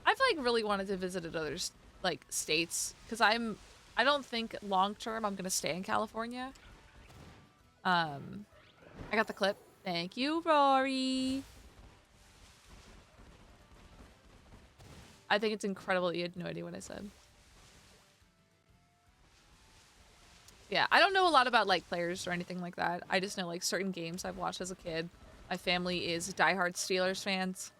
I've like really wanted to visit other like states because I don't think long term I'm gonna stay in California. I got the clip. Thank you, Rory. I think it's incredible that you had no idea what I said. Yeah, I don't know a lot about like players or anything like that. I just know like certain games I've watched as a kid. My family is diehard Steelers fans.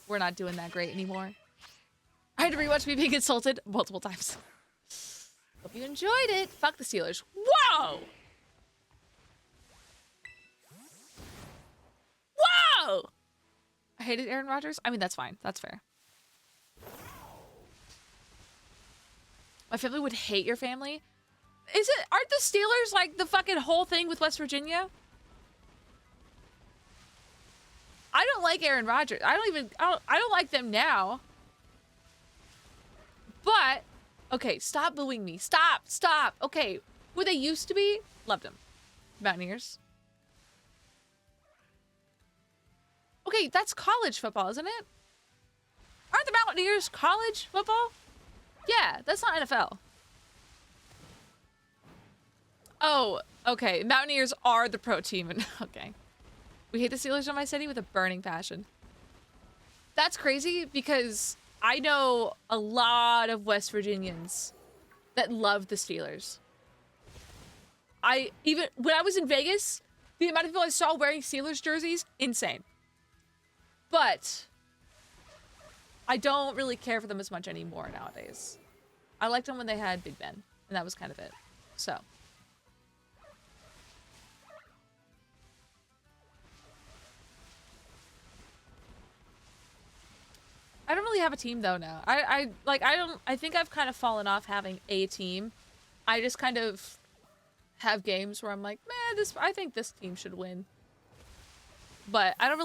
We're not doing that great anymore. I had to rewatch me being insulted multiple times. Hope you enjoyed it. Fuck the Steelers. Whoa! Whoa! I hated Aaron Rodgers. I mean, that's fine. That's fair. My family would hate your family. Aren't the Steelers like the fucking whole thing with West Virginia? I don't like Aaron Rodgers. I don't like them now. But, okay, stop booing me. Stop. Okay, who they used to be, loved them. Mountaineers. Okay, that's college football, isn't it? Aren't the Mountaineers college football? Yeah, that's not NFL. Oh, okay. Mountaineers are the pro team. Okay. We hate the Steelers in my city with a burning passion. That's crazy because I know a lot of West Virginians that love the Steelers. When I was in Vegas, the amount of people I saw wearing Steelers jerseys, insane. But I don't really care for them as much anymore nowadays. I liked them when they had Big Ben, and that was kind of it. So. I don't really have a team though now. I think I've kind of fallen off having a team. I just kind of have games where I'm like, man, I think this team should win. But I don't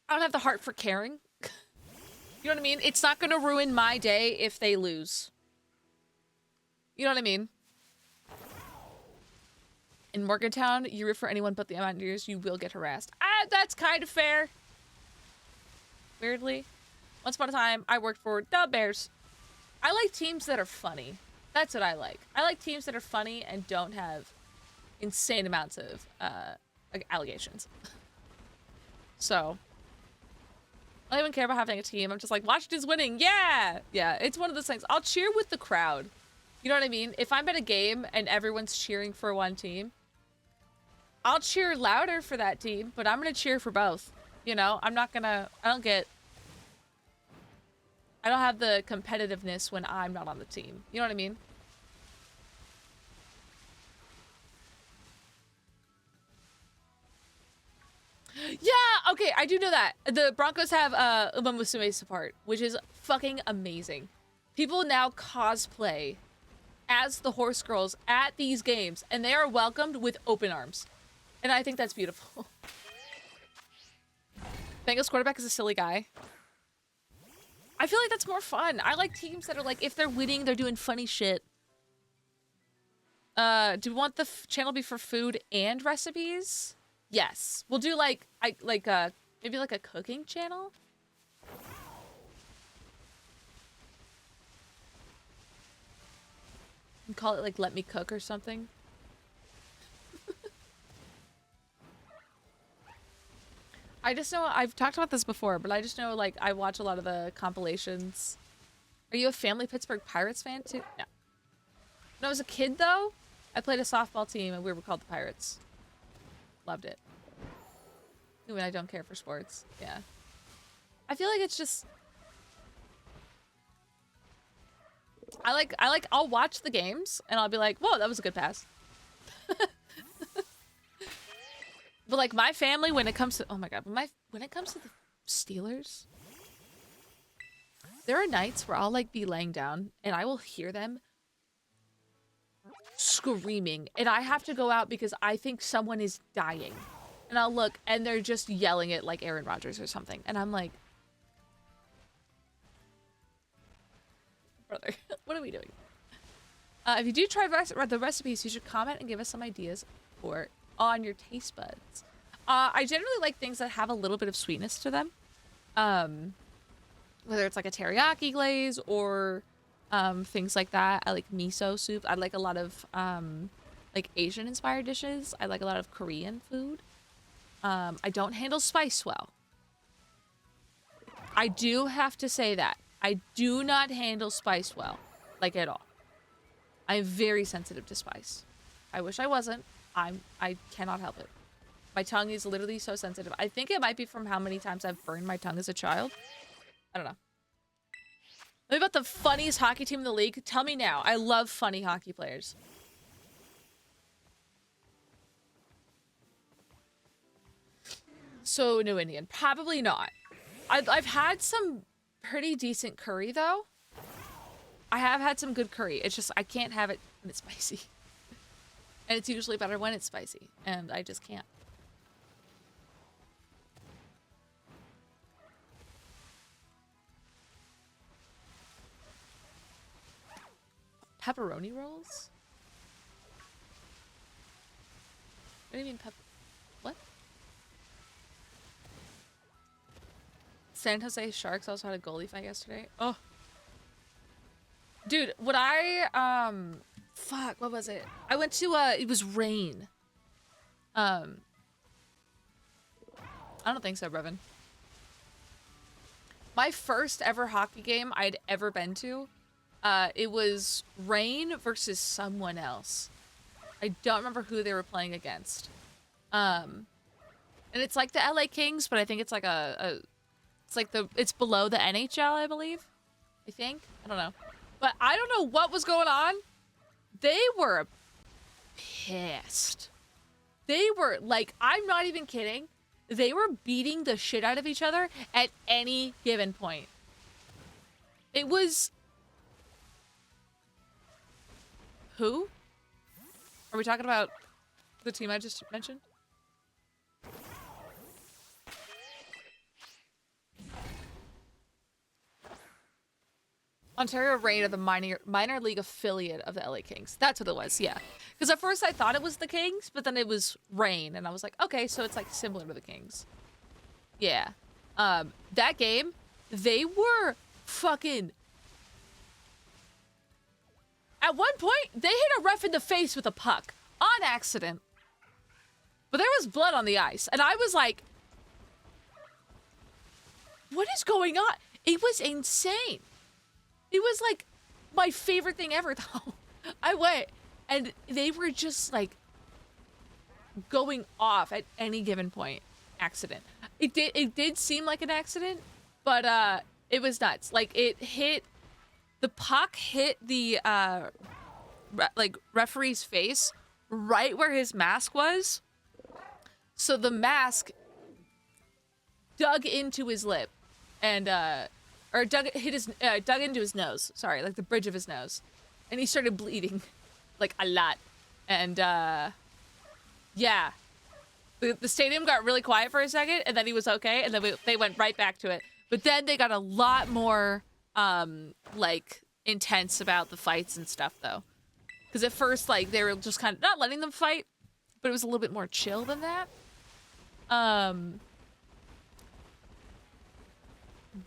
have the heart for caring. You know what I mean? It's not gonna ruin my day if they lose. You know what I mean? In Morgantown, you root for anyone but the Mountaineers, you will get harassed. That's kind of fair. Weirdly. Once upon a time, I worked for the Bears. I like teams that are funny. That's what I like. I like teams that are funny and don't have insane amounts of allegations. So, I don't even care about having a team. I'm just like, Washington's winning. Yeah! Yeah, it's one of those things. I'll cheer with the crowd. You know what I mean? If I'm at a game and everyone's cheering for one team, I'll cheer louder for that team, but I'm going to cheer for both. You know, I don't have the competitiveness when I'm not on the team. You know what I mean? Yeah, okay, I do know that. The Broncos have Uma Musume support, which is fucking amazing. People now cosplay as the horse girls at these games, and they are welcomed with open arms. And I think that's beautiful. Bengals quarterback is a silly guy. I feel like that's more fun. I like teams that are like, if they're winning, they're doing funny shit. Do we want the channel be for food and recipes? Yes. We'll do maybe like a cooking channel? And call it like Let Me Cook or something. I just know I've talked about this before, but I just know like I watch a lot of the compilations. Are you a family Pittsburgh Pirates fan too? No. When I was a kid though, I played a softball team and we were called the Pirates. Loved it. Even I don't care for sports. Yeah. I feel like it's just I'll watch the games and I'll be like, whoa, that was a good pass. But like my family, when it comes to oh my god, when it comes to the Steelers, there are nights where I'll like be laying down and I will hear them screaming and I have to go out because I think someone is dying. And I'll look and they're just yelling it like Aaron Rodgers or something. And I'm like, brother, what are we doing? If you do try the recipes, you should comment and give us some ideas for on your taste buds. I generally like things that have a little bit of sweetness to them. Whether it's like a teriyaki glaze or things like that. I like miso soup. I like a lot of like Asian inspired dishes. I like a lot of Korean food. I don't handle spice well. I do have to say that. I do not handle spice well, like at all. I'm very sensitive to spice. I wish I wasn't. I cannot help it. My tongue is literally so sensitive. I think it might be from how many times I've burned my tongue as a child. I don't know. What about the funniest hockey team in the league? Tell me now. I love funny hockey players. So New Indian, probably not. I've had some pretty decent curry though. I have had some good curry. It's just I can't have it when it's spicy. And it's usually better when it's spicy, and I just can't. Pepperoni rolls? What do you mean what? San Jose Sharks also had a goalie fight yesterday. Oh. Dude, what fuck, what was it? I went to, it was rain. I don't think so, Brevin. My first ever hockey game I'd ever been to, it was Rain versus someone else. I don't remember who they were playing against. And it's like the LA Kings, but I think it's like it's below the NHL, I believe. I think. I don't know. But I don't know what was going on. They were pissed. They were, like, I'm not even kidding. They were beating the shit out of each other at any given point. It was... Who? Are we talking about the team I just mentioned? Ontario Reign are the minor league affiliate of the LA Kings. That's what it was, yeah. Because at first I thought it was the Kings, but then it was Reign, and I was like, okay, so it's like similar to the Kings. Yeah. That game, they were fucking... At one point, they hit a ref in the face with a puck on accident. But there was blood on the ice, and I was like, what is going on? It was insane. It was like my favorite thing ever, though. I went, and they were just like going off at any given point. Accident. It did seem like an accident, but it was nuts. Like the puck hit the referee's face right where his mask was. So the mask dug into his lip, and or dug into his nose. Sorry, like the bridge of his nose, and he started bleeding, like a lot. And yeah, the stadium got really quiet for a second, and then he was okay, and then they went right back to it. But then they got a lot more like intense about the fights and stuff, though, because at first like they were just kind of not letting them fight, but it was a little bit more chill than that.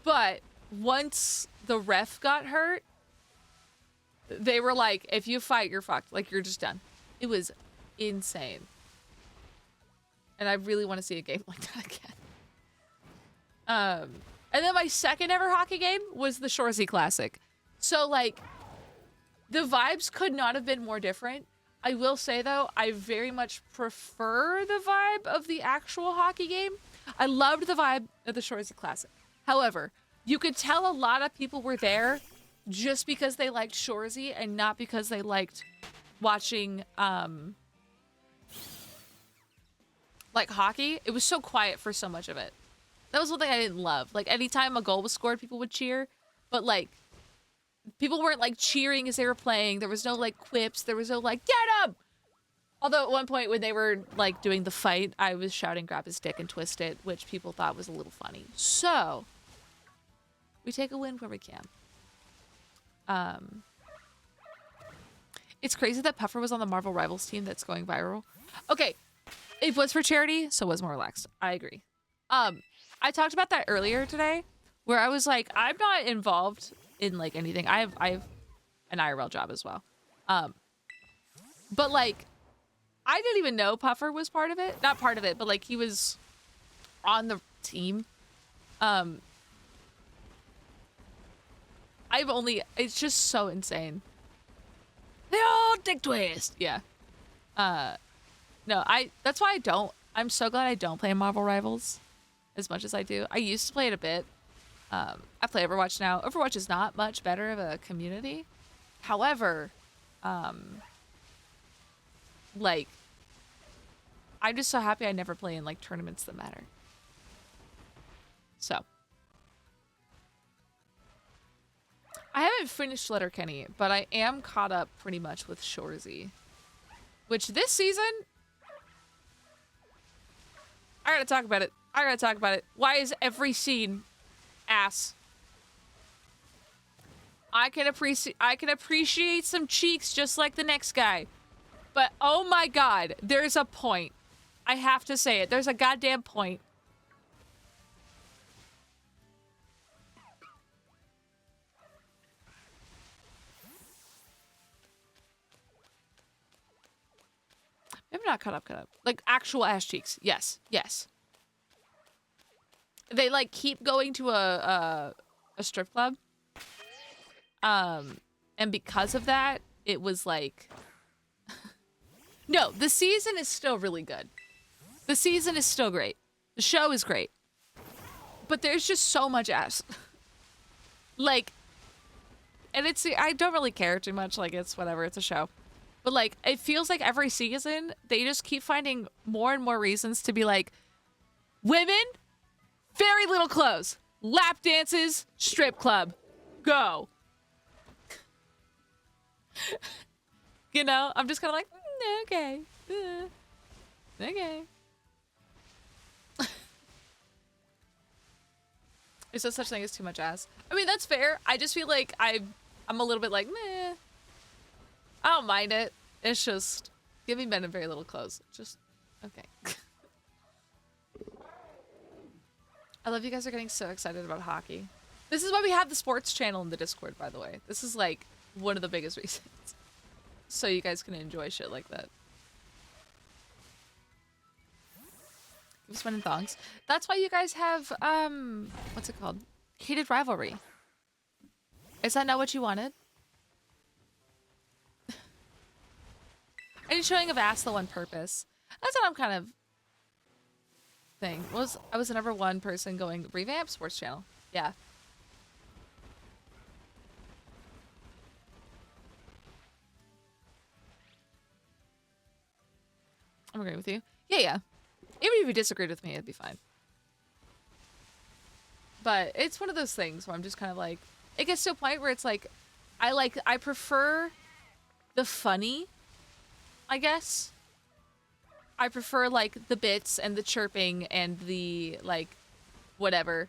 But once the ref got hurt, they were like, if you fight, you're fucked. Like, you're just done. It was insane. And I really want to see a game like that again. And then my second ever hockey game was the Shoresy Classic. So like, the vibes could not have been more different. I will say though, I very much prefer the vibe of the actual hockey game. I loved the vibe of the Shoresy Classic. However, you could tell a lot of people were there just because they liked Shoresy and not because they liked watching like hockey. It was so quiet for so much of it. That was one thing I didn't love. Like anytime a goal was scored, people would cheer, but like people weren't like cheering as they were playing. There was no like quips. There was no like get him. Although at one point when they were like doing the fight, I was shouting grab his dick and twist it, which people thought was a little funny. So we take a win where we can. It's crazy that Puffer was on the Marvel Rivals team that's going viral. Okay, it was for charity, so it was more relaxed. I agree. I talked about that earlier today, where I was like, I'm not involved in like anything. I have an IRL job as well. But like, I didn't even know Puffer was part of it. Not part of it, but like he was on the team. It's just so insane. The old dick twist. Yeah. No, that's why I'm so glad I don't play Marvel Rivals as much as I do. I used to play it a bit. I play Overwatch now. Overwatch is not much better of a community. However, like, I'm just so happy I never play in like tournaments that matter. So. I haven't finished Letterkenny, but I am caught up pretty much with Shoresy. Which this season... I gotta talk about it. Why is every scene ass? I can appreciate some cheeks just like the next guy. But oh my god, there's a point. I have to say it. There's a goddamn point. Maybe not cut up. Like actual ass cheeks. Yes. They like keep going to a strip club. And because of that, it was like no, the season is still really good. The season is still great. The show is great. But there's just so much ass. Like, and I don't really care too much. Like, it's whatever. It's a show. But like, it feels like every season, they just keep finding more and more reasons to be like, women, very little clothes, lap dances, strip club, go. You know, I'm just kind of like, okay. Okay. There's no such thing as too much ass. I mean, that's fair. I just feel like I'm a little bit like, meh. I don't mind it. It's just giving men in very little clothes. Just, okay. I love you guys are getting so excited about hockey. This is why we have the sports channel in the Discord, by the way. This is like one of the biggest reasons. So you guys can enjoy shit like that. Spinning thongs. That's why you guys have, what's it called? Heated rivalry. Is that not what you wanted? Any showing of ass though on purpose? That's what I'm kind of thing. I was the number one person going revamp sports channel. Yeah. I'm agreeing with you. Yeah. Even if you disagreed with me, it'd be fine. But it's one of those things where I'm just kind of like, it gets to a point where it's like, I prefer the funny, I guess. I prefer like the bits and the chirping and the like, whatever.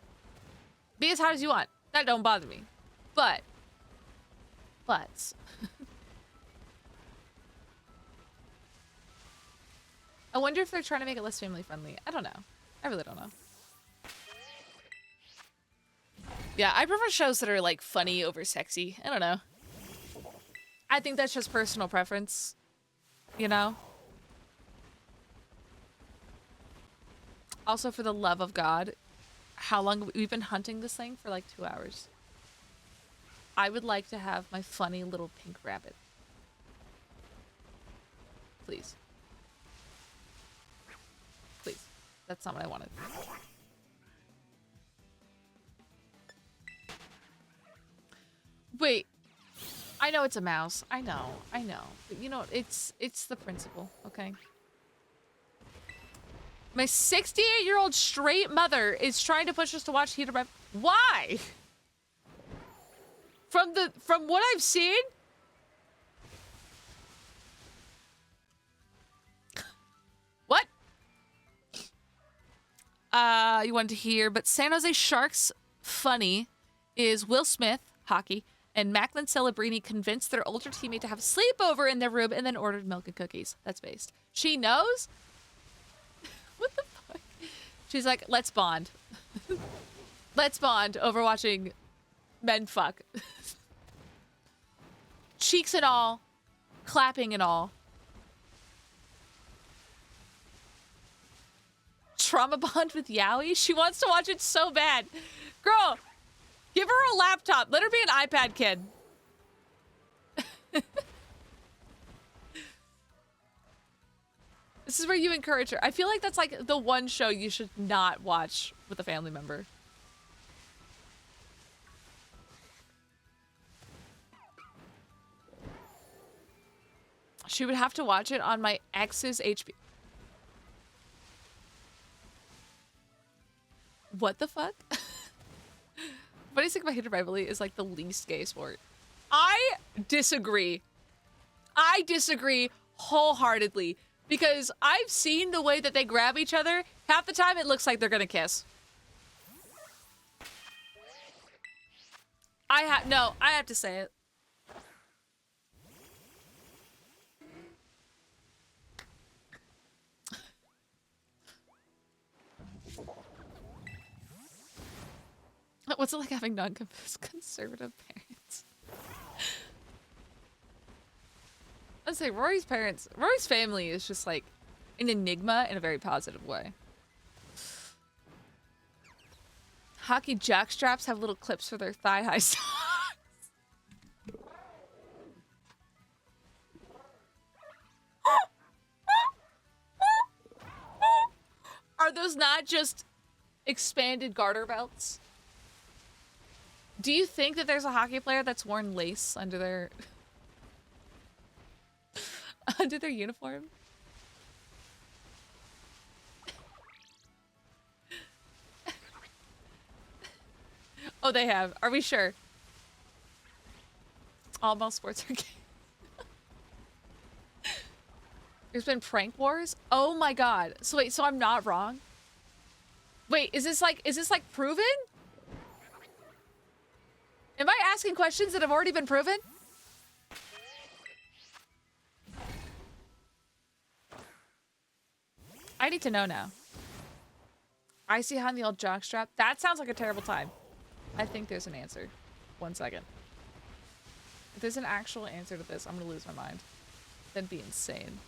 Be as hard as you want. That don't bother me. But. I wonder if they're trying to make it less family friendly. I don't know. I really don't know. Yeah, I prefer shows that are like funny over sexy. I don't know. I think that's just personal preference. You know? Also, for the love of God, how long we've been hunting this thing for like 2 hours. I would like to have my funny little pink rabbit. Please. Please. That's not what I wanted. Wait. I know it's a mouse. I know. But you know, it's the principle, okay? My 68-year-old straight mother is trying to push us to watch Heater by... Why? From what I've seen? What? You wanted to hear, but San Jose Sharks funny is Will Smith, hockey, and Macklin Celebrini convinced their older teammate to have a sleepover in their room and then ordered milk and cookies. That's based. She knows? What the fuck? She's like, let's bond. Let's bond over watching men fuck. Cheeks and all. Clapping and all. Trauma bond with Yowie? She wants to watch it so bad. Girl, give her a laptop. Let her be an iPad kid. This is where you encourage her. I feel like that's like the one show you should not watch with a family member. She would have to watch it on my ex's HBO. What the fuck? What do you think about Hated Rivalry is like the least gay sport? I disagree. I disagree wholeheartedly because I've seen the way that they grab each other. Half the time it looks like they're gonna kiss. I have to say it. What's it like having non-conservative parents? I'd say Rory's family is just like an enigma in a very positive way. Hockey jockstraps have little clips for their thigh-high socks. Are those not just expanded garter belts? Do you think that there's a hockey player that's worn lace under their under their uniform? Oh, they have. Are we sure? All male sports are gay. There's been prank wars? Oh my god. So wait, so I'm not wrong? Wait, is this like proven? Am I asking questions that have already been proven? I need to know now. I see how in the old jockstrap. That sounds like a terrible time. I think there's an answer. 1 second. If there's an actual answer to this, I'm gonna lose my mind. That'd be insane.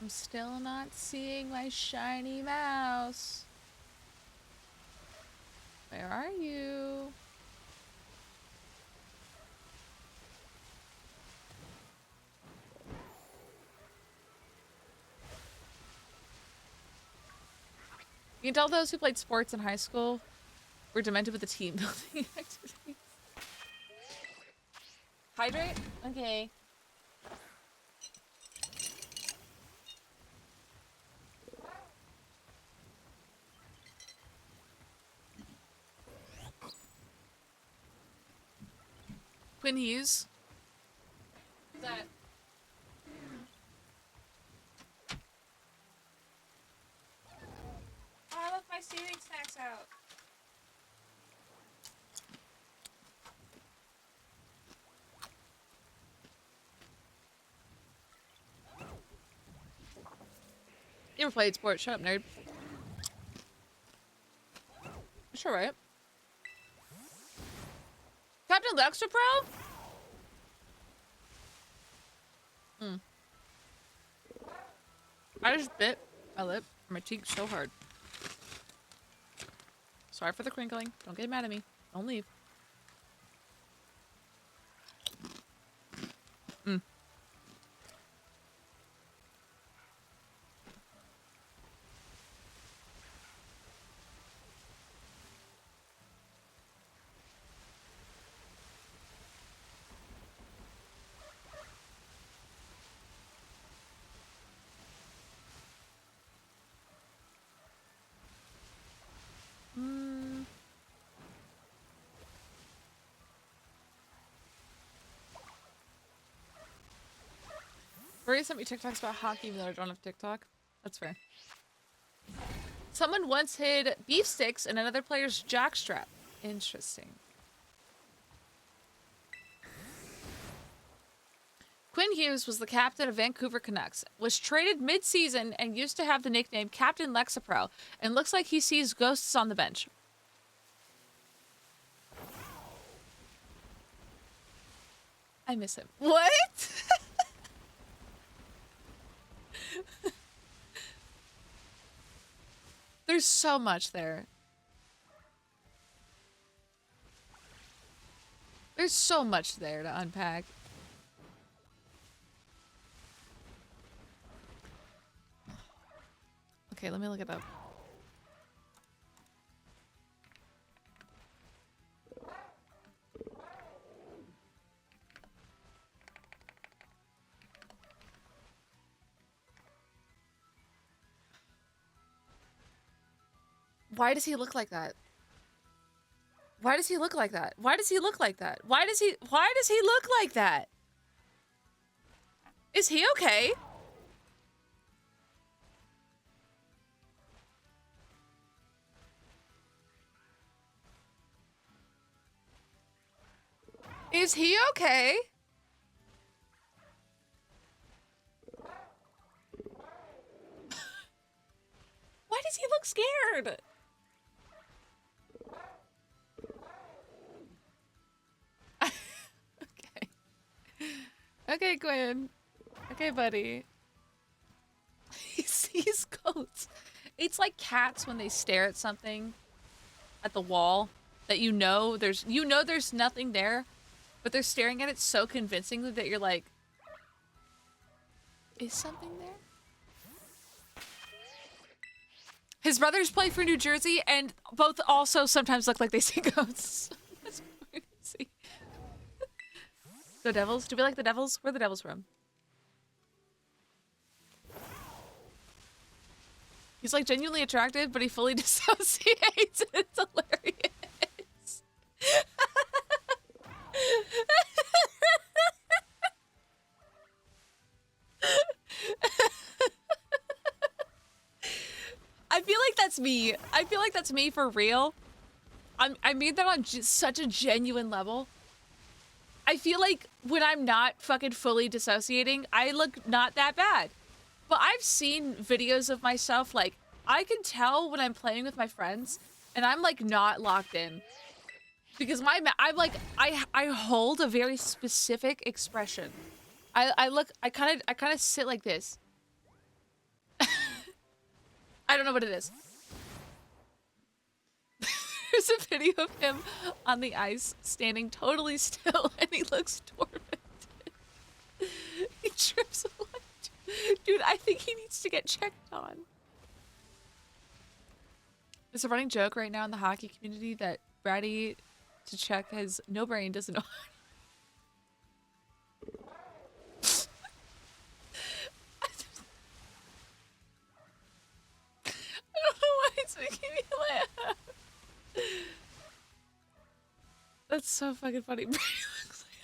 I'm still not seeing my shiny mouse. Where are you? You can tell those who played sports in high school were demented with the team building activities. Hydrate? Okay. Quinn Hughes. That. Oh, I left my seating snacks out. Never played sports. Shut up, nerd. Sure, right? Captain Lexapro? I just bit my lip or my cheek so hard. Sorry for the crinkling. Don't get mad at me. Don't leave. Maria sent me TikToks about hockey even though I don't have TikTok. That's fair. Someone once hid beef sticks in another player's jockstrap. Interesting. Quinn Hughes was the captain of Vancouver Canucks, was traded mid-season and used to have the nickname Captain Lexapro, and looks like he sees ghosts on the bench. I miss him. What? There's so much there. There's so much there to unpack. Okay, let me look it up. Why does he look like that? Why does he look like that? Why does he look like that? Why does he look like that? Is he okay? Is he okay? Why does he look scared? Okay. Okay, Quinn. Okay, buddy. He sees ghosts. It's like cats when they stare at something at the wall that there's nothing there, but they're staring at it so convincingly that you're like, is something there? His brothers play for New Jersey, and both also sometimes look like they see ghosts. That's crazy. The Devils? Do we like the Devils? Where are the Devils from? He's like genuinely attractive, but he fully dissociates. It's hilarious. I feel like that's me. I feel like that's me for real. I made that on such a genuine level. I feel like when I'm not fucking fully dissociating, I look not that bad. But I've seen videos of myself, like, I can tell when I'm playing with my friends, and I'm, like, not locked in. Because I hold a very specific expression. I kind of sit like this. I don't know what it is. There's a video of him on the ice, standing totally still, and he looks tormented. He trips a lot. Dude, I think he needs to get checked on. There's a running joke right now in the hockey community that Brady to check has no brain, doesn't know. I don't know why it's making me laugh. That's so fucking funny. Brady looks like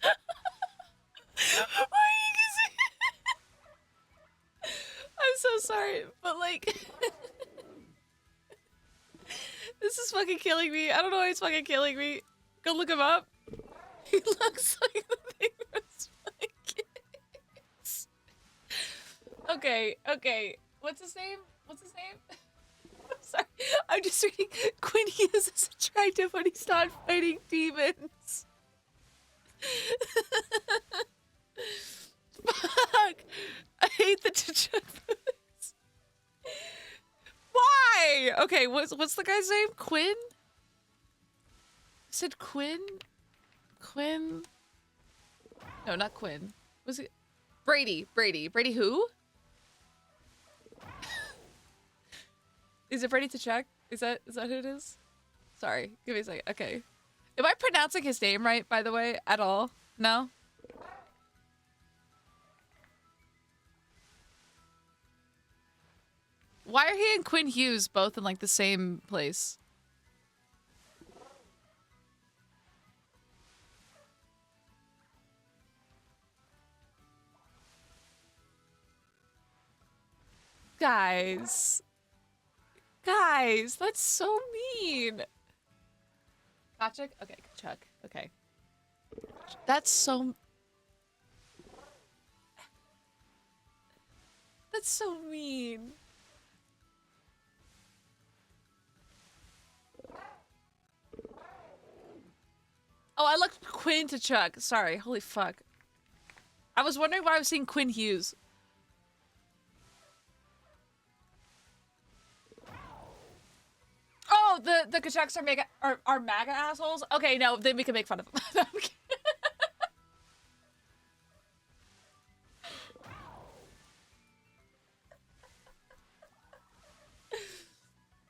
that. Why are you kissing? I'm so sorry, but like, this is fucking killing me. I don't know why it's fucking killing me. Go look him up. He looks like the thing from Spy Kids. Okay, okay. What's his name? What's his name? I'm sorry. I'm just reading. Quinn Hughes is attractive when he's not fighting demons. Fuck. I hate the T'Challa. Why? Okay, what's the guy's name? Quinn? I said Quinn? Quinn? No, not Quinn. Was it Brady? Brady who? Is it Brady to check? Is that who it is? Sorry, give me a second. Okay. Am I pronouncing his name right, by the way, at all? No? Why are he and Quinn Hughes both in like the same place? Guys. Guys, that's so mean. Kachuk? Okay, Kachuk. Okay. That's so... That's so mean. Oh, I looked Quinn to Chuck. Sorry, holy fuck. I was wondering why I was seeing Quinn Hughes. Oh, the Kachucks are MAGA assholes? Okay, no, then we can make fun of them. No, I'm kidding.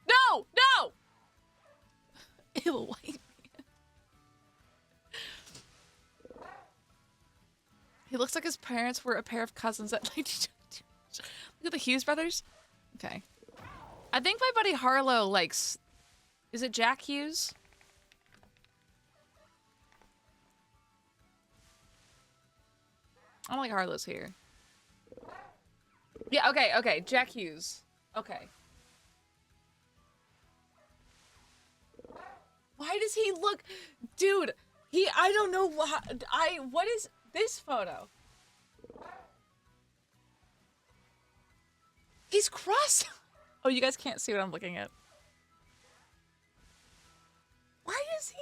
No! No! Ew, white man. He looks like his parents were a pair of cousins at 1922. Look at the Hughes brothers. Okay. I think my buddy Harlow likes... Is it Jack Hughes? I don't like Harlow's here. Yeah, okay, okay. Jack Hughes. Okay. Why does he look... Dude, I don't know what is this photo? He's cross. Oh, you guys can't see what I'm looking at. Why is he...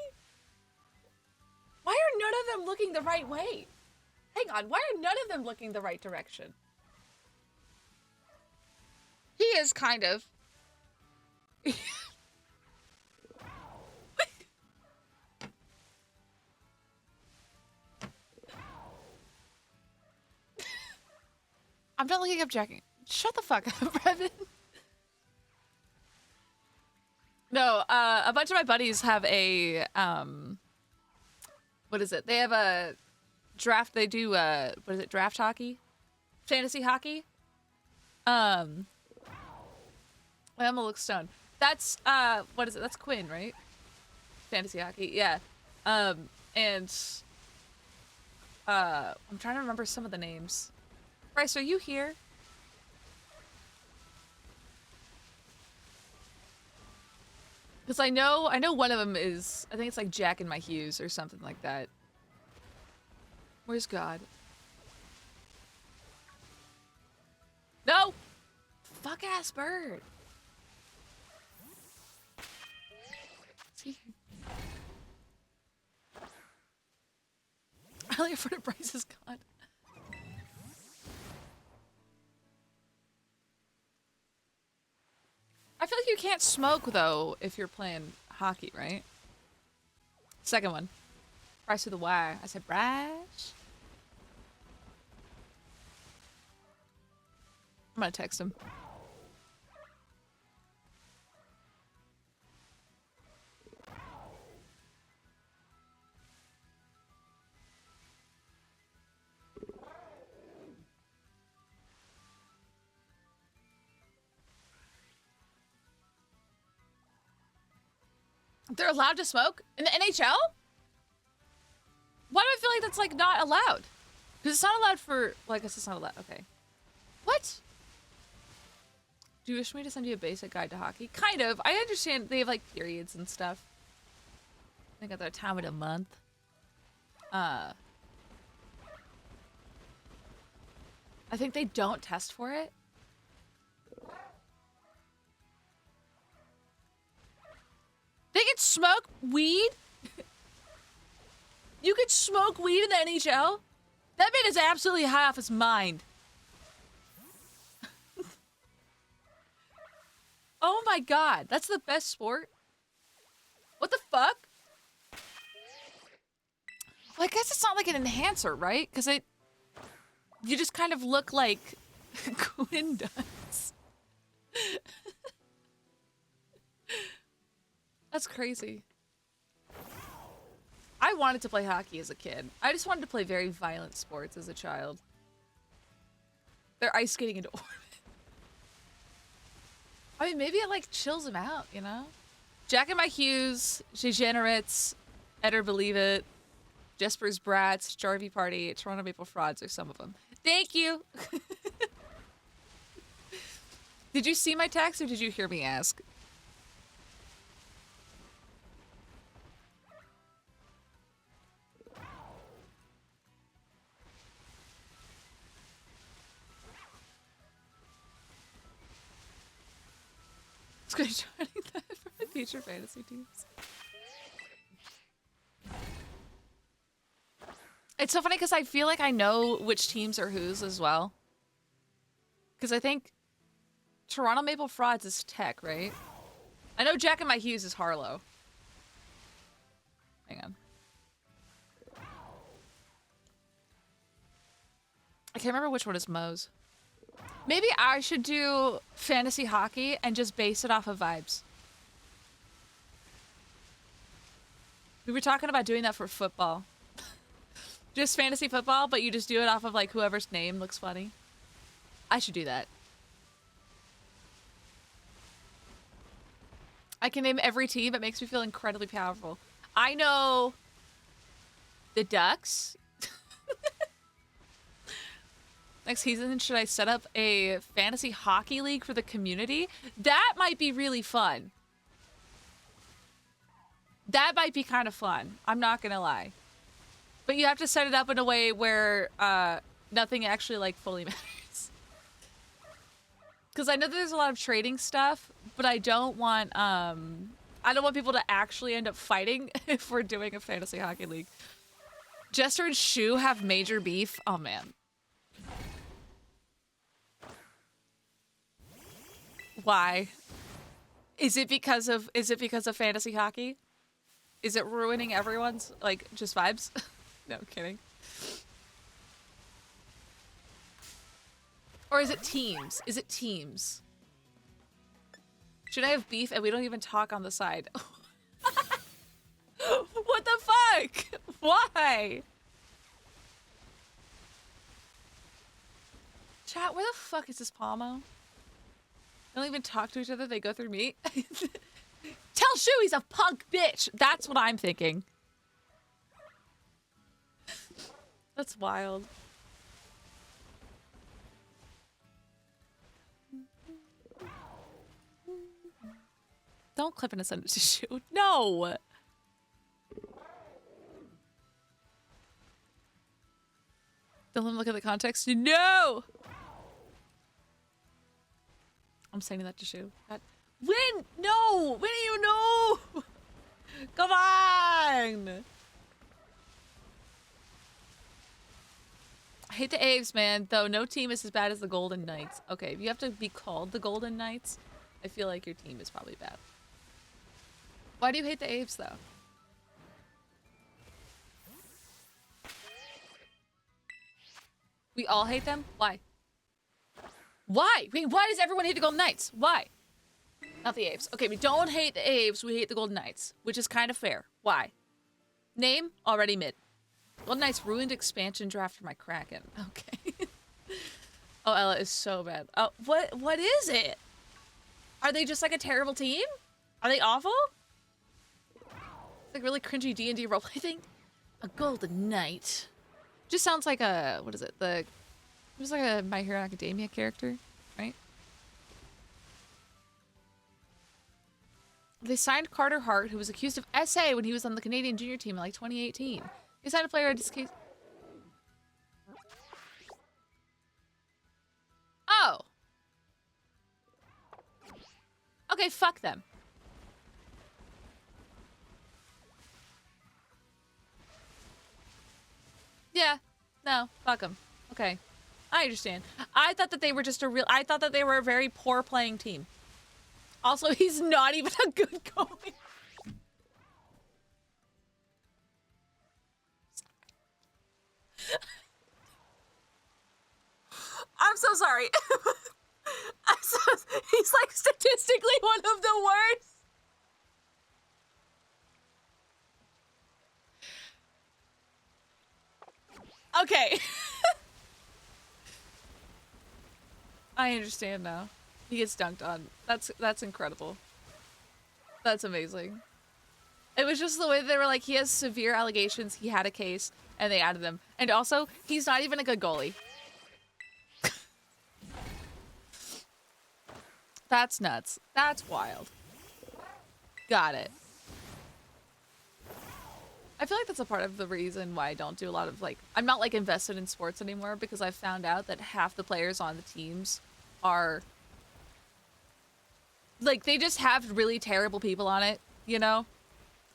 Why are none of them looking the right way? Hang on, why are none of them looking the right direction? He is kind of. I'm not looking up Jackie. Shut the fuck up, Brevin. No, a bunch of my buddies have a, what is it? They have a draft, they do, what is it, draft hockey? Fantasy hockey? I'm gonna look stoned. That's, what is it? That's Quinn, right? Fantasy hockey, yeah. And, I'm trying to remember some of the names. Bryce, are you here? Because I know one of them is, I think it's like Jack and my Hughes or something like that. Where's God? No! Fuck ass bird. See? I only afraid of Bryce's God. I feel like you can't smoke though if you're playing hockey, right? Second one. Bryce with a Y. I said Bryce. I'm gonna text him. They're allowed to smoke in the NHL? Why do I feel like that's like not allowed? Because it's not allowed for, well, I guess it's not allowed. Okay. What? Do you wish me to send you a basic guide to hockey? Kind of. I understand they have like periods and stuff. They got their time in a month. I I think they don't test for it. They can smoke weed? You could smoke weed in the NHL? That man is absolutely high off his mind. Oh my god, that's the best sport? What the fuck? Well, I guess it's not like an enhancer, right? Because you just kind of look like Quinn does. That's crazy. I wanted to play hockey as a kid. I just wanted to play very violent sports as a child. They're ice skating into orbit. I mean, maybe it like chills him out, you know? Jack and My Hughes, Degenerates, Eder Believe It, Jesper's Brats, Jarvie Party, Toronto Maple Frauds are some of them. Thank you! Did you see my text or did you hear me ask? Screenshotting that for future fantasy teams. It's so funny because I feel like I know which teams are whose as well. Because I think Toronto Maple Frauds is Tech, right? I know Jack and My Hughes is Harlow. Hang on. I can't remember which one is Moe's. Maybe I should do fantasy hockey and just base it off of vibes. We were talking about doing that for football. Just fantasy football, but you just do it off of like whoever's name looks funny. I should do that. I can name every team. It makes me feel incredibly powerful. I know the Ducks. Next season, should I set up a fantasy hockey league for the community? That might be really fun. That might be kind of fun. I'm not gonna lie. But you have to set it up in a way where nothing actually like fully matters. Because I know that there's a lot of trading stuff, but I don't want people to actually end up fighting if we're doing a fantasy hockey league. Jester and Shu have major beef. Oh man. Why? Is it because of fantasy hockey? Is it ruining everyone's like just vibes? No, I'm kidding. Or is it teams? Is it teams? Should I have beef and we don't even talk on the side? What the fuck? Why? Chat, where the fuck is this Palmo? They don't even talk to each other, they go through me. Tell Shu he's a punk bitch! That's what I'm thinking. That's wild. Don't clip and send it to Shu. No! Don't let him look at the context. No! I'm saying that to Shu. God. When? No! When do you know? Come on! I hate the Aves, man. Though no team is as bad as the Golden Knights. Okay, if you have to be called the Golden Knights, I feel like your team is probably bad. Why do you hate the Aves, though? We all hate them? Why? Why? Wait, why does everyone hate the Golden Knights? Why? Not the Aves. Okay, we don't hate the Aves, we hate the Golden Knights, which is kind of fair. Why? Name? Already mid. Golden Knights ruined expansion draft for my Kraken. Okay. Oh, Ella is so bad. Oh, what is it? Are they just like a terrible team? Are they awful? It's like really cringy D&D roleplay thing. A Golden Knight. Just sounds like a, what is it? Just like a My Hero Academia character, right? They signed Carter Hart, who was accused of SA when he was on the Canadian junior team in like 2018. They signed a player in this case. Okay, fuck them. Yeah. No, fuck them. Okay. I understand. I thought that they were just I thought that they were a very poor playing team. Also, he's not even a good goalie. I'm so sorry. He's like statistically one of the worst. Okay. I understand now. He gets dunked on. That's incredible. That's amazing. It was just the way they were like, he has severe allegations, he had a case, and they added him. And also, he's not even a good goalie. That's nuts. That's wild. Got it. I feel like that's a part of the reason why I don't do a lot of, like, I'm not, like, invested in sports anymore, because I've found out that half the players on the teams are, like, they just have really terrible people on it, you know?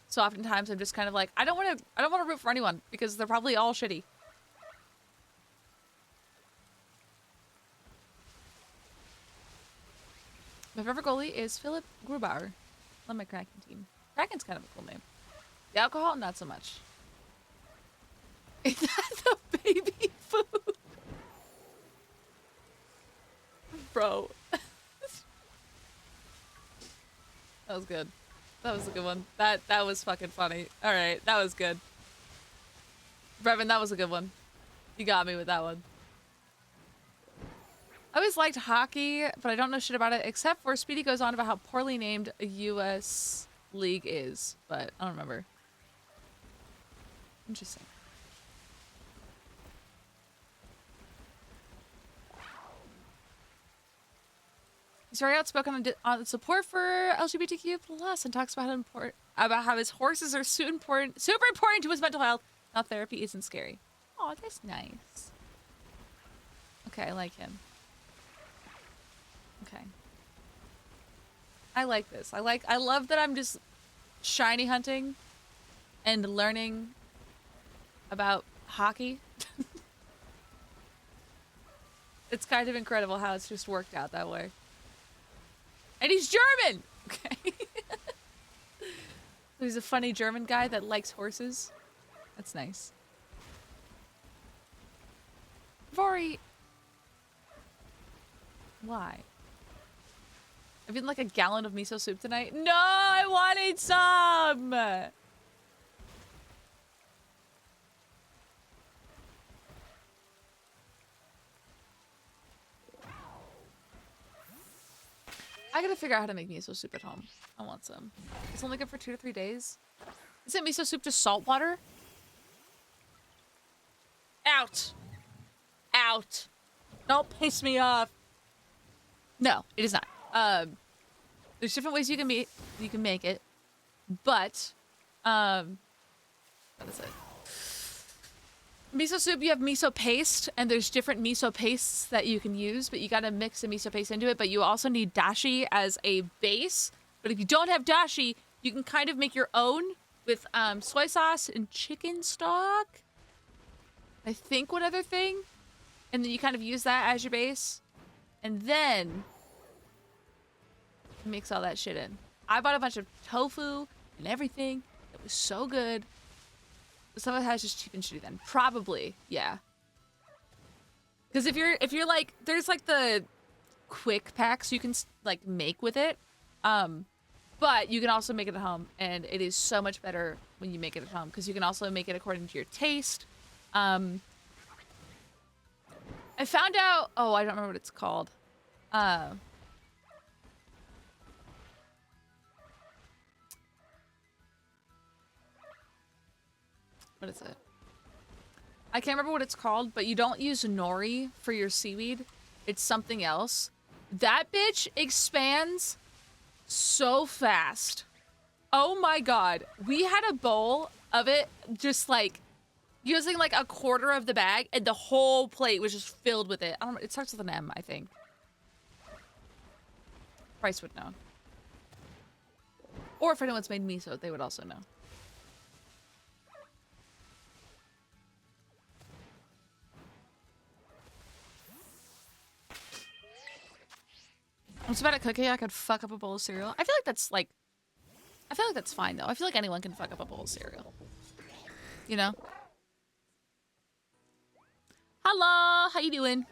So oftentimes I'm just kind of like, I don't want to root for anyone, because they're probably all shitty. My favorite goalie is Philip Grubauer on my Kraken team. Kraken's kind of a cool name. The alcohol, not so much. Is that the baby food? Bro. That was good. That was a good one. That was fucking funny. Alright, that was good. Brevin, that was a good one. You got me with that one. I always liked hockey, but I don't know shit about it, except for Speedy goes on about how poorly named a U.S. league is, but I don't remember. Interesting. He's very outspoken on support for LGBTQ plus and talks about how his horses are super important to his mental health. Not therapy isn't scary. Oh, that's nice. Okay, I like him. Okay. I like this. I love that I'm just shiny hunting and learning about hockey. It's kind of incredible how it's just worked out that way. And he's German! Okay. So he's a funny German guy that likes horses. That's nice. Vori. Why? I've eaten like a gallon of miso soup tonight. No, I wanted some! I gotta figure out how to make miso soup at home. I want some. It's only good for 2 to 3 days. Isn't miso soup just salt water? Out! Out! Don't piss me off! No, it is not. There's different ways you can make it, but what is it? Miso soup, you have miso paste, and there's different miso pastes that you can use, but you gotta mix the miso paste into it, but you also need dashi as a base. But if you don't have dashi, you can kind of make your own with soy sauce and chicken stock. I think one other thing. And then you kind of use that as your base. And then mix all that shit in. I bought a bunch of tofu and everything. It was so good. Some of it has just cheap and shitty then. Probably, yeah. Because if you're like, there's like the quick packs you can like make with it. But you can also make it at home, and it is so much better when you make it at home because you can also make it according to your taste. I found out, oh, I don't remember what it's called. What is it? I can't remember what it's called, but you don't use nori for your seaweed. It's something else. That bitch expands so fast. Oh my god. We had a bowl of it just like using like a quarter of the bag and the whole plate was just filled with it. I don't know, it starts with an M, I think. Price would know. Or if anyone's made miso, they would also know. I'm so bad at cooking, I could fuck up a bowl of cereal. I feel like that's like, I feel like that's fine though. I feel like anyone can fuck up a bowl of cereal. You know? Hello, how you doing?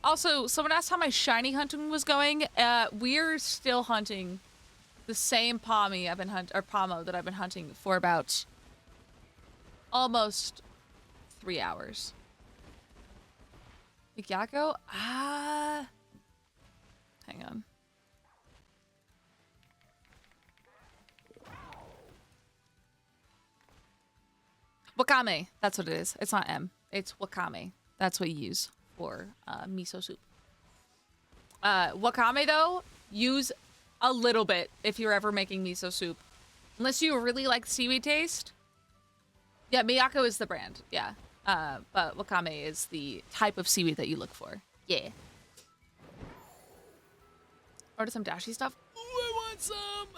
Also, someone asked how my shiny hunting was going. We're still hunting the same Pommy I've been Pomo that I've been hunting for about almost 3 hours. Yakko? Hang on. Wakame, that's what it is. It's not M. It's wakame. That's what you use for miso soup. Wakame, though, use a little bit if you're ever making miso soup. Unless you really like seaweed taste. Yeah, Miyako is the brand, yeah. But wakame is the type of seaweed that you look for. Yeah. Order some dashi stuff. Ooh, I want some!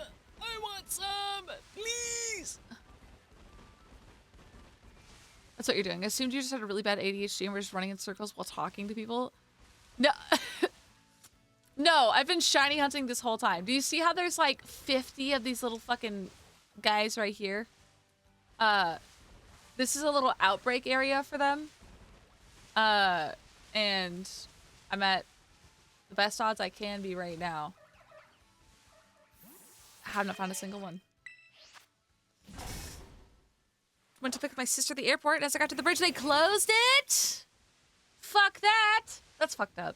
I want some! Please! That's what you're doing. I assumed you just had a really bad ADHD and were just running in circles while talking to people. No. No, I've been shiny hunting this whole time. Do you see how there's like 50 of these little fucking guys right here? This is a little outbreak area for them. And I'm at the best odds I can be right now. I have not found a single one. Went to pick up my sister at the airport. As I got to the bridge, they closed it. Fuck that. That's fucked up.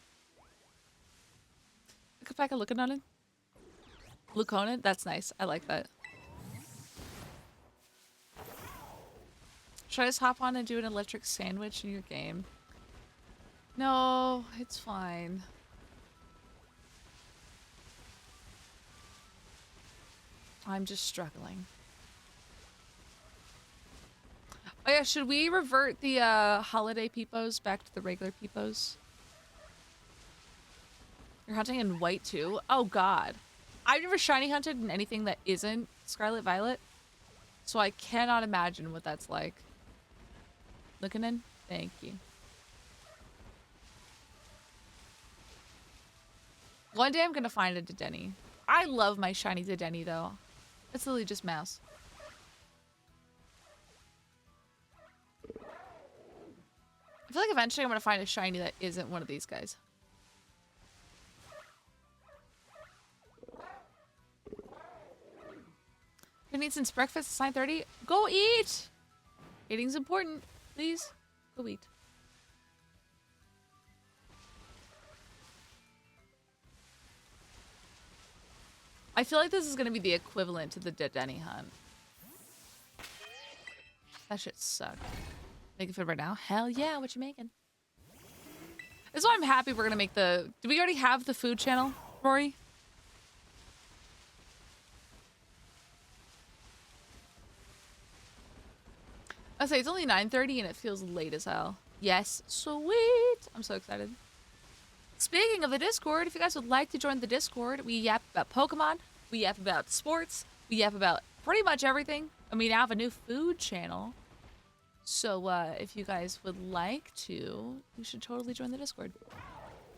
Go back and look on it. Look on it. That's nice. I like that. Should I just hop on and do an electric sandwich in your game? No, it's fine. I'm just struggling. Oh yeah, should we revert the holiday peepos back to the regular peepos? You're hunting in white too? Oh god. I've never shiny hunted in anything that isn't Scarlet Violet. So I cannot imagine what that's like. Looking in? Thank you. One day I'm gonna find a Dedenne. I love my shiny Dedenne though. It's literally just mouse. I feel like eventually I'm gonna find a shiny that isn't one of these guys. Been eating since breakfast. It's 9:30. Go eat! Eating's important. Please, go eat. I feel like this is gonna be the equivalent to the Dedenne hunt. That shit sucked. Making food right now? Hell yeah, what you making? This is why I'm happy we're gonna make the... Do we already have the food channel, Rory? I say it's only 9:30 and it feels late as hell. Yes, sweet. I'm so excited. Speaking of the Discord, if you guys would like to join the Discord, we yap about Pokemon, we yap about sports, we yap about pretty much everything. And we now have a new food channel. So if you guys would like to, you should totally join the Discord.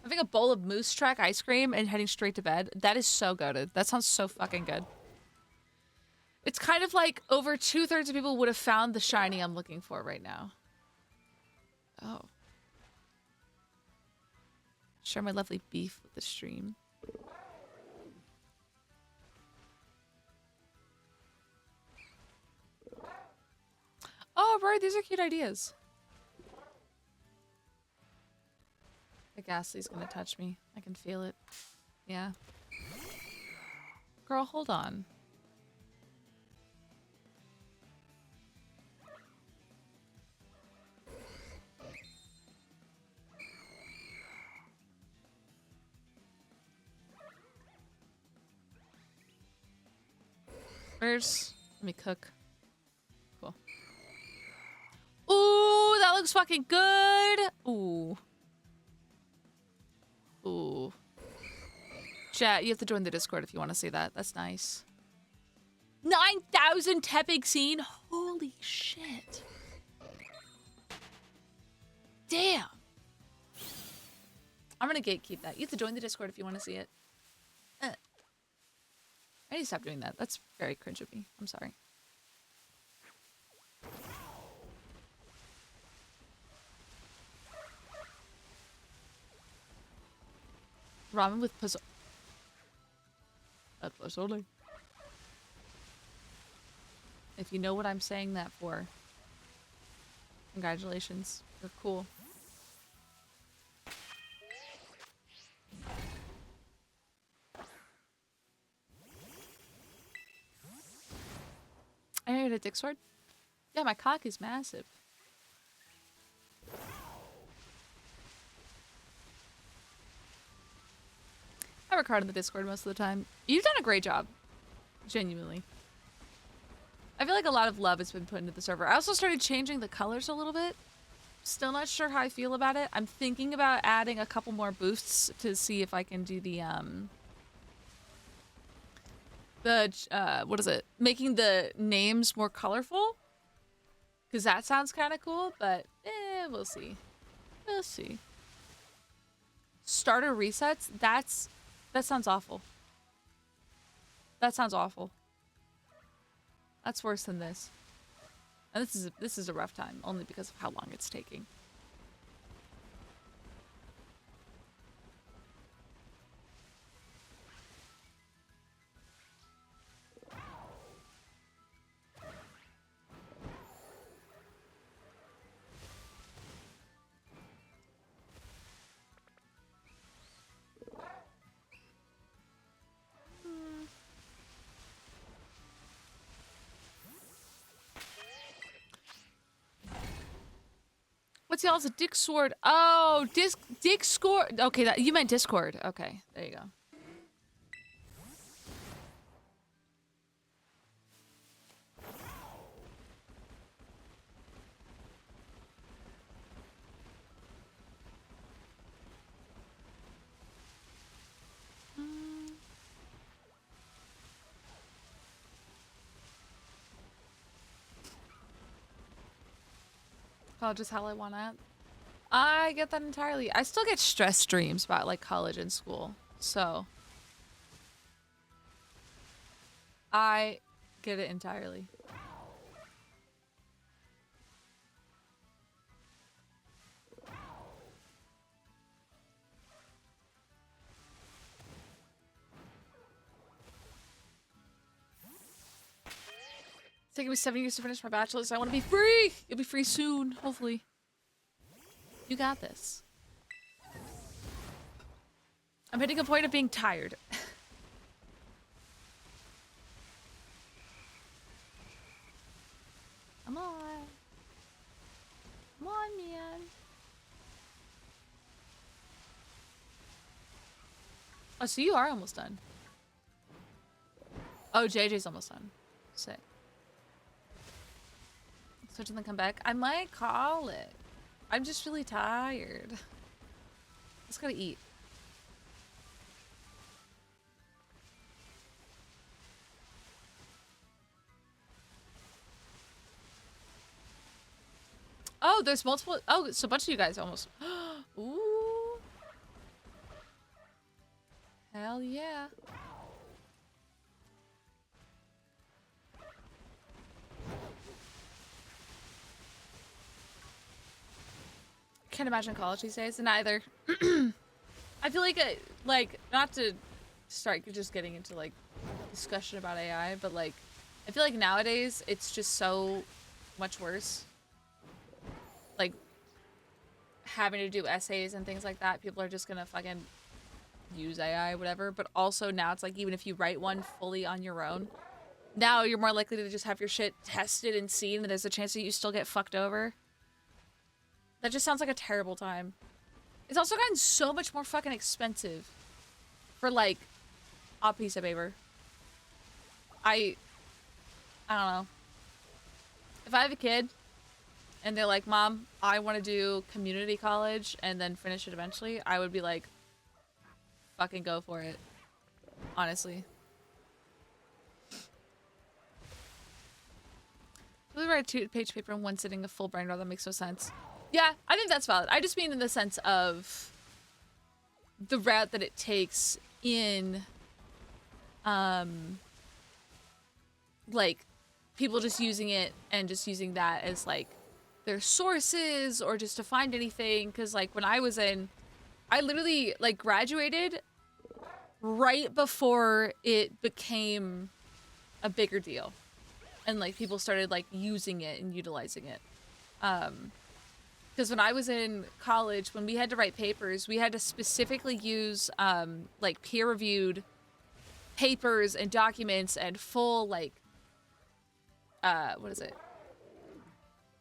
Having a bowl of Moose Track ice cream and heading straight to bed, that is so goated. That sounds so fucking good. It's kind of like over 2/3 of people would have found the shiny I'm looking for right now. Oh. Share my lovely beef with the stream. Oh, Rory, these are cute ideas. The Ghastly's gonna touch me. I can feel it. Yeah. Girl, hold on. Let me cook. Cool. Ooh, that looks fucking good. Ooh. Ooh. Chat, you have to join the Discord if you want to see that. That's nice. 9,000 Tepig scene? Holy shit. Damn. I'm gonna gatekeep that. You have to join the Discord if you want to see it. I need to stop doing that. That's very cringe of me. I'm sorry. Ramen with pozole. That's pozole. If you know what I'm saying that for, congratulations. You're cool. I heard a dick sword. Yeah, my cock is massive. I work hard in the Discord most of the time. You've done a great job. Genuinely. I feel like a lot of love has been put into the server. I also started changing the colors a little bit. Still not sure how I feel about it. I'm thinking about adding a couple more boosts to see if I can do the what is it? Making the names more colorful. Because that sounds kind of cool, but we'll see. We'll see. Starter resets? That sounds awful. That sounds awful. That's worse than this. And this is a rough time, only because of how long it's taking. What's y'all's a dick sword? Oh, dick sword. Okay, you meant Discord. Okay, there you go. College is how I want it. I get that entirely. I still get stress dreams about like college and school. So I get it entirely. It's taking me 7 years to finish my bachelor's. I want to be free. You'll be free soon, hopefully. You got this. I'm hitting a point of being tired. Come on. Come on, man. Oh, so you are almost done. Oh, JJ's almost done. Sick. Switch and then come back. I might call it. I'm just really tired. Let's gotta eat. Oh, there's multiple. Oh, so a bunch of you guys almost. Ooh. Hell yeah. Can't imagine college these days, and neither. I feel like not to start just getting into like discussion about AI, but like I feel like nowadays it's just so much worse. Like having to do essays and things like that, people are just gonna fucking use AI, whatever. But also now it's like even if you write one fully on your own, now you're more likely to just have your shit tested and seen, and there's a chance that you still get fucked over. That just sounds like a terrible time. It's also gotten so much more fucking expensive for like a piece of paper. I don't know. If I have a kid and they're like, Mom, I want to do community college and then finish it eventually, I would be like, fucking go for it. Honestly. Really write a 2-page paper in one sitting, a full brain rot. That makes no sense. Yeah, I think that's valid. I just mean in the sense of the route that it takes in, like, people just using it and just using that as, like, their sources or just to find anything. Because, like, when I was in, I literally, like, graduated right before it became a bigger deal. And, like, people started, like, using it and utilizing it. Because when I was in college, when we had to write papers, we had to specifically use, like, peer-reviewed papers and documents and full, like, what is it?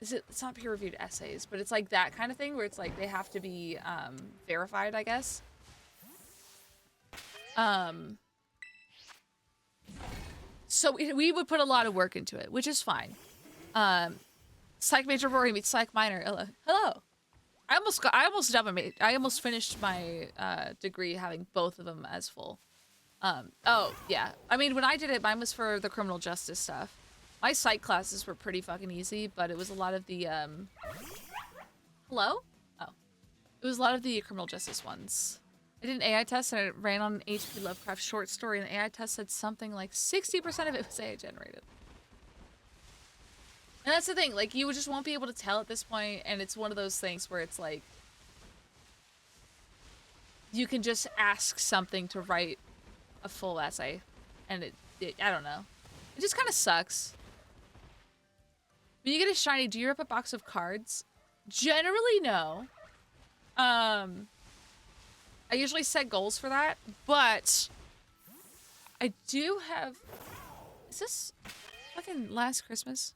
It's not peer-reviewed essays, but it's, like, that kind of thing where it's, like, they have to be, verified, I guess. So we would put a lot of work into it, which is fine. Psych major Rory meets psych minor Ella. Hello. I almost finished my degree having both of them as full. Oh yeah. I mean, when I did it, mine was for the criminal justice stuff. My psych classes were pretty fucking easy, but it was a lot of the Hello? Oh. It was a lot of the criminal justice ones. I did an AI test and it ran on an H.P. Lovecraft short story, and the AI test said something like 60% of it was AI generated. And that's the thing, like, you just won't be able to tell at this point, and it's one of those things where it's like, you can just ask something to write a full essay, and it I don't know. It just kind of sucks. When you get a shiny, do you rip a box of cards? Generally, no. I usually set goals for that, but I do have... Is this fucking last Christmas?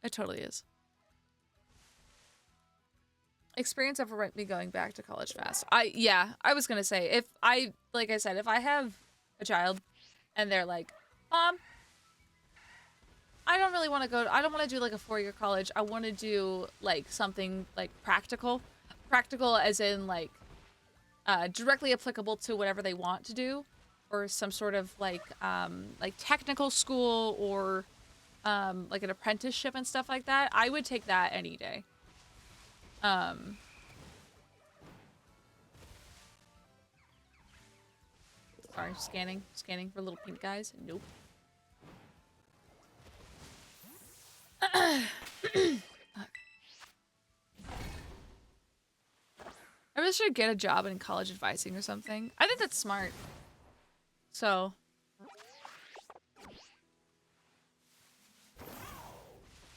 It totally is. Experience ever me going back to college fast? Yeah, I was gonna say, like I said, if I have a child and they're like, Mom, I don't really want to go, I don't want to do like a 4-year college. I want to do like something like practical. Practical as in like, directly applicable to whatever they want to do, or some sort of like technical school or like an apprenticeship and stuff like that. I would take that any day. Sorry, scanning for little pink guys. Nope. I really should get a job in college advising or something. I think that's smart. So.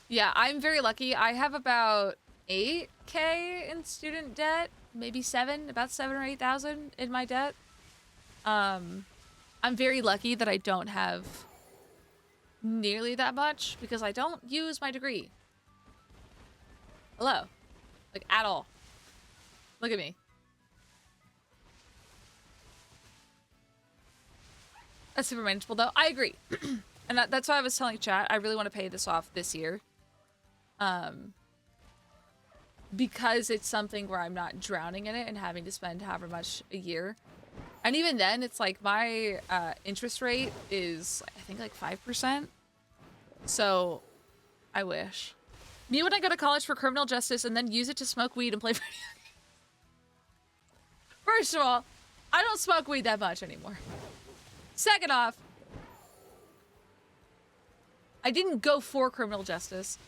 Yeah, I'm very lucky. I have about 8K in student debt. Maybe 7, about 7 or 8,000 in my debt. I'm very lucky that I don't have nearly that much because I don't use my degree. Hello. Like, at all. Look at me. That's super manageable, though. I agree. And that's why I was telling chat, I really want to pay this off this year. Because it's something where I'm not drowning in it and having to spend however much a year. And even then, it's like my interest rate is, I think, like 5%. So, I wish. Me when I go to college for criminal justice and then use it to smoke weed and play video games. First of all, I don't smoke weed that much anymore. Second off, I didn't go for criminal justice.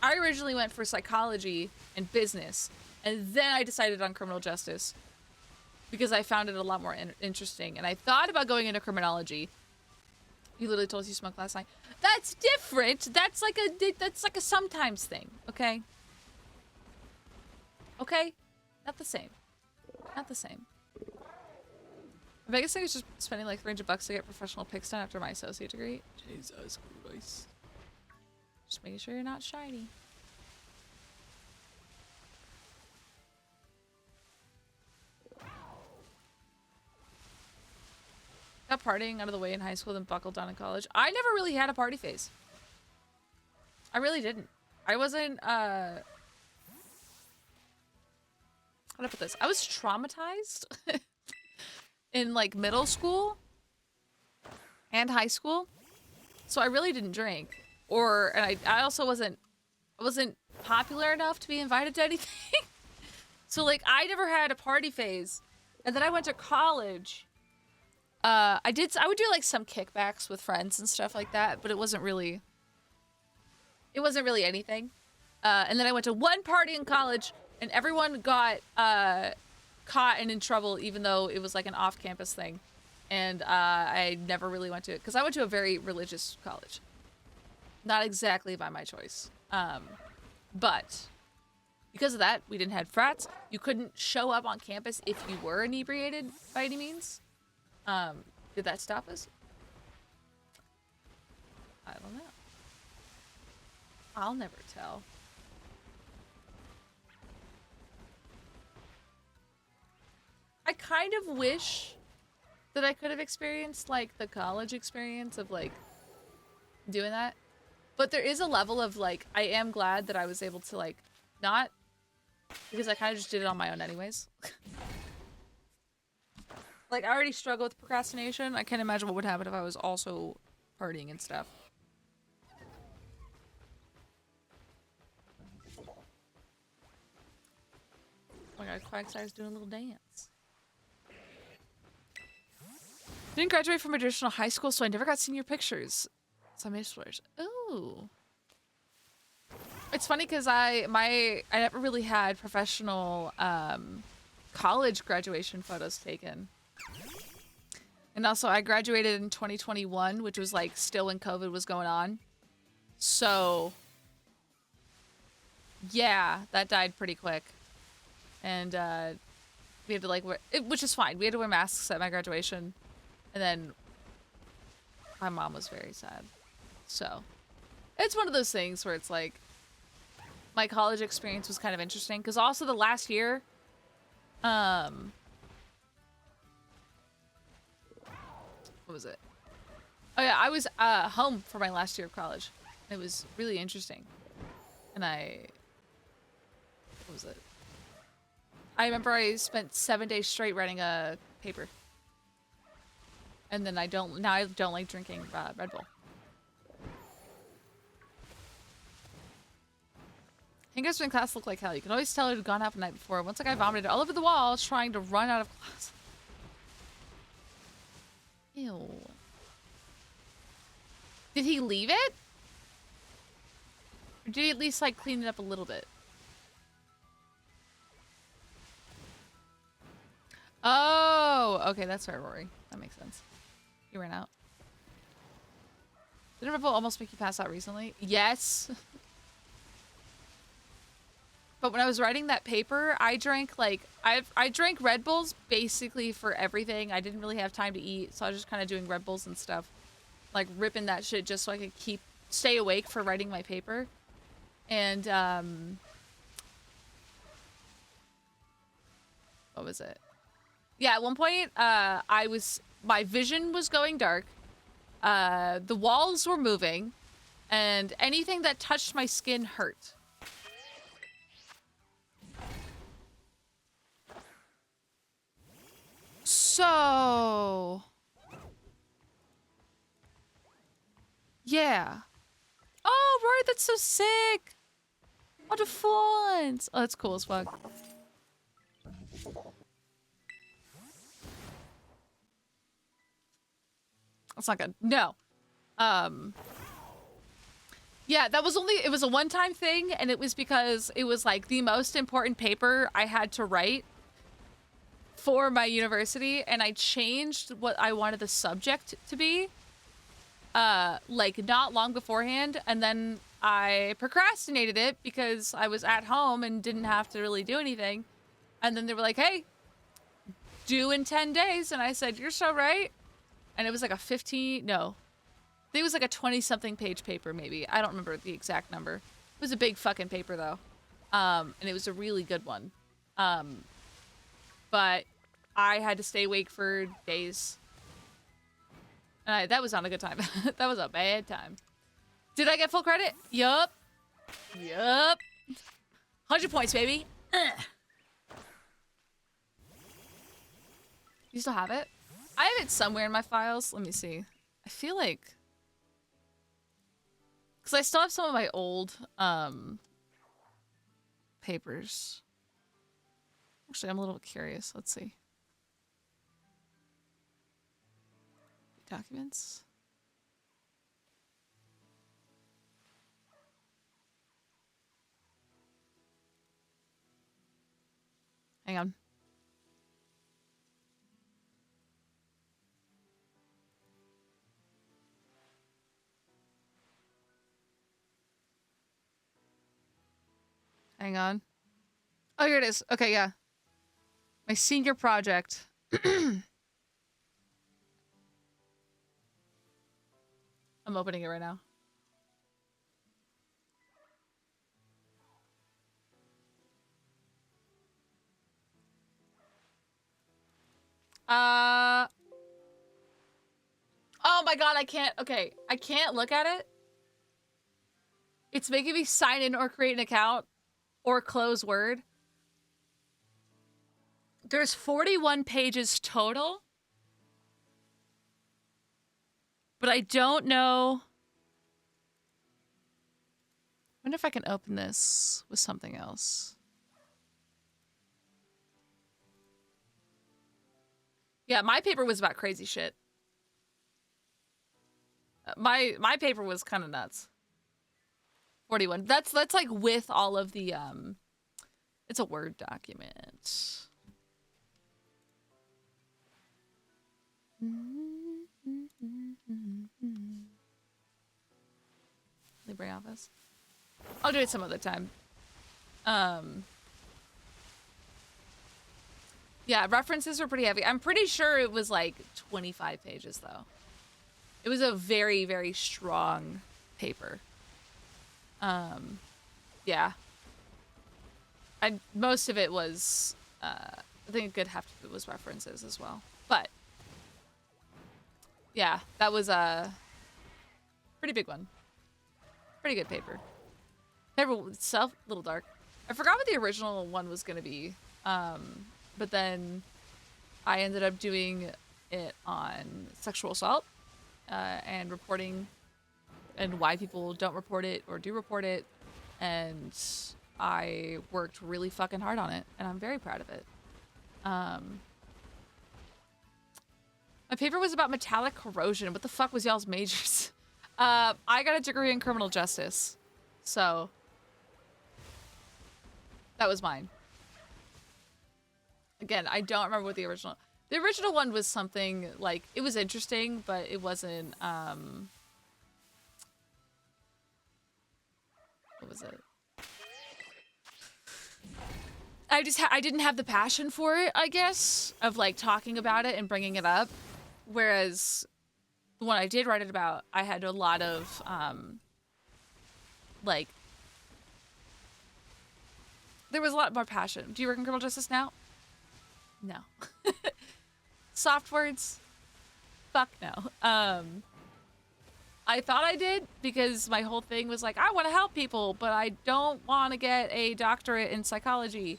I originally went for psychology and business, and then I decided on criminal justice because I found it a lot more interesting. And I thought about going into criminology. You literally told us you smoked last night. That's different. That's like a sometimes thing. Okay. Okay. Not the same. Not the same. The biggest thing is just spending like $300 to get professional pics done after my associate degree. Jesus Christ. Just making sure you're not shiny. Got partying out of the way in high school, then buckled down in college. I never really had a party phase. I really didn't. I wasn't, how do I put this? I was traumatized in like middle school and high school. So I really didn't drink. And I also wasn't popular enough to be invited to anything. So like I never had a party phase. And then I went to college. I would do like some kickbacks with friends and stuff like that, but it wasn't really anything. And then I went to one party in college and everyone got caught and in trouble, even though it was like an off-campus thing. And I never really went to it because I went to a very religious college. Not exactly by my choice. But because of that, we didn't have frats. You couldn't show up on campus if you were inebriated by any means. Did that stop us? I don't know. I'll never tell. I kind of wish that I could have experienced like the college experience of like doing that. But there is a level of like, I am glad that I was able to like not, because I kind of just did it on my own anyways. Like I already struggle with procrastination. I can't imagine what would happen if I was also partying and stuff. Oh my god, Quagsire's doing a little dance. Didn't graduate from a traditional high school, so I never got senior pictures. Some issues. Ooh. It's funny because I never really had professional college graduation photos taken. And also I graduated in 2021, which was like still when COVID was going on. So yeah, that died pretty quick. And we had to like wear it, which is fine. We had to wear masks at my graduation. And then my mom was very sad. So it's one of those things where it's like my college experience was kind of interesting because also the last year, what was it? Oh yeah, I was home for my last year of college. It was really interesting. And what was it? I remember I spent 7 days straight writing a paper. And then I don't like drinking Red Bull. Fingers in class look like hell. You can always tell it had gone out the night before. Once a guy vomited all over the walls trying to run out of class. Ew. Did he leave it? Or did he at least like clean it up a little bit? Oh, okay, that's fair, Rory. That makes sense. You ran out. Did Red Bull almost make you pass out recently? Yes. But when I was writing that paper, I drank like I drank Red Bulls basically for everything. I didn't really have time to eat, so I was just kind of doing Red Bulls and stuff, like ripping that shit just so I could stay awake for writing my paper. And what was it? Yeah, at one point, my vision was going dark. The walls were moving, and anything that touched my skin hurt. So, yeah. Oh, Rory, that's so sick. What a fun. Oh, that's cool as fuck. That's not good. No. Yeah, it was a one-time thing, and it was because it was like the most important paper I had to write for my university, and I changed what I wanted the subject to be, like not long beforehand, and then I procrastinated it because I was at home and didn't have to really do anything. And then they were like, hey, due in 10 days. And I said, you're so right. And it was like a 15, no. I think it was like a 20-something page paper, maybe. I don't remember the exact number. It was a big fucking paper, though. And it was a really good one. But I had to stay awake for days. And that was not a good time. That was a bad time. Did I get full credit? Yup. Yup. 100 points, baby. You still have it? I have it somewhere in my files. Let me see. I feel like, because I still have some of my old papers. Actually, I'm a little curious. Let's see. Documents. Hang on. Hang on. Oh, here it is. Okay, yeah. My senior project. I'm opening it right now. Oh my god, I can't. Okay, I can't look at it. It's making me sign in or create an account or close Word. There's 41 pages total. But I don't know. I wonder if I can open this with something else. Yeah, my paper was about crazy shit. My paper was kind of nuts. 41. That's like with all of the it's a Word document. LibreOffice. I'll do it some other time. Yeah, references were pretty heavy. I'm pretty sure it was like 25 pages though. It was a very, very strong paper. Yeah. Most of it was, I think a good half of it was references as well. But, yeah, that was a pretty big one. Pretty good paper. Paper itself, a little dark. I forgot what the original one was going to be. But then I ended up doing it on sexual assault and reporting and why people don't report it or do report it. And I worked really fucking hard on it, and I'm very proud of it. My paper was about metallic corrosion. What the fuck was y'all's majors? I got a degree in criminal justice, so that was mine. Again, I don't remember what the original one was. Something like, it was interesting, but it wasn't, what was it? I didn't have the passion for it, I guess, of like talking about it and bringing it up. Whereas the one I did write it about, I had a lot of, like, there was a lot more passion. Do you work in criminal justice now? No. Soft words? Fuck no. I thought I did because my whole thing was like, I want to help people, but I don't want to get a doctorate in psychology.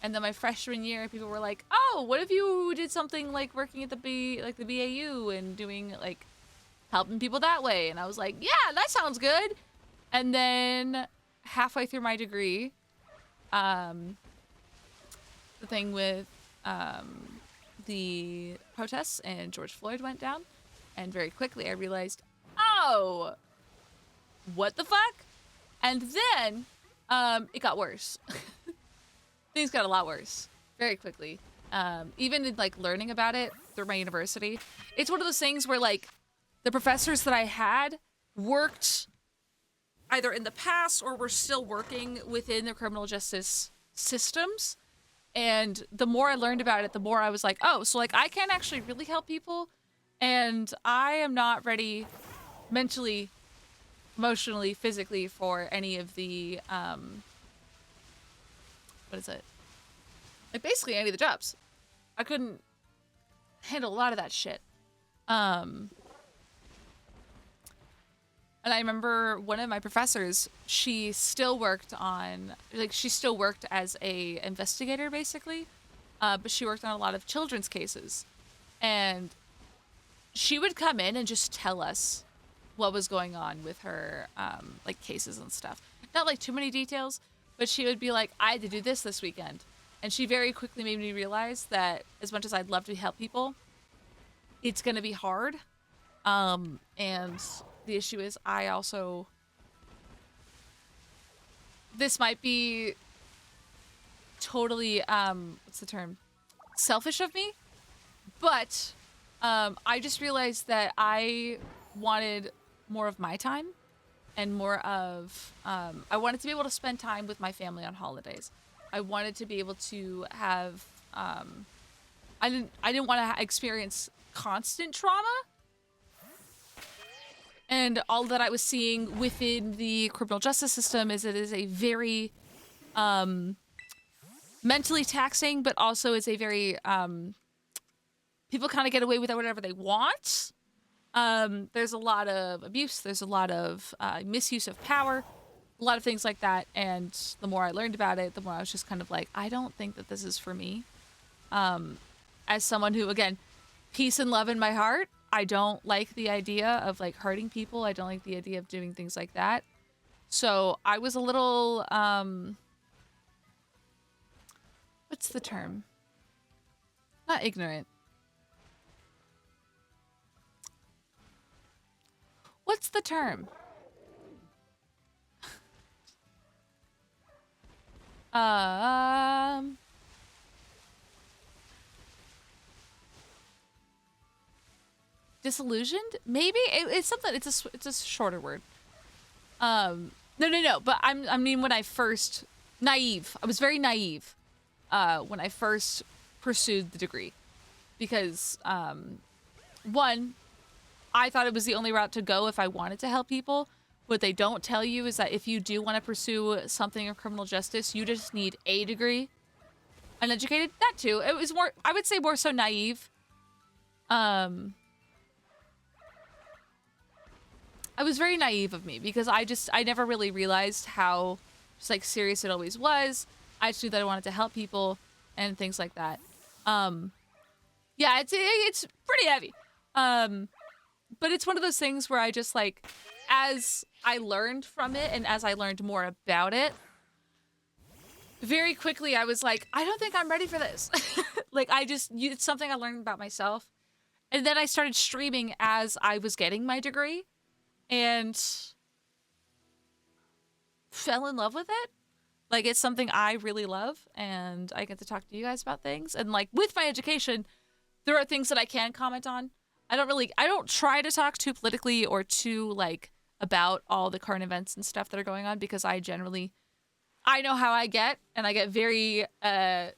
And then my freshman year, people were like, oh, what if you did something like working at the BAU and doing like helping people that way? And I was like, yeah, that sounds good. And then halfway through my degree, the thing with the protests and George Floyd went down. And very quickly I realized, oh, what the fuck? And then it got worse. Things got a lot worse very quickly. Even in, like, learning about it through my university, it's one of those things where, like, the professors that I had worked either in the past or were still working within the criminal justice systems. And the more I learned about it, the more I was like, oh, so, like, I can actually really help people. And I am not ready mentally, emotionally, physically for any of the, what is it? Like, basically any of the jobs. I couldn't handle a lot of that shit. And I remember one of my professors, she still worked as a investigator, basically. But she worked on a lot of children's cases. And she would come in and just tell us what was going on with her, like, cases and stuff. Not, like, too many details, but she would be like, I had to do this weekend. And she very quickly made me realize that as much as I'd love to help people, it's going to be hard. And the issue is I also... This might be totally, what's the term? Selfish of me. But I just realized that I wanted more of my time and more of, I wanted to be able to spend time with my family on holidays. I wanted to be able to have, I didn't want to experience constant trauma. And all that I was seeing within the criminal justice system is it is a very mentally taxing, but also is a very, people kind of get away with whatever they want. There's a lot of abuse. There's a lot of misuse of power, a lot of things like that. And the more I learned about it, the more I was just kind of like, I don't think that this is for me. As someone who, again, peace and love in my heart, I don't like the idea of like hurting people. I don't like the idea of doing things like that. So I was a little, what's the term? Not ignorant. What's the term? Disillusioned? Maybe it's something. It's a shorter word. No. But I mean, when I first naive, I was very naive when I first pursued the degree, because one, I thought it was the only route to go if I wanted to help people. What they don't tell you is that if you do want to pursue something in criminal justice, you just need a degree. Uneducated, that too. It was more, I would say, more so naive. I was very naive of me because I never really realized how just like serious it always was. I just knew that I wanted to help people and things like that. Yeah, it's pretty heavy. But it's one of those things where I just like, as I learned from it and as I learned more about it, very quickly I was like, I don't think I'm ready for this. Like it's something I learned about myself. And then I started streaming as I was getting my degree and fell in love with it. Like, it's something I really love, and I get to talk to you guys about things. And like with my education, there are things that I can comment on. I don't try to talk too politically or too like about all the current events and stuff that are going on, because I know how I get, and I get very, I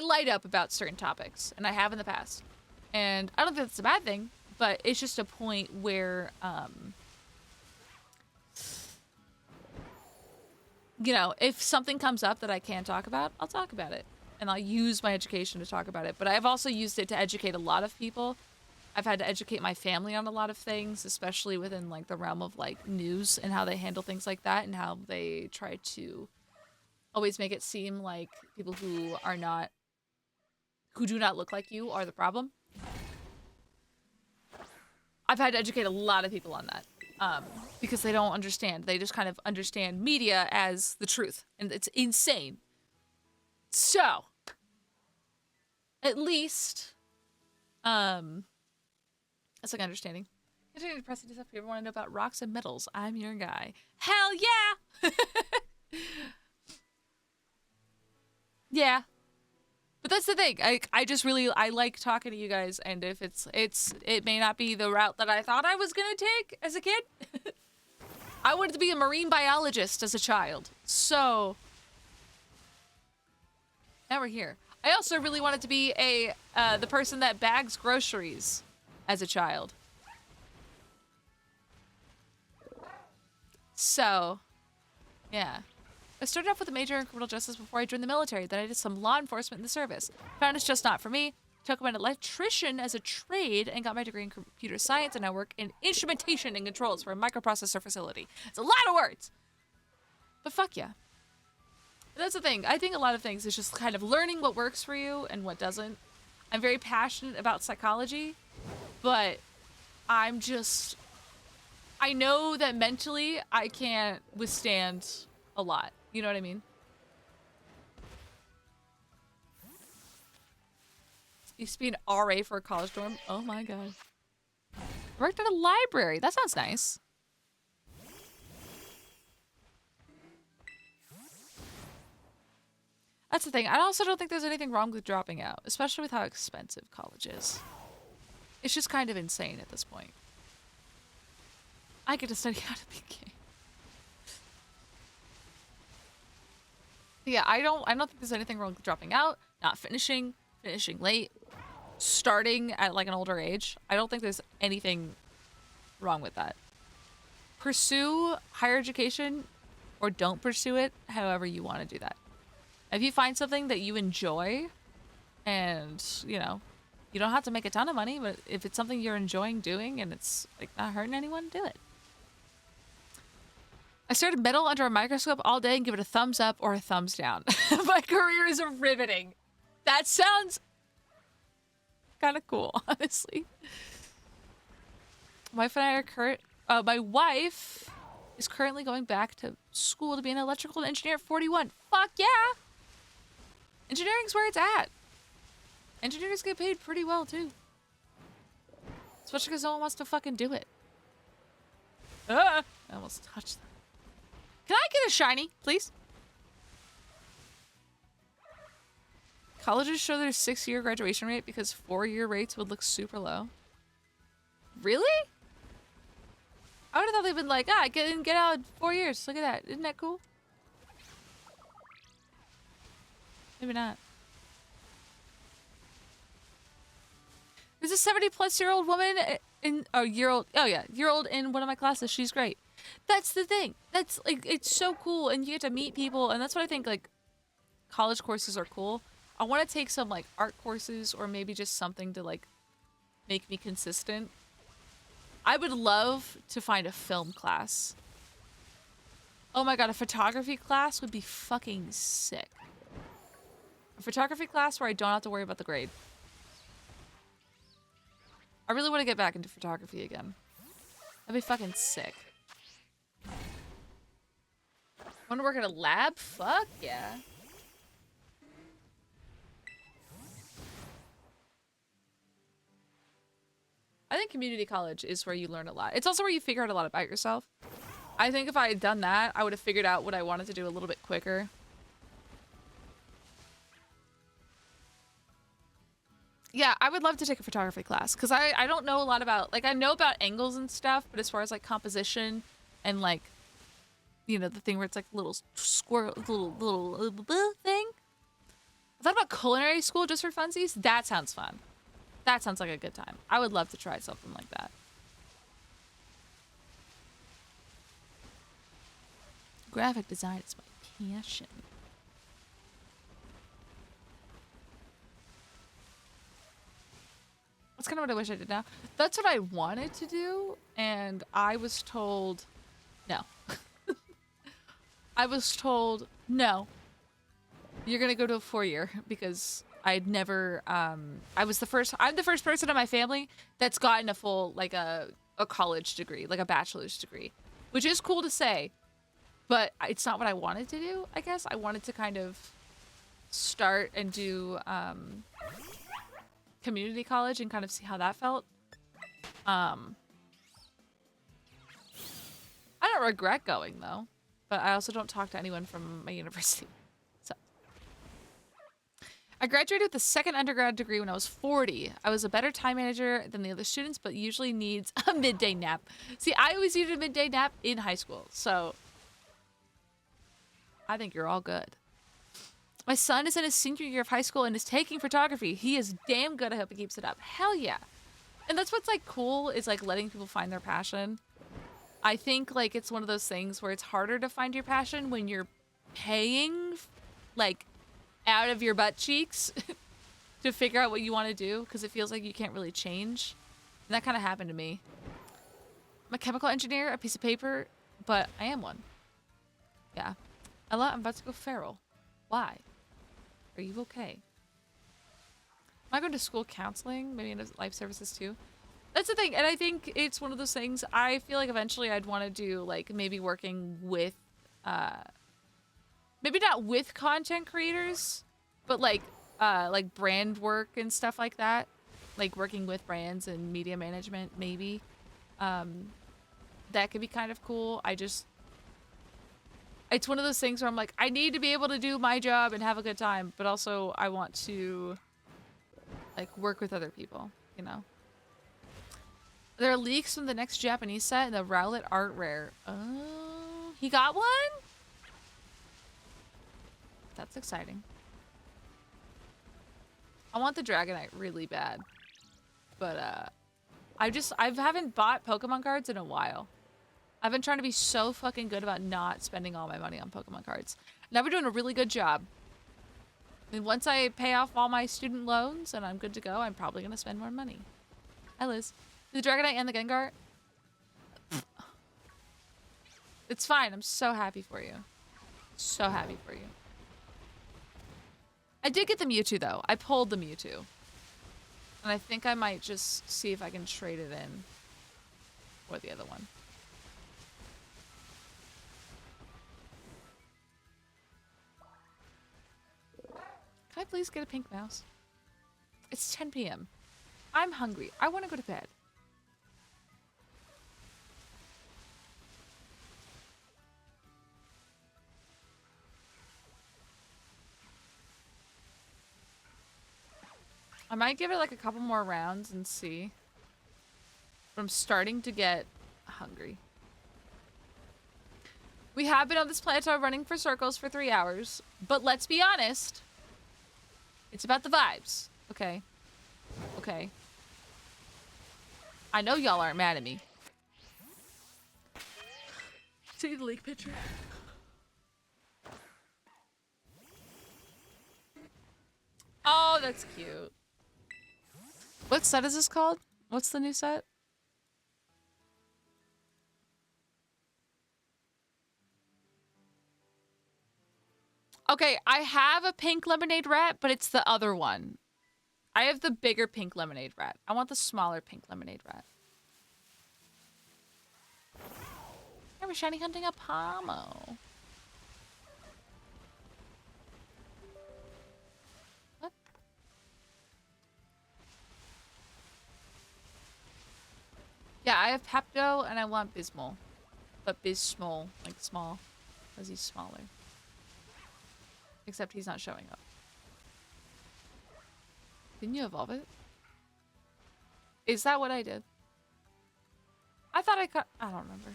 light up about certain topics, and I have in the past. And I don't think that's a bad thing, but it's just a point where, you know, if something comes up that I can talk about, I'll talk about it. And I'll use my education to talk about it. But I've also used it to educate a lot of people. I've had to educate my family on a lot of things, especially within like the realm of like news and how they handle things like that, and how they try to always make it seem like people who do not look like you are the problem. I've had to educate a lot of people on that. Because they don't understand. They just kind of understand media as the truth. And it's insane. So, at least, that's like understanding. Continue to press this up. If you ever want to know about rocks and metals, I'm your guy. Hell yeah! Yeah. But that's the thing. I like talking to you guys, and if it may not be the route that I thought I was gonna take as a kid. I wanted to be a marine biologist as a child, so now we're here. I also really wanted to be the person that bags groceries as a child. So, yeah. I started off with a major in criminal justice before I joined the military. Then I did some law enforcement in the service. Found it's just not for me. Took up an electrician as a trade and got my degree in computer science, and now work in instrumentation and controls for a microprocessor facility. It's a lot of words. But fuck yeah. That's the thing. I think a lot of things is just kind of learning what works for you and what doesn't. I'm very passionate about psychology, but I'm just, I know that mentally I can't withstand a lot. You know what I mean? Used to be an RA for a college dorm. Oh my god. Worked at a library. That sounds nice. That's the thing. I also don't think there's anything wrong with dropping out, especially with how expensive college is. It's just kind of insane at this point. I get to study how to be gay. Yeah, I don't think there's anything wrong with dropping out, not finishing, finishing late, starting at like an older age. I don't think there's anything wrong with that. Pursue higher education or don't pursue it however you want to do that. If you find something that you enjoy and, you know, you don't have to make a ton of money, but if it's something you're enjoying doing and it's like not hurting anyone, do it. I stared at metal under a microscope all day and give it a thumbs up or a thumbs down. My career is riveting. That sounds kind of cool, honestly. My wife is currently going back to school to be an electrical engineer at 41. Fuck yeah! Engineering's where it's at. Engineers get paid pretty well, too. Especially because no one wants to fucking do it. I almost touched that. Can I get a shiny, please? Colleges show their 6-year graduation rate because 4-year rates would look super low. Really? I would have thought they'd been like, get in, get out in 4 years. Look at that. Isn't that cool? Maybe not. There's a 70-plus-year-old woman year-old in one of my classes. She's great. That's the thing. That's like, it's so cool, and you get to meet people, and that's what I think like college courses are cool. I want to take some like art courses or maybe just something to like make me consistent. I would love to find a film class. Oh my god, a photography class would be fucking sick. A photography class where I don't have to worry about the grade. I really want to get back into photography again. That'd be fucking sick. Want to work at a lab? Fuck yeah. I think community college is where you learn a lot. It's also where you figure out a lot about yourself. I think if I had done that, I would have figured out what I wanted to do a little bit quicker. Yeah, I would love to take a photography class because I don't know a lot about, like, I know about angles and stuff, but as far as like composition and like, you know, the thing where it's like little squirrel, little thing. I thought about culinary school just for funsies. That sounds fun. That sounds like a good time. I would love to try something like that. Graphic design is my passion. That's kind of what I wish I did now. That's what I wanted to do, and I was told no. I was told no. You're gonna go to a 4-year because I'd never I'm the first person in my family that's gotten a full like a college degree, like a bachelor's degree, which is cool to say, but it's not what I wanted to do. I guess I wanted to kind of start and do community college and kind of see how that felt. I don't regret going though, but I also don't talk to anyone from my university. So I graduated with a second undergrad degree when I was 40. I was a better time manager than the other students, but usually needs a midday nap. See, I always needed a midday nap in high school, so I think you're all good. My son is in his senior year of high school and is taking photography. He is damn good. I hope he keeps it up. Hell yeah. And that's what's like cool is like letting people find their passion. I think like it's one of those things where it's harder to find your passion when you're paying like out of your butt cheeks to figure out what you want to do because it feels like you can't really change. And that kind of happened to me. I'm a chemical engineer, a piece of paper, but I am one. Yeah. Ella, I'm about to go feral. Why? Are you okay? I go to school counseling, maybe into life services too. That's the thing, and I think it's one of those things. I feel like eventually I'd want to do like maybe working with, maybe not with content creators, but like brand work and stuff like that, like working with brands and media management. Maybe that could be kind of cool. It's one of those things where I'm like, I need to be able to do my job and have a good time, but also I want to like work with other people, you know? There are leaks from the next Japanese set and the Rowlet art rare. Oh, he got one? That's exciting. I want the Dragonite really bad. But I haven't bought Pokemon cards in a while. I've been trying to be so fucking good about not spending all my money on Pokemon cards. And I've been doing a really good job. And once I pay off all my student loans and I'm good to go, I'm probably going to spend more money. Hi, Liz. The Dragonite and the Gengar? It's fine. I'm so happy for you. So happy for you. I did get the Mewtwo, though. I pulled the Mewtwo. And I think I might just see if I can trade it in for the other one. Can I please get a pink mouse? It's 10 p.m. I'm hungry. I want to go to bed. I might give it like a couple more rounds and see. But I'm starting to get hungry. We have been on this plateau running for circles for 3 hours, but let's be honest. It's about the vibes, okay? Okay. I know y'all aren't mad at me. See the leak picture? Oh, that's cute. What set is this called? What's the new set? Okay, I have a pink lemonade rat, but it's the other one. I have the bigger pink lemonade rat. I want the smaller pink lemonade rat. I was shiny hunting a Pomo. What? Yeah, I have Pepto and I want Bismol. But Bismol, like small, because he's smaller. Except he's not showing up. Didn't you evolve it? Is that what I did? I thought I caught... I don't remember.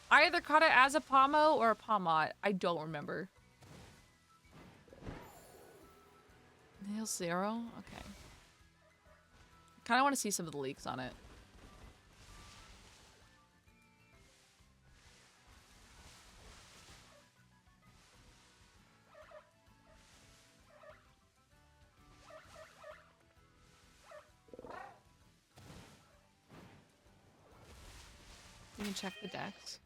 I either caught it as a Pomo or a Pomot. I don't remember. Nail 0? Okay. Kind of want to see some of the leaks on it. You can check the decks.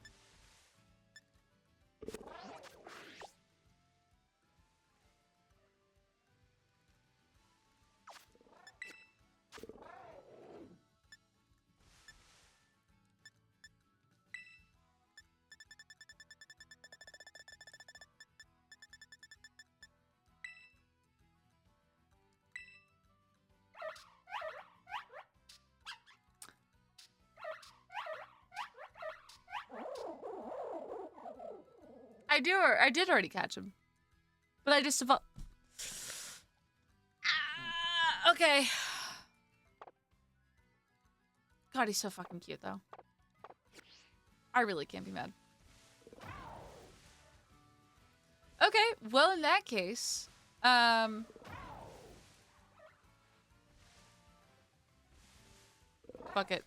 I did already catch him. But I just evolved. Okay. God, he's so fucking cute, though. I really can't be mad. Okay, well, in that case, fuck it.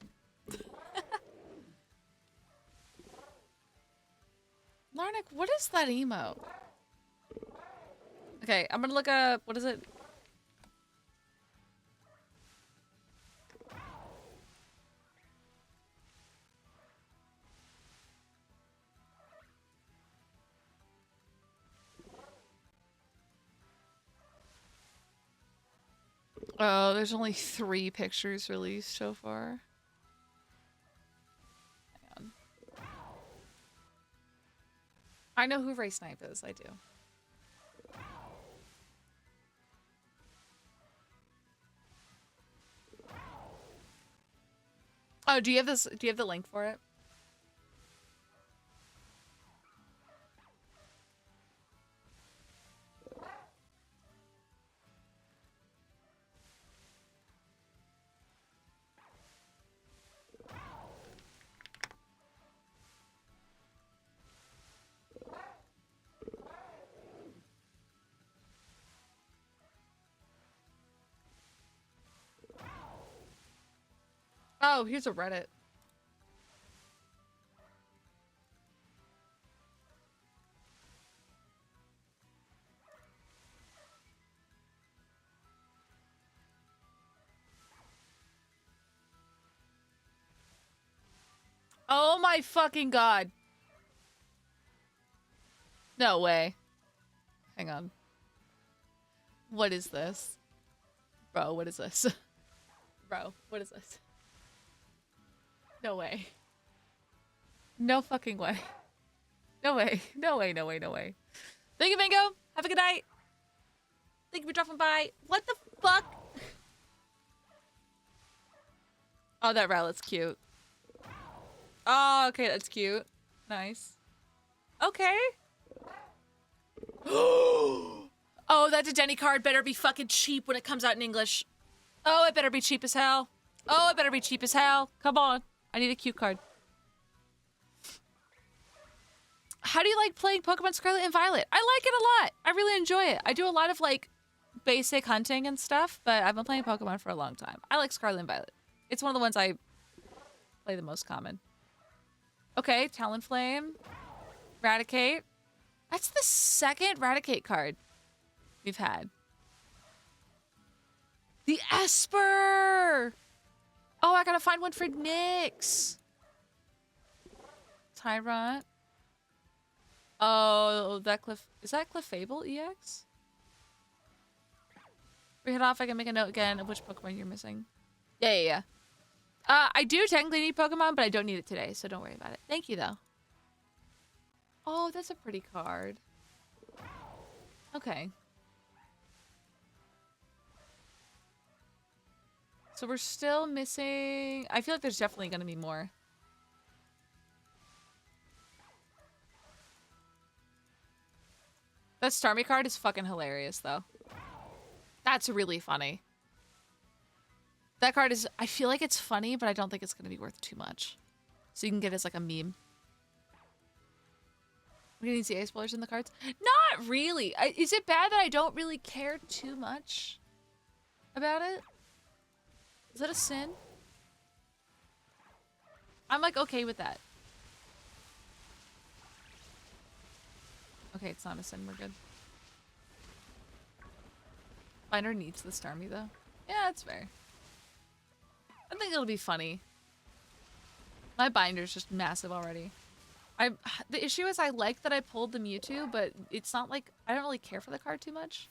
Larnick, what is that emo? Okay, I'm gonna look up, what is it? Oh, there's only 3 pictures released so far. Hang on. I know who Ray Snipe is, I do. Oh, do you have this? Do you have the link for it? Oh, here's a Reddit. Oh my fucking god. No way. Hang on. What is this? Bro, what is this? Bro, what is this? No way. No fucking way. No way. No way, no way, no way. Thank you, Bingo. Have a good night. Thank you for dropping by. What the fuck? Oh, that Rowlet's cute. Oh, okay, that's cute. Nice. Okay. Oh, that Denny card better be fucking cheap when it comes out in English. Oh, it better be cheap as hell. Oh, it better be cheap as hell. Come on. I need a cute card. How do you like playing Pokemon Scarlet and Violet? I like it a lot. I really enjoy it. I do a lot of like basic hunting and stuff, but I've been playing Pokemon for a long time. I like Scarlet and Violet. It's one of the ones I play the most common. Okay, Talonflame. Raticate. That's the second Raticate card we've had. The Esper! Oh, I gotta find one for Nyx. Tyrant. Oh, that is that Clefable EX? We head off, I can make a note again of which Pokemon you're missing. Yeah. I do technically need Pokemon, but I don't need it today, so don't worry about it. Thank you, though. Oh, that's a pretty card. Okay. So we're still missing... I feel like there's definitely going to be more. That Starmie card is fucking hilarious, though. That's really funny. That card is... I feel like it's funny, but I don't think it's going to be worth too much. So you can get it as like a meme. We need CA spoilers in the cards? Not really. Is it bad that I don't really care too much about it? Is that a sin? I'm like okay with that. Okay, it's not a sin. We're good. Binder needs the Starmie though. Yeah, that's fair. I think it'll be funny. My binder's just massive already. The issue is I like that I pulled the Mewtwo, but it's not like I don't really care for the card too much.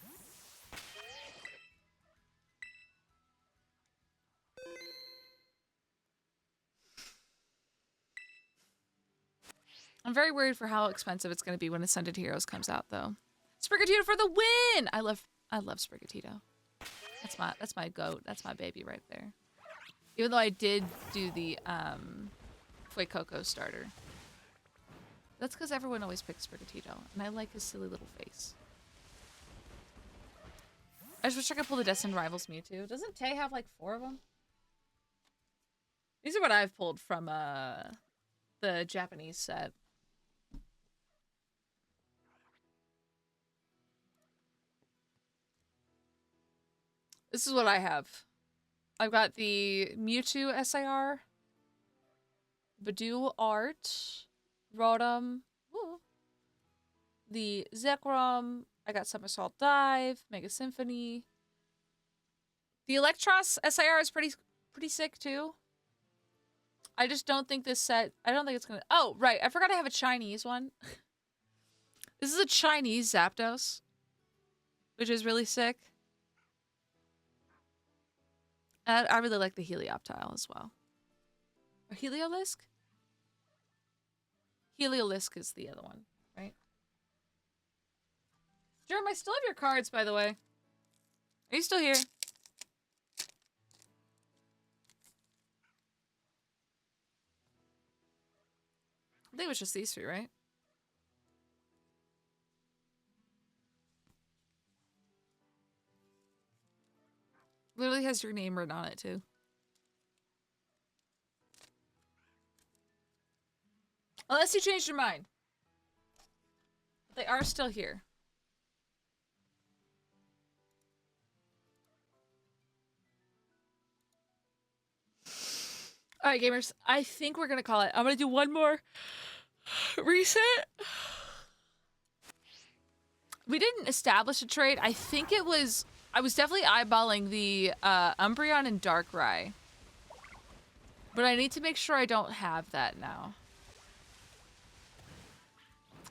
I'm very worried for how expensive it's going to be when Ascended Heroes comes out, though. Sprigatito for the win! I love Sprigatito. That's my goat. That's my baby right there. Even though I did do the Fuecoco starter. That's because everyone always picks Sprigatito, and I like his silly little face. I just wish I could pull the Destined Rivals Mewtwo. Doesn't Tay have like 4 of them? These are what I've pulled from the Japanese set. This is what I have. I've got the Mewtwo SIR, Badoo Art, Rotom, woo, the Zekrom, I got Somersault Dive, Mega Symphony. The Electros SIR is pretty sick too. I just don't think this set, I don't think it's gonna, oh, right, I forgot I have a Chinese one. This is a Chinese Zapdos, which is really sick. I really like the Helioptile as well. Or Heliolisk? Heliolisk is the other one, right? Jerem, I still have your cards, by the way. Are you still here? I think it was just these three, right? Literally has your name written on it, too. Unless you changed your mind. But they are still here. Alright, gamers. I think we're gonna call it. I'm gonna do one more reset. We didn't establish a trade. I think it was... I was definitely eyeballing the Umbreon and Darkrai. But I need to make sure I don't have that now.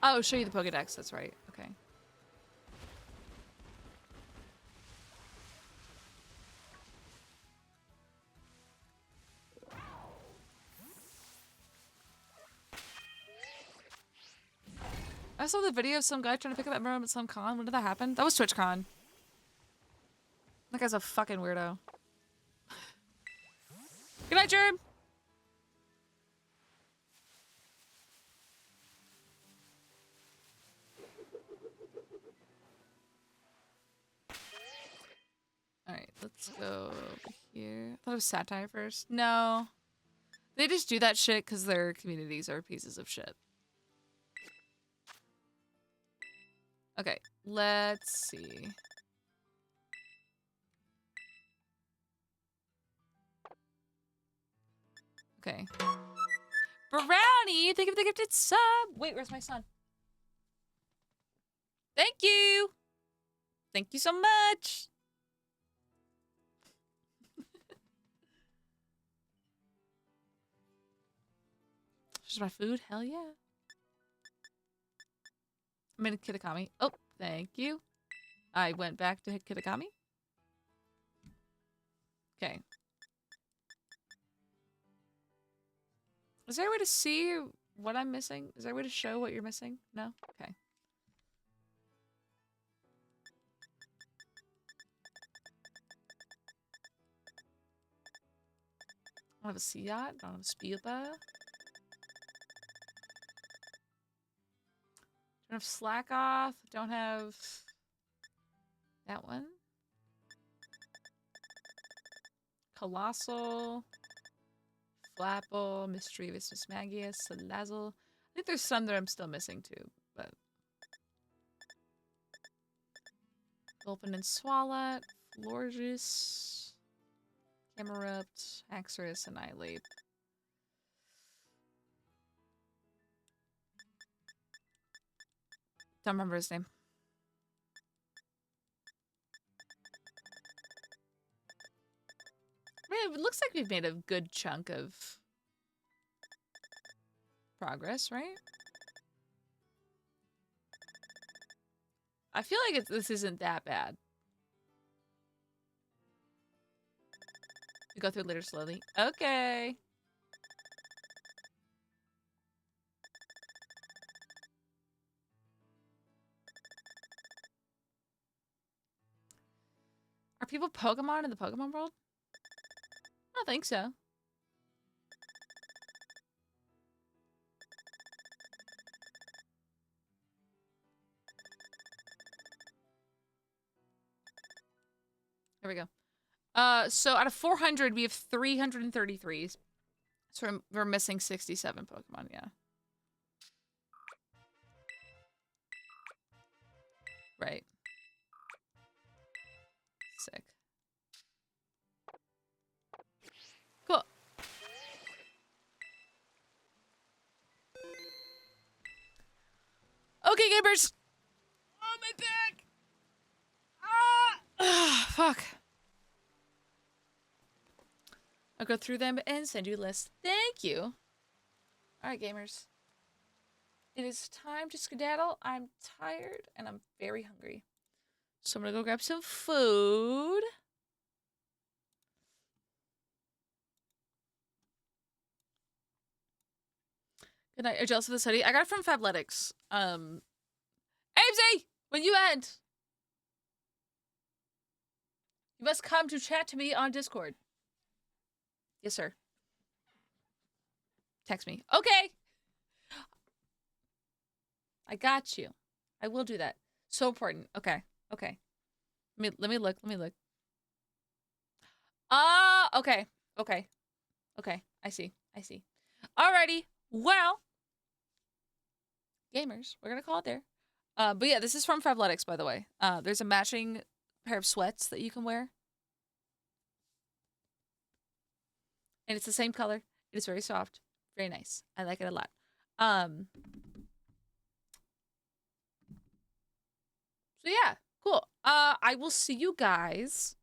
Oh, show you the Pokedex. That's right. Okay. I saw the video of some guy trying to pick up that Mermaid at some con. When did that happen? That was TwitchCon. That guy's a fucking weirdo. Good night, Jerem! Alright, let's go over here. I thought it was satire first. No. They just do that shit because their communities are pieces of shit. Okay, let's see. Okay. Brownie, thank you for the gifted sub. Wait, where's my son? Thank you. Thank you so much. Just my food? Hell yeah. I'm in Kitakami. Oh, thank you. I went back to Kitakami. Okay. Is there a way to see what I'm missing? Is there a way to show what you're missing? No? Okay. I don't have a Seat. Don't have a Spielba. Don't have Slack Off. Don't have that one. Colossal. Flapple. Mischievous Magius. Salazzle. I think there's some that I'm still missing too, but. Gulpin and Swalot. Florges. Camerupt. Axorus. Annihilate. Don't remember his name. I mean, it looks like we've made a good chunk of progress, right? I feel like this isn't that bad. We go through it later slowly. Okay. Are people Pokemon in the Pokemon world? I don't think so. There we go. So out of 400, we have 333. So we're missing 67 Pokemon, yeah. Right. Sick. Cool. Okay, gamers. Oh, my back. Ah, fuck. I'll go through them and send you a list. Thank you. All right, gamers. It is time to skedaddle. I'm tired and I'm very hungry. So I'm gonna go grab some food. Good night. Are you jealous of this hoodie? I got it from Fabletics. AMZ! When you end, you must come to chat to me on Discord. Yes, sir. Text me. Okay. I got you. I will do that. So important. Okay. Okay. Let me look. Let me look. Okay. Okay. Okay. I see. I see. Alrighty. Well, gamers, we're gonna call it there. But yeah, this is from Fabletics, by the way. There's a matching pair of sweats that you can wear. And it's the same color. It is very soft. Very nice. I like it a lot. So yeah, cool. I will see you guys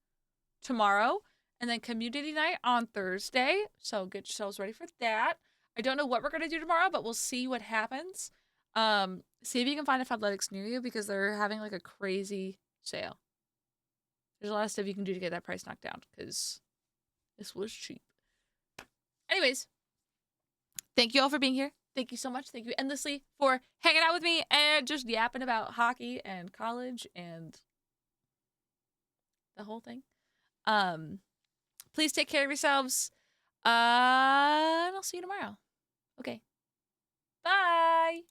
tomorrow, and then community night on Thursday. So get yourselves ready for that. I don't know what we're gonna do tomorrow, but we'll see what happens. See if you can find a Fabletics near you because they're having like a crazy sale. There's a lot of stuff you can do to get that price knocked down because this was cheap. Anyways, thank you all for being here. Thank you so much. Thank you endlessly for hanging out with me and just yapping about hockey and college and the whole thing. Please take care of yourselves. And I'll see you tomorrow. Okay. Bye.